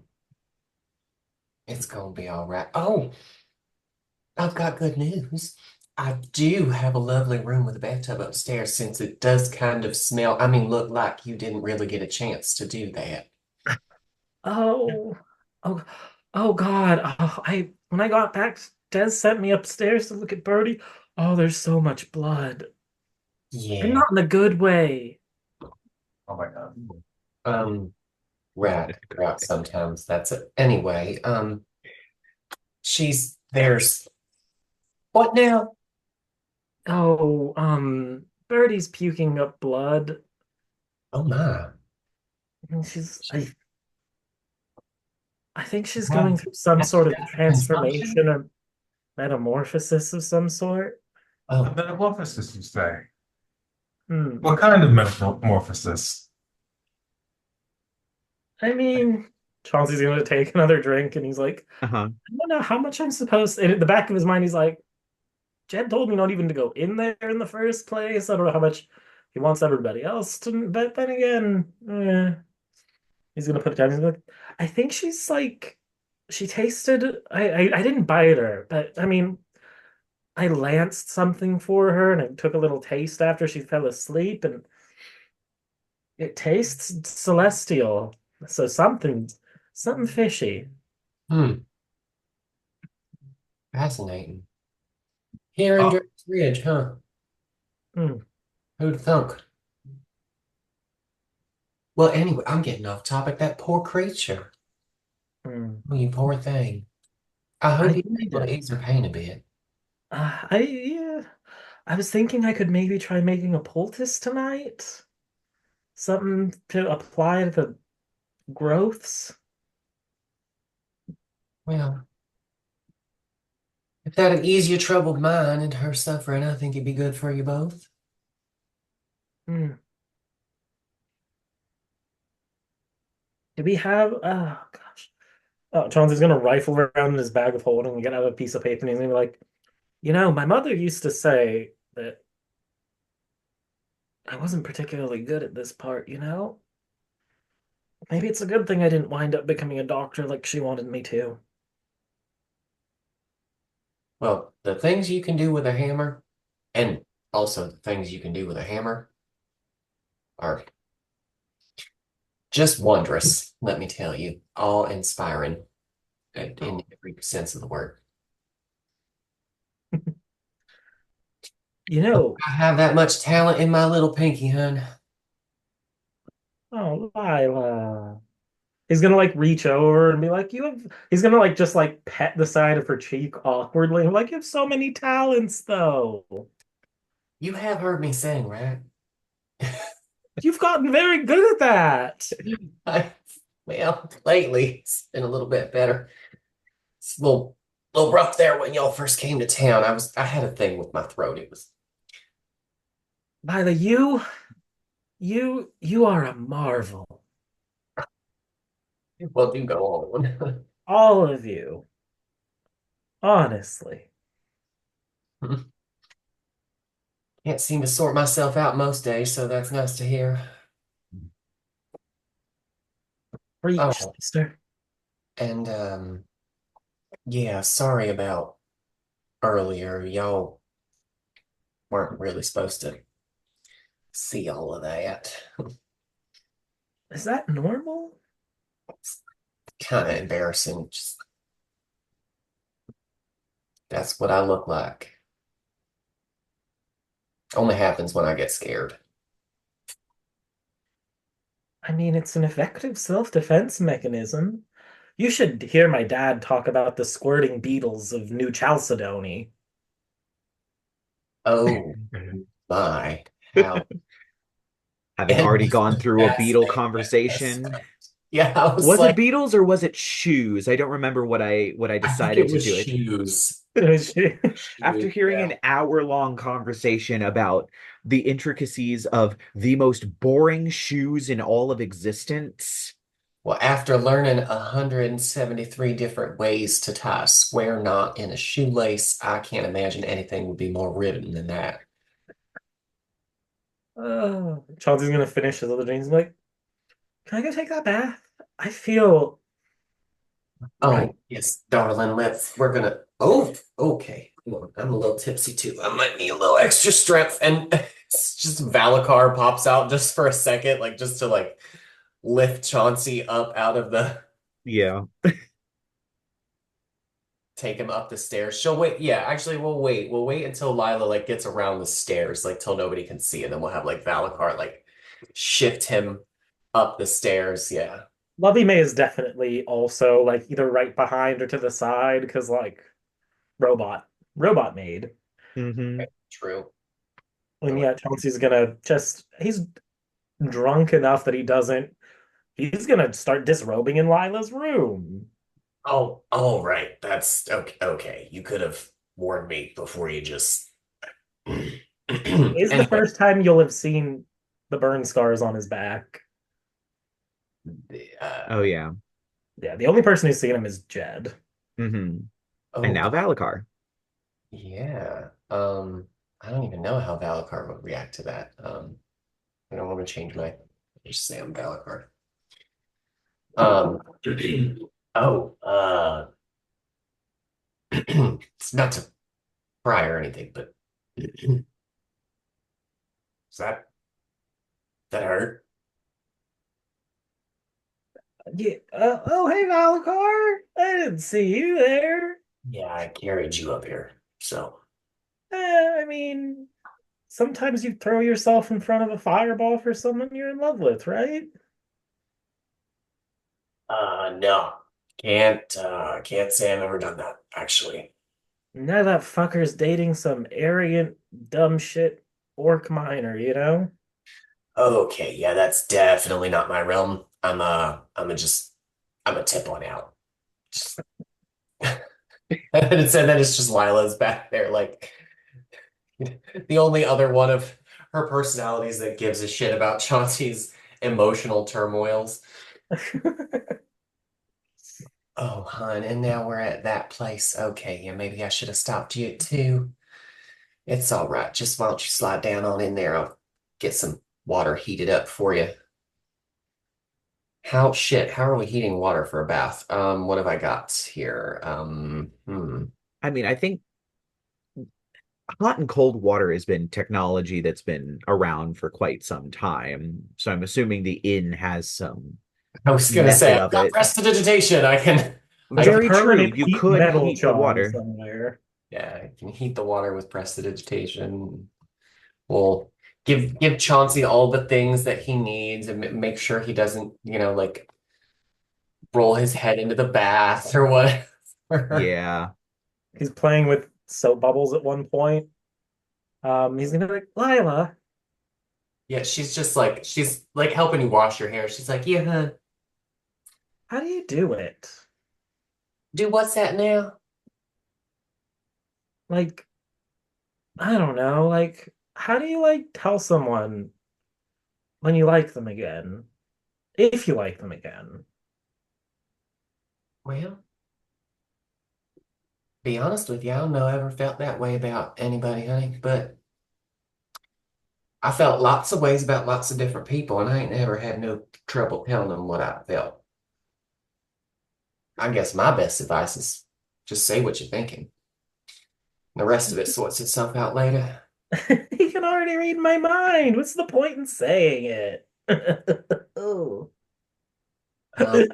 It's gonna be all right. Oh, I've got good news. I do have a lovely room with a bathtub upstairs since it does kind of smell, look like you didn't really get a chance to do that. Oh, oh, oh God. When I got back, Des sent me upstairs to look at Birdie. Oh, there's so much blood. And Yeah. not in a good way. Oh my God. Um, Not right, in a good right, way. sometimes that's it. Anyway, there's what now? Oh, Birdie's puking up blood. Oh my. And She I think she's going Well, through some has she sort of got consumption? transformation or metamorphosis of some sort. a Oh, metamorphosis, you say? Hmm. What kind of metamorphosis? I mean, Chauncey's going to take another drink, and he's like, Uh-huh. I don't know how much I'm supposed to. And at the back of his mind, he's like, Jed told me not even to go in there in the first place. I don't know how much he wants everybody else to. But then again, he's going to put it down. He's like, I think she's like, she tasted. I didn't bite her, but I mean, I lanced something for her, and I took a little taste after she fell asleep, and it tastes celestial. So something fishy. hmm, fascinating. Here in Oh, Drake's Ridge, huh? Hmm. Who'd thunk? Well, anyway, I'm getting off topic. That poor creature. Hmm. Oh, you poor thing. I I hope you're need able to. to ease her pain a bit. Yeah. I was thinking I could maybe try making a poultice tonight. Something to apply to the growths. Well, if that'd ease your troubled mind and her suffering, I think it'd be good for you both. Hmm. Do we have? Oh gosh. Oh, Chauncey's gonna rifle around in his bag of holding and get out a piece of paper, and he's gonna be like, my mother used to say that I wasn't particularly good at this part. Maybe it's a good thing I didn't wind up becoming a doctor like she wanted me to. Well, the things you can do with a hammer, and also the things you can do with a hammer, are just wondrous, let me tell you. Awe-inspiring in every sense of the word. You know, I have that much talent in my little pinky, hun. oh, Lyla. He's gonna like reach over and be like, he's gonna like just like pet the side of her cheek awkwardly. Like, you have so many talents, though. You have heard me sing, right? You've gotten very good at that. I, well, lately it's been a little bit better. It's little rough there when y'all first came to town. I had a thing with my throat. It was Lyla, you are a marvel. well, do go on. All of you. Honestly. Can't seem to sort myself out most days, so that's nice to hear. Preach, Oh, sister. and yeah, sorry about earlier. Y'all weren't really supposed to see all of that. Is that normal? It's kind of embarrassing. Just that's what I look like. Only happens when I get scared. I mean, it's an effective self-defense mechanism. You should hear my dad talk about the squirting beetles of New Chalcedony. Oh my, how Having already gone endlessly through a beetle fascinating that must conversation. sound. Yeah, I was Was it like, beetles or was it shoes? I don't remember what I I think decided it to was do it. shoes. After Shoes, hearing yeah. an hour-long conversation about the intricacies of the most boring shoes in all of existence. Well, after learning 173 different ways to tie a square knot in a shoelace, I can't imagine anything would be more riveting than that. Chauncey's gonna finish his other drinks and be like, can I go take that bath? I feel right. Oh, yes, darling, we're gonna, oh, okay. I'm a little tipsy too. I might need a little extra strength. And it's just Valakar pops out just for a second, like just to like lift Chauncey up out of the, Yeah. take him up the stairs. She'll wait. Yeah, actually, we'll wait. We'll wait until Lyla like gets around the stairs, like till nobody can see, and then we'll have like Valakar like shift him up the stairs. Yeah. Lovey May is definitely also like either right behind or to the side because like robot made. Hmm. True. And yeah, Chauncey's gonna just he's drunk enough that he's gonna start disrobing in Lila's room. Oh, all right. That's okay. Okay. You could have warned me before you just. Is the Anyway, first time you'll have seen the burn scars on his back. Oh uh, yeah. Yeah, the only person who's seen him is Jed. Hmm. And oh now Valakar. yeah. I don't even know how Valakar would react to that. I don't want to change my just say I'm Valakar. Um, oh, it's not to pry or anything, but does that hurt? Yeah. Oh, hey, Valakar. I didn't see you there. Yeah, I carried you up here, so. I mean, sometimes you throw yourself in front of a fireball for someone you're in love with, right? No. Can't say I've ever done that, actually. Now that fucker's dating some arrogant, dumb shit orc miner, you know? Okay, yeah, that's definitely not my realm. I'm a tip one out. Just, and it said that it's just Lila's back there, like the only other one of her personalities that gives a shit about Chauncey's emotional turmoils. Oh, hun, and now we're at that place. Okay, yeah, maybe I should have stopped you too. It's all right. Just why don't you slide down on in there? I'll get some water heated up for you. How are we heating water for a bath? What have I got here? I mean, I think hot and cold water has been technology that's been around for quite some time. So I'm assuming the inn has some I was gonna say method I've of got it. prestidigitation. I can There's a Very true. permanent You heat could metal heat the charm water. somewhere. yeah, I can heat the water with prestidigitation. We'll give Chauncey all the things that he needs and make sure he doesn't, like roll his head into the bath or whatever. Yeah. He's playing with soap bubbles at one point. He's gonna be like, Lila, Yeah, she's like helping you wash your hair. She's like, yeah, huh, how do you do it? do what's that now? Like, I don't know. Like, how do you like tell someone when you like them again? If you like them again. Well, be honest with you, I don't know I ever felt that way about anybody, honey, but I felt lots of ways about lots of different people, and I ain't never had no trouble telling them what I felt. I guess my best advice is just say what you're thinking. The rest of it sorts itself out later. He can already read my mind. What's the point in saying it? Oh. Um,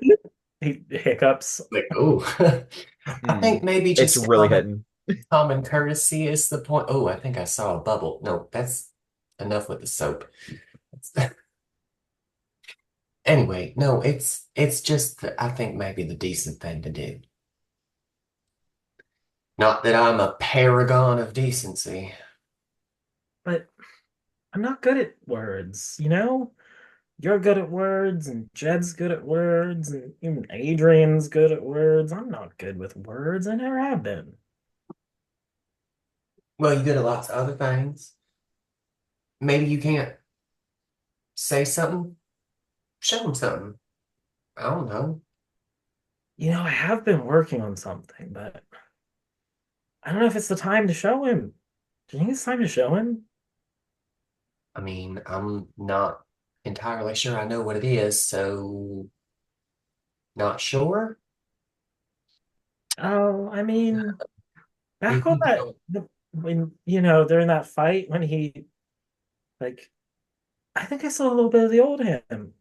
He hiccups. like, oh, I Hmm. think maybe It's just really hitting. common courtesy is the point. Oh, I think I saw a bubble. No, that's enough with the soap. Anyway, no, it's just that I think maybe the decent thing to do. Not that I'm a paragon of decency. But I'm not good at words, you know? You're good at words, and Jed's good at words, and even Adrian's good at words. I'm not good with words. I never have been. Well, you good at lots of other things. Maybe you can't say something, show them something. I don't know. You know, I have been working on something, but I don't know if it's the time to show him. Do you think it's time to show him? I mean, I'm not entirely sure I know what it is, so not sure. Oh, I mean, You back on can go. when during that fight when he like I think I saw a little bit of the old him.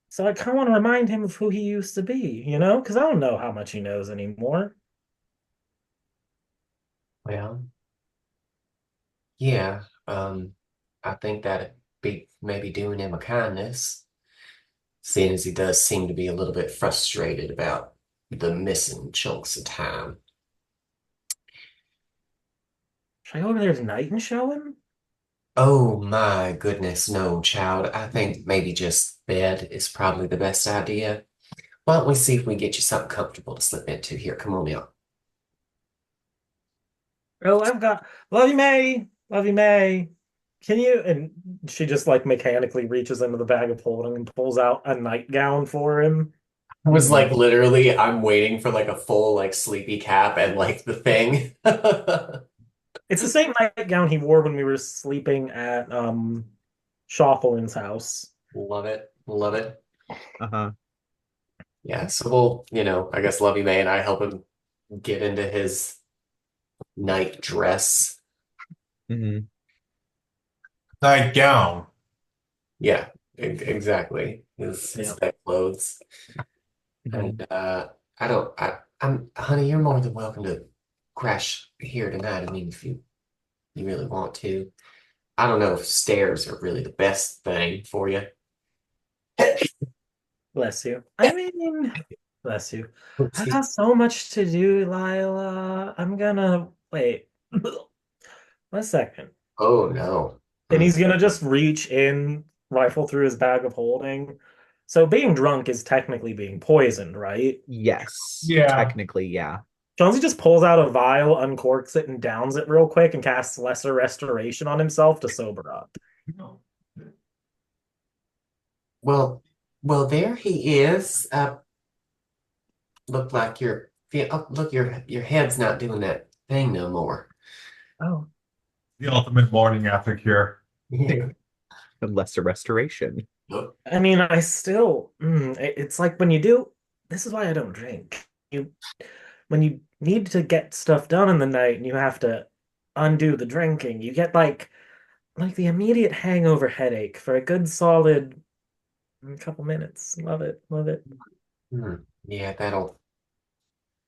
So I kind of want to remind him of who he used to be, because I don't know how much he knows anymore. Well, yeah. I think that'd be maybe doing him a kindness, seeing as he does seem to be a little bit frustrated about the missing chunks of time. Should I go over there tonight and show him? Oh my goodness, no, child. I think maybe just bed is probably the best idea. Why don't we see if we get you something comfortable to slip into here? Come on out. Oh, I've got love you, May. Love you, May. Can you? And she just like mechanically reaches into the bag of holding and pulls out a nightgown for him. I was Hmm. like literally, I'm waiting for like a full like sleepy cap and like the thing. It's the same nightgown he wore when we were sleeping at Shockelin's house. Love it. Love it. Uh-huh. Yeah, so we'll, I guess Lovey May and I help him get into his night dress. Hmm. Nightgown. Yeah, exactly. His Yeah. bedclothes. Hmm. And I'm honey, you're more than welcome to crash here tonight. I mean, if you really want to. I don't know if stairs are really the best thing for you. Bless you. I mean, bless you. I've got so much to do, Lyla. I'm gonna wait. 1 second. Oh no. And Hmm. he's gonna just reach in, rifle through his bag of holding. So being drunk is technically being poisoned, right? Yes. Yeah. Technically, yeah. Chauncey just pulls out a vial, uncorks it, and downs it real quick and casts Lesser Restoration on himself to sober up. Well, well, there he is. Look like look, your head's not doing that thing no more. Oh. The ultimate morning after cure. Yeah. Unless a restoration. I mean, I still, it's like when you do, this is why I don't drink. When you need to get stuff done in the night and you have to undo the drinking, you get like the immediate hangover headache for a good solid couple minutes. Love it, love it. Hmm. Yeah,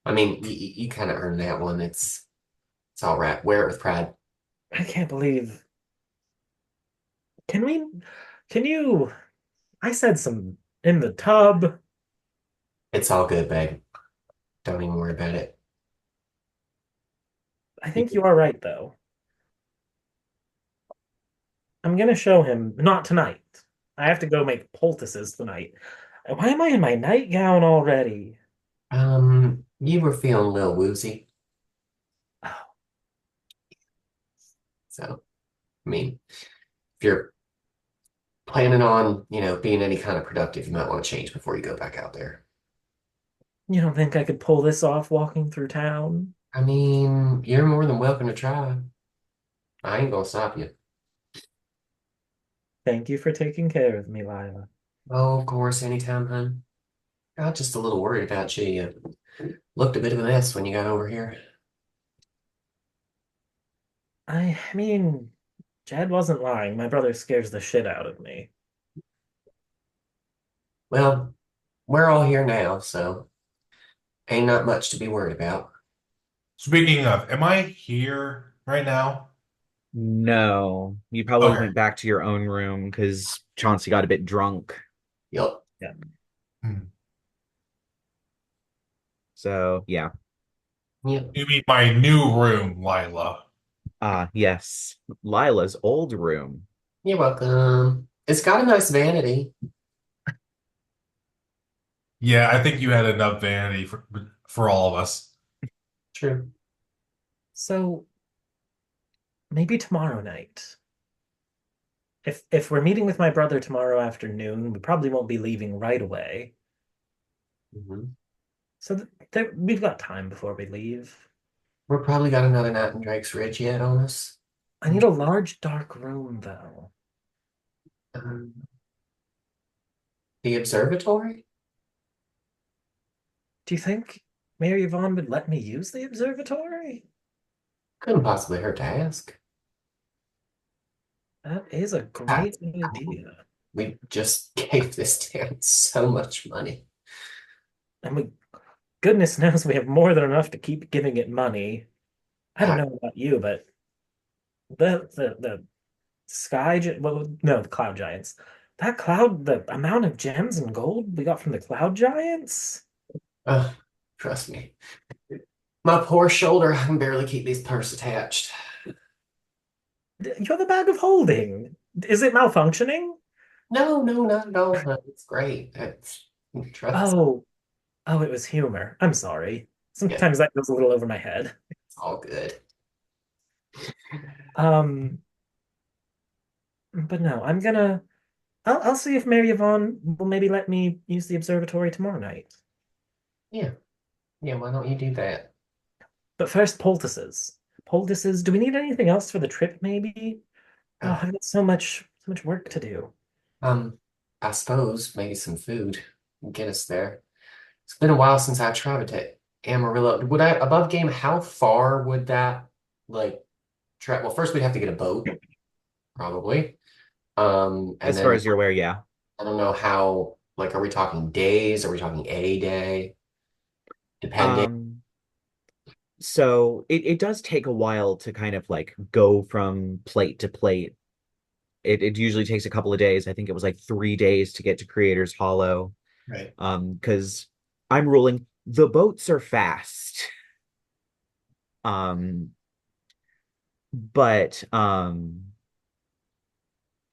I mean, you kind of earned that one. It's all right. Wear it with pride. I can't believe. Can we? Can you? I said some in the tub. It's all good, babe. Don't even worry about it. I think you are right, though. I'm gonna show him. Not tonight. I have to go make poultices tonight. Why am I in my nightgown already? You were feeling a little woozy, Oh, so I mean, if you're planning on, being any kind of productive, you might want to change before you go back out there. you don't think I could pull this off walking through town? I mean, you're more than welcome to try. I ain't gonna stop you. Thank you for taking care of me, Lyla. Oh, of course, anytime, hun. Got just a little worried about you. You looked a bit of a mess when you got over here. I mean, Jed wasn't lying. My brother scares the shit out of me. Well, we're all here now, so ain't not much to be worried about. Speaking of, am I here right now? No, you probably Okay. went back to your own room because Chauncey got a bit drunk. Yup. Yeah. Hmm. So yeah. Yep. You mean my new room, Lyla? Ah, yes. Lila's old room. You're welcome. It's got a nice vanity. Yeah, I think you had enough vanity for all of us. True. So maybe tomorrow night. If we're meeting with my brother tomorrow afternoon, we probably won't be leaving right away. Hmm. So we've got time before we leave. We're probably got another night in Drake's Ridge yet on us. I need a large, dark room, though. Um, the observatory? Do you think Mary Yvonne would let me use the observatory? Couldn't possibly hurt to ask. That is a Ah, great idea. we just gave this town so much money. And goodness knows we have more than enough to keep giving it money. I don't Ah, know about you, but the well, no, the cloud giants. The amount of gems and gold we got from the cloud giants. uh, trust me. My poor shoulder, I can barely keep these purse attached. You have a bag of holding. Is it malfunctioning? No, no, not at all. No, it's great. It's trust. Oh, oh, it was humor. I'm sorry. Yeah, Sometimes that goes a little over my head. it's all good. Um, but no, I'll see if Mary Yvonne will maybe let me use the observatory tomorrow night. Yeah, yeah. Why don't you do that? But first, poultices. Poultices. Do we need anything else for the trip, maybe? Oh, Uh, I've got so much work to do. um, I suppose maybe some food will get us there. It's been a while since I traveled to Amarillo. Would I above game? How far would that like travel? Well, first we'd have to get a boat, probably. And As far then as you're aware, yeah. I don't know how. Like, are we talking days? Are we talking a day? Depending. Um, so it does take a while to kind of like go from plate to plate. It usually takes a couple of days. I think it was like 3 days to get to Creator's Hollow. Right. Because I'm ruling the boats are fast. Um, but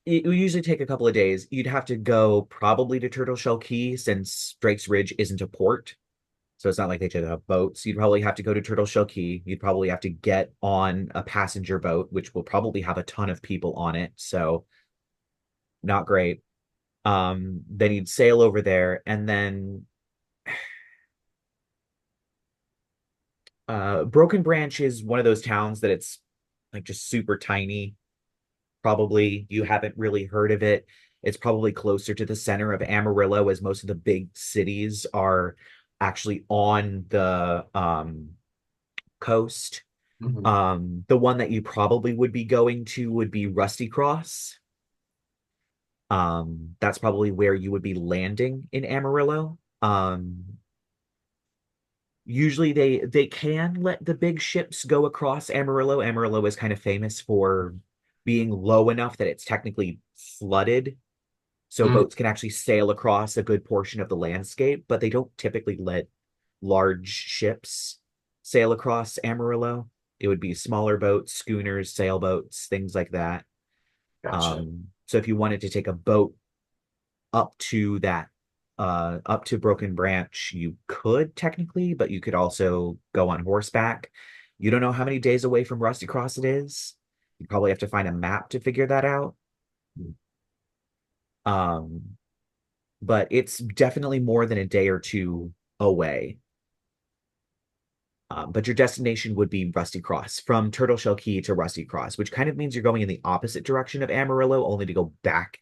it would usually take a couple of days. You'd have to go probably to Turtle Shell Key since Drake's Ridge isn't a port. So it's not like they should have boats. You'd probably have to go to Turtle Shell Key. You'd probably have to get on a passenger boat, which will probably have a ton of people on it. So not great. Then you'd sail over there, and then Broken Branch is one of those towns that it's like just super tiny. Probably you haven't really heard of it. It's probably closer to the center of Amarillo, as most of the big cities are actually on the coast. Mhm. The one that you probably would be going to would be Rusty Cross. That's probably where you would be landing in Amarillo. Usually they can let the big ships go across Amarillo. Amarillo is kind of famous for being low enough that it's technically flooded. So Mm, boats can actually sail across a good portion of the landscape, but they don't typically let large ships sail across Amarillo. It would be smaller boats, schooners, sailboats, things like that. gotcha. So if you wanted to take a boat up to that, up to Broken Branch, you could technically, but you could also go on horseback. You don't know how many days away from Rusty Cross it is. You probably have to find a map to figure that out. Um, but it's definitely more than a day or two away. But your destination would be Rusty Cross, from Turtle Shell Key to Rusty Cross, which kind of means you're going in the opposite direction of Amarillo, only to go back.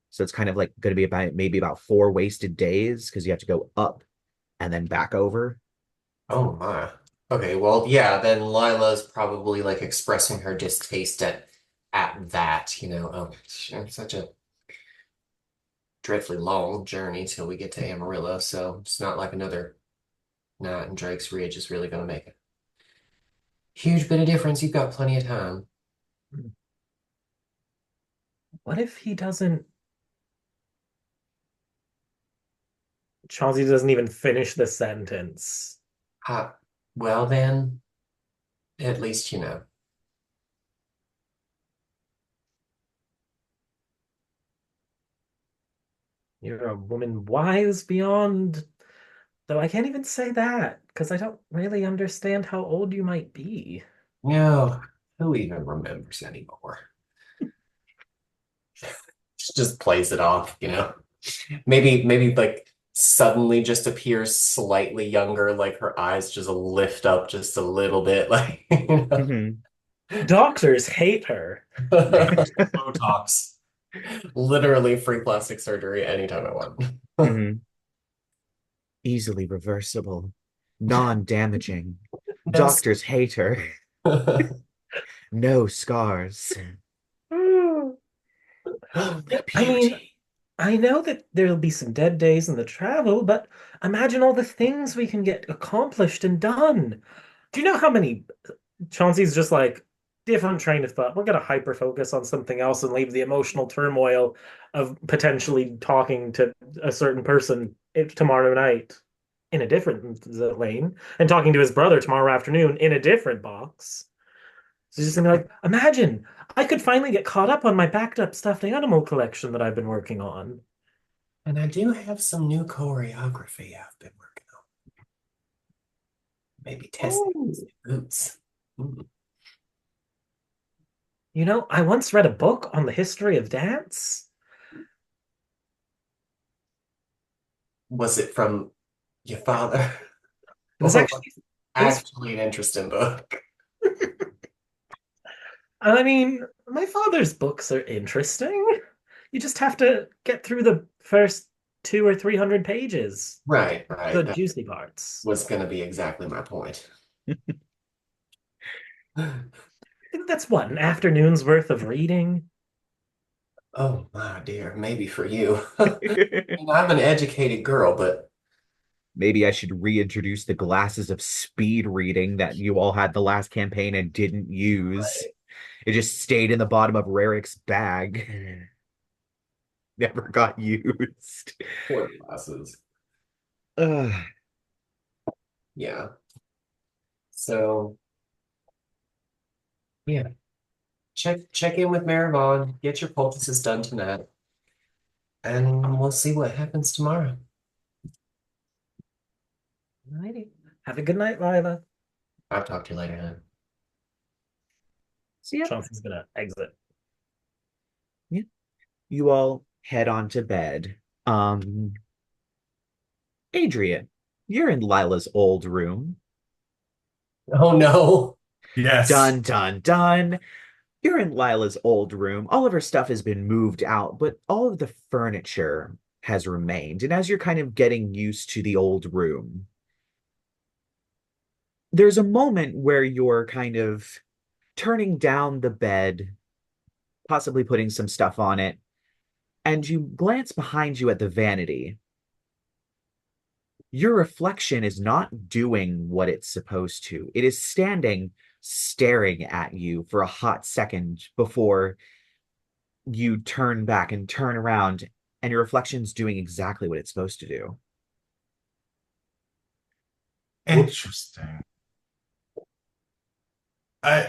So it's kind of like going to be about maybe about 4 wasted days because you have to go up and then back over. Oh my. Okay, well, yeah, then Lila's probably like expressing her distaste at that, Oh, it's such a dreadfully long journey till we get to Amarillo, so it's not like another night in Drake's Ridge is really gonna make a huge bit of difference. You've got plenty of time. What if he doesn't? Chauncey doesn't even finish the sentence. Well then, at least you know. You're a woman wise beyond. Though I can't even say that because I don't really understand how old you might be. No, who even remembers anymore? Just plays it off. Maybe like suddenly just appears slightly younger, like her eyes just lift up just a little bit, like Mhm. Doctors hate her. Botox. Literally free plastic surgery anytime I want. Mhm. Easily reversible, non-damaging. No, Doctors hate her. No scars. Only I mean, beauty. I know that there'll be some dead days in the travel, but imagine all the things we can get accomplished and done. Do you know how many Chauncey's just like different train of thought? We're gonna hyper focus on something else and leave the emotional turmoil of potentially talking to a certain person tomorrow night in a different lane and talking to his brother tomorrow afternoon in a different box. So he's just gonna be like, imagine I could finally get caught up on my backed up stuffed animal collection that I've been working on. And I do have some new choreography I've been working on. Maybe testing Oh, these new boots. I once read a book on the history of dance. Was it from your father? It was Or actually, it was, actually an interesting book? I mean, my father's books are interesting. You just have to get through the first two or 300 pages, Right, right. good That juicy parts. was going to be exactly my point. I think that's what, an afternoon's worth of reading? Oh my dear, maybe for you. I'm an educated girl, but Maybe I should reintroduce the glasses of speed reading that you all had the last campaign and didn't use. It just stayed in the bottom of Rarik's bag. Never got used. poor classes. Ugh. Yeah. So yeah, check in with Marivon, get your poultices done tonight, and we'll see what happens tomorrow. Alrighty. Have a good night, Lyla. I'll talk to you later, hon. So yeah, Chauncey's gonna exit. yeah, you all head on to bed. Um, Adrien, you're in Lila's old room. Oh no. Yes. Dun dun dun. You're in Lila's old room. All of her stuff has been moved out, but all of the furniture has remained. And as you're kind of getting used to the old room, there's a moment where you're kind of turning down the bed, possibly putting some stuff on it, and you glance behind you at the vanity. Your reflection is not doing what it's supposed to. It is standing staring at you for a hot second before you turn back and turn around, and your reflection's doing exactly what it's supposed to do. Interesting.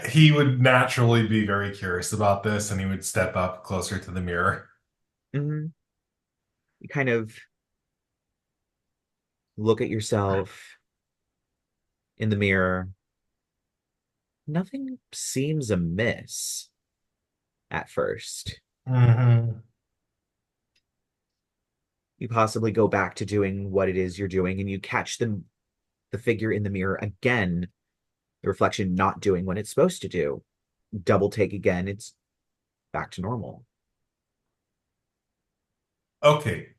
He would naturally be very curious about this, and he would step up closer to the mirror. Mhm. You kind of look at yourself in the mirror. Nothing seems amiss at first. Hmm. You possibly go back to doing what it is you're doing, and you catch the figure in the mirror again, the reflection not doing what it's supposed to do. Double take again, it's back to normal. Okay.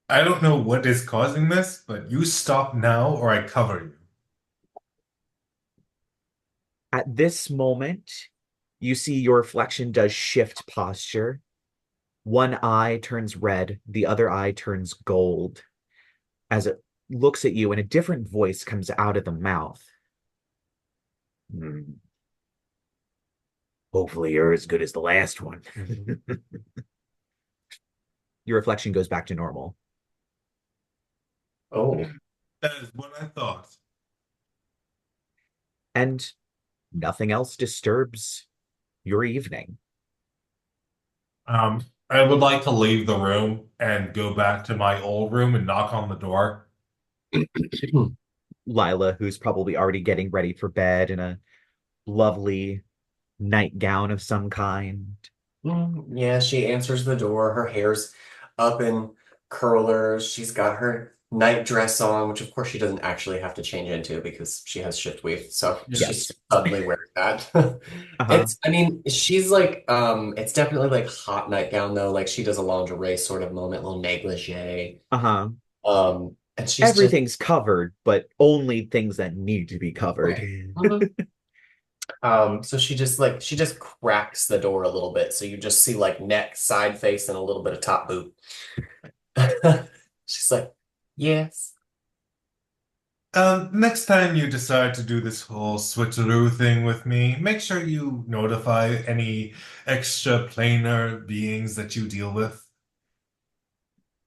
I don't know what is causing this, but you stop now or I cover you. At this moment, you see your reflection does shift posture. One eye turns red, the other eye turns gold as it looks at you, and a different voice comes out of the mouth. Hmm. Hopefully you're as good as the last one. Your reflection goes back to normal. Oh, That is what I thought. And nothing else disturbs your evening. I would like to leave the room and go back to my old room and knock on the door. Lyla, who's probably already getting ready for bed in a lovely nightgown of some kind. Yeah, she answers the door. Her hair's up in curlers. She's got her night dress on, which of course she doesn't actually have to change into because she has shift weave. So she's Yes. suddenly wearing that. Uh-huh. I mean, she's like, it's definitely like hot nightgown though. Like she does a lingerie sort of moment, little negligee. Uh-huh. And she's just Everything's covered, but only things that need to be covered. right. So she just cracks the door a little bit, so you just see like neck, side face, and a little bit of top boot. She's like, yes. Next time you decide to do this whole switcheroo thing with me, make sure you notify any extra planar beings that you deal with.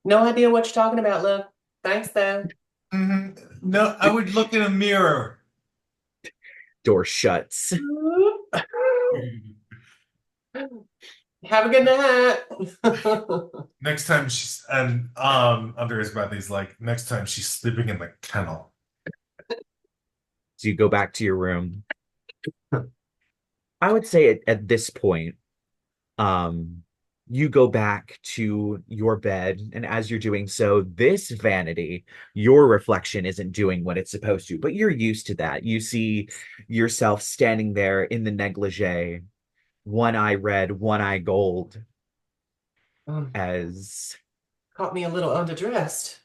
No idea what you're talking about, love. Thanks, though. No, I would look in a mirror. Door shuts. Have a good night. Next time she's under his breath, he's like, next time she's sleeping in the kennel. So you go back to your room. I would say at this point, you go back to your bed, and as you're doing so, this vanity, your reflection isn't doing what it's supposed to, but you're used to that. You see yourself standing there in the negligee, one eye red, one eye gold, as Caught me a little underdressed.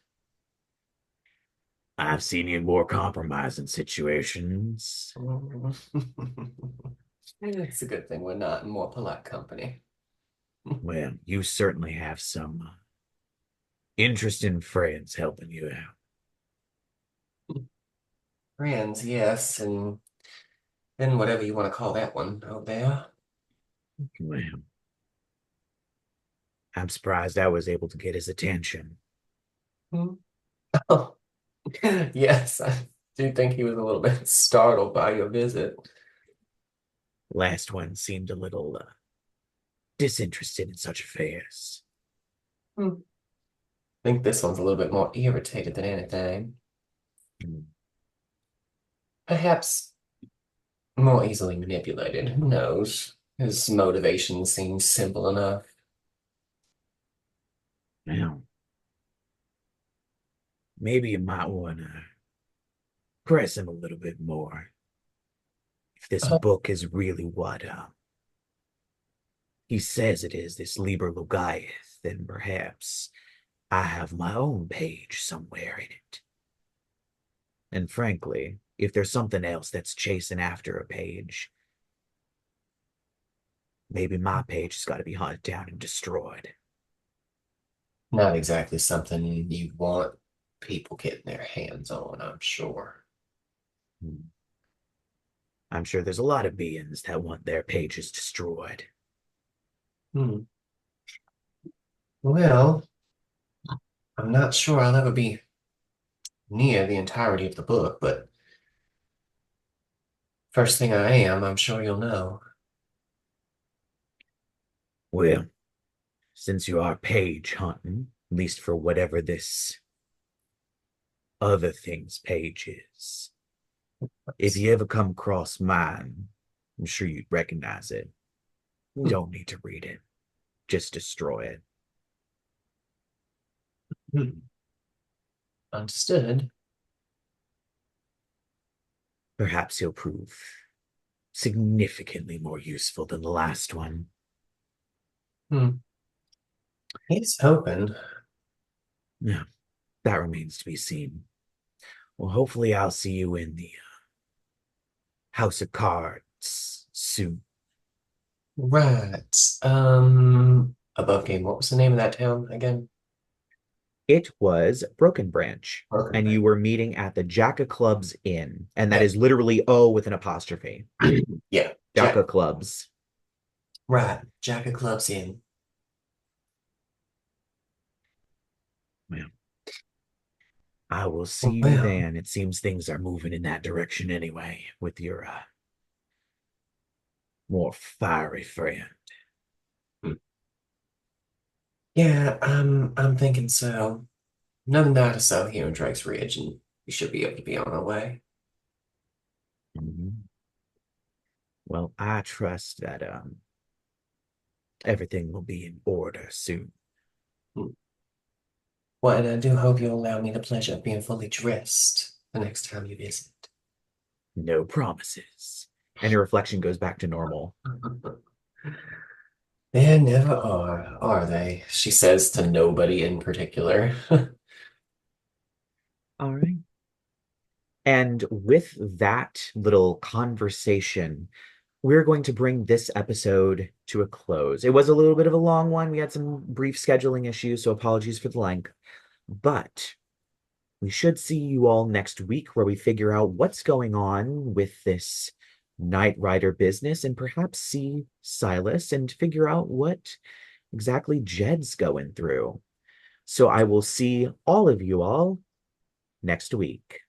I've seen you in more compromising situations. It's a good thing we're not in more polite company. Well, you certainly have some interesting friends helping you out. Friends, yes, and whatever you want to call that one out there. Well, I'm surprised I was able to get his attention. Oh, yes, I do think he was a little bit startled by your visit. Last one seemed a little disinterested in such affairs. I think this one's a little bit more irritated than anything. Perhaps more easily manipulated. Who knows? His motivation seems simple enough. Well, maybe you might want to press him a little bit more. If this book is really what he says it is, this Liber Logaeth, then perhaps I have my own page somewhere in it. And frankly, if there's something else that's chasing after a page, maybe my page has got to be hunted down and destroyed. Not exactly something you want people getting their hands on, I'm sure. I'm sure there's a lot of beings that want their pages destroyed. Well, I'm not sure I'll ever be near the entirety of the book, but first thing I am, I'm sure you'll know. Well, since you are page hunting, at least for whatever this other thing's page is, if you ever come across mine, I'm sure you'd recognize it. You don't need to read it. Just destroy it. Understood. Perhaps he'll prove significantly more useful than the last one. He's hoping. Yeah, that remains to be seen. Well, hopefully I'll see you in the House of Cards results soon. Right. Above game, what was the name of that town again? It was Broken Branch, Broken and Branch. you were meeting at the Jacka Club's Inn, and that Yeah. is literally O with an apostrophe. Yeah. Jacka Clubs. Right. Jack of Clubs in. Well, I will see you Well, then. It seems things are moving in that direction anyway, with your more fiery friend. yeah, I'm thinking so. Another night or so here in Drake's Ridge, and we should be able to be on our way. Mhm. Well, I trust that everything will be in order soon. Hmm. Well, and I do hope you'll allow me the pleasure of being fully dressed the next time you visit. No promises. And your reflection goes back to normal. There never are they? She says to nobody in particular. All right. And with that little conversation, we're going to bring this episode to a close. It was a little bit of a long one. We had some brief scheduling issues, so apologies for the length. But we should see you all next week where we figure out what's going on with this Night Rider business and perhaps see Silas and figure out what exactly Jed's going through. So I will see all of you all next week.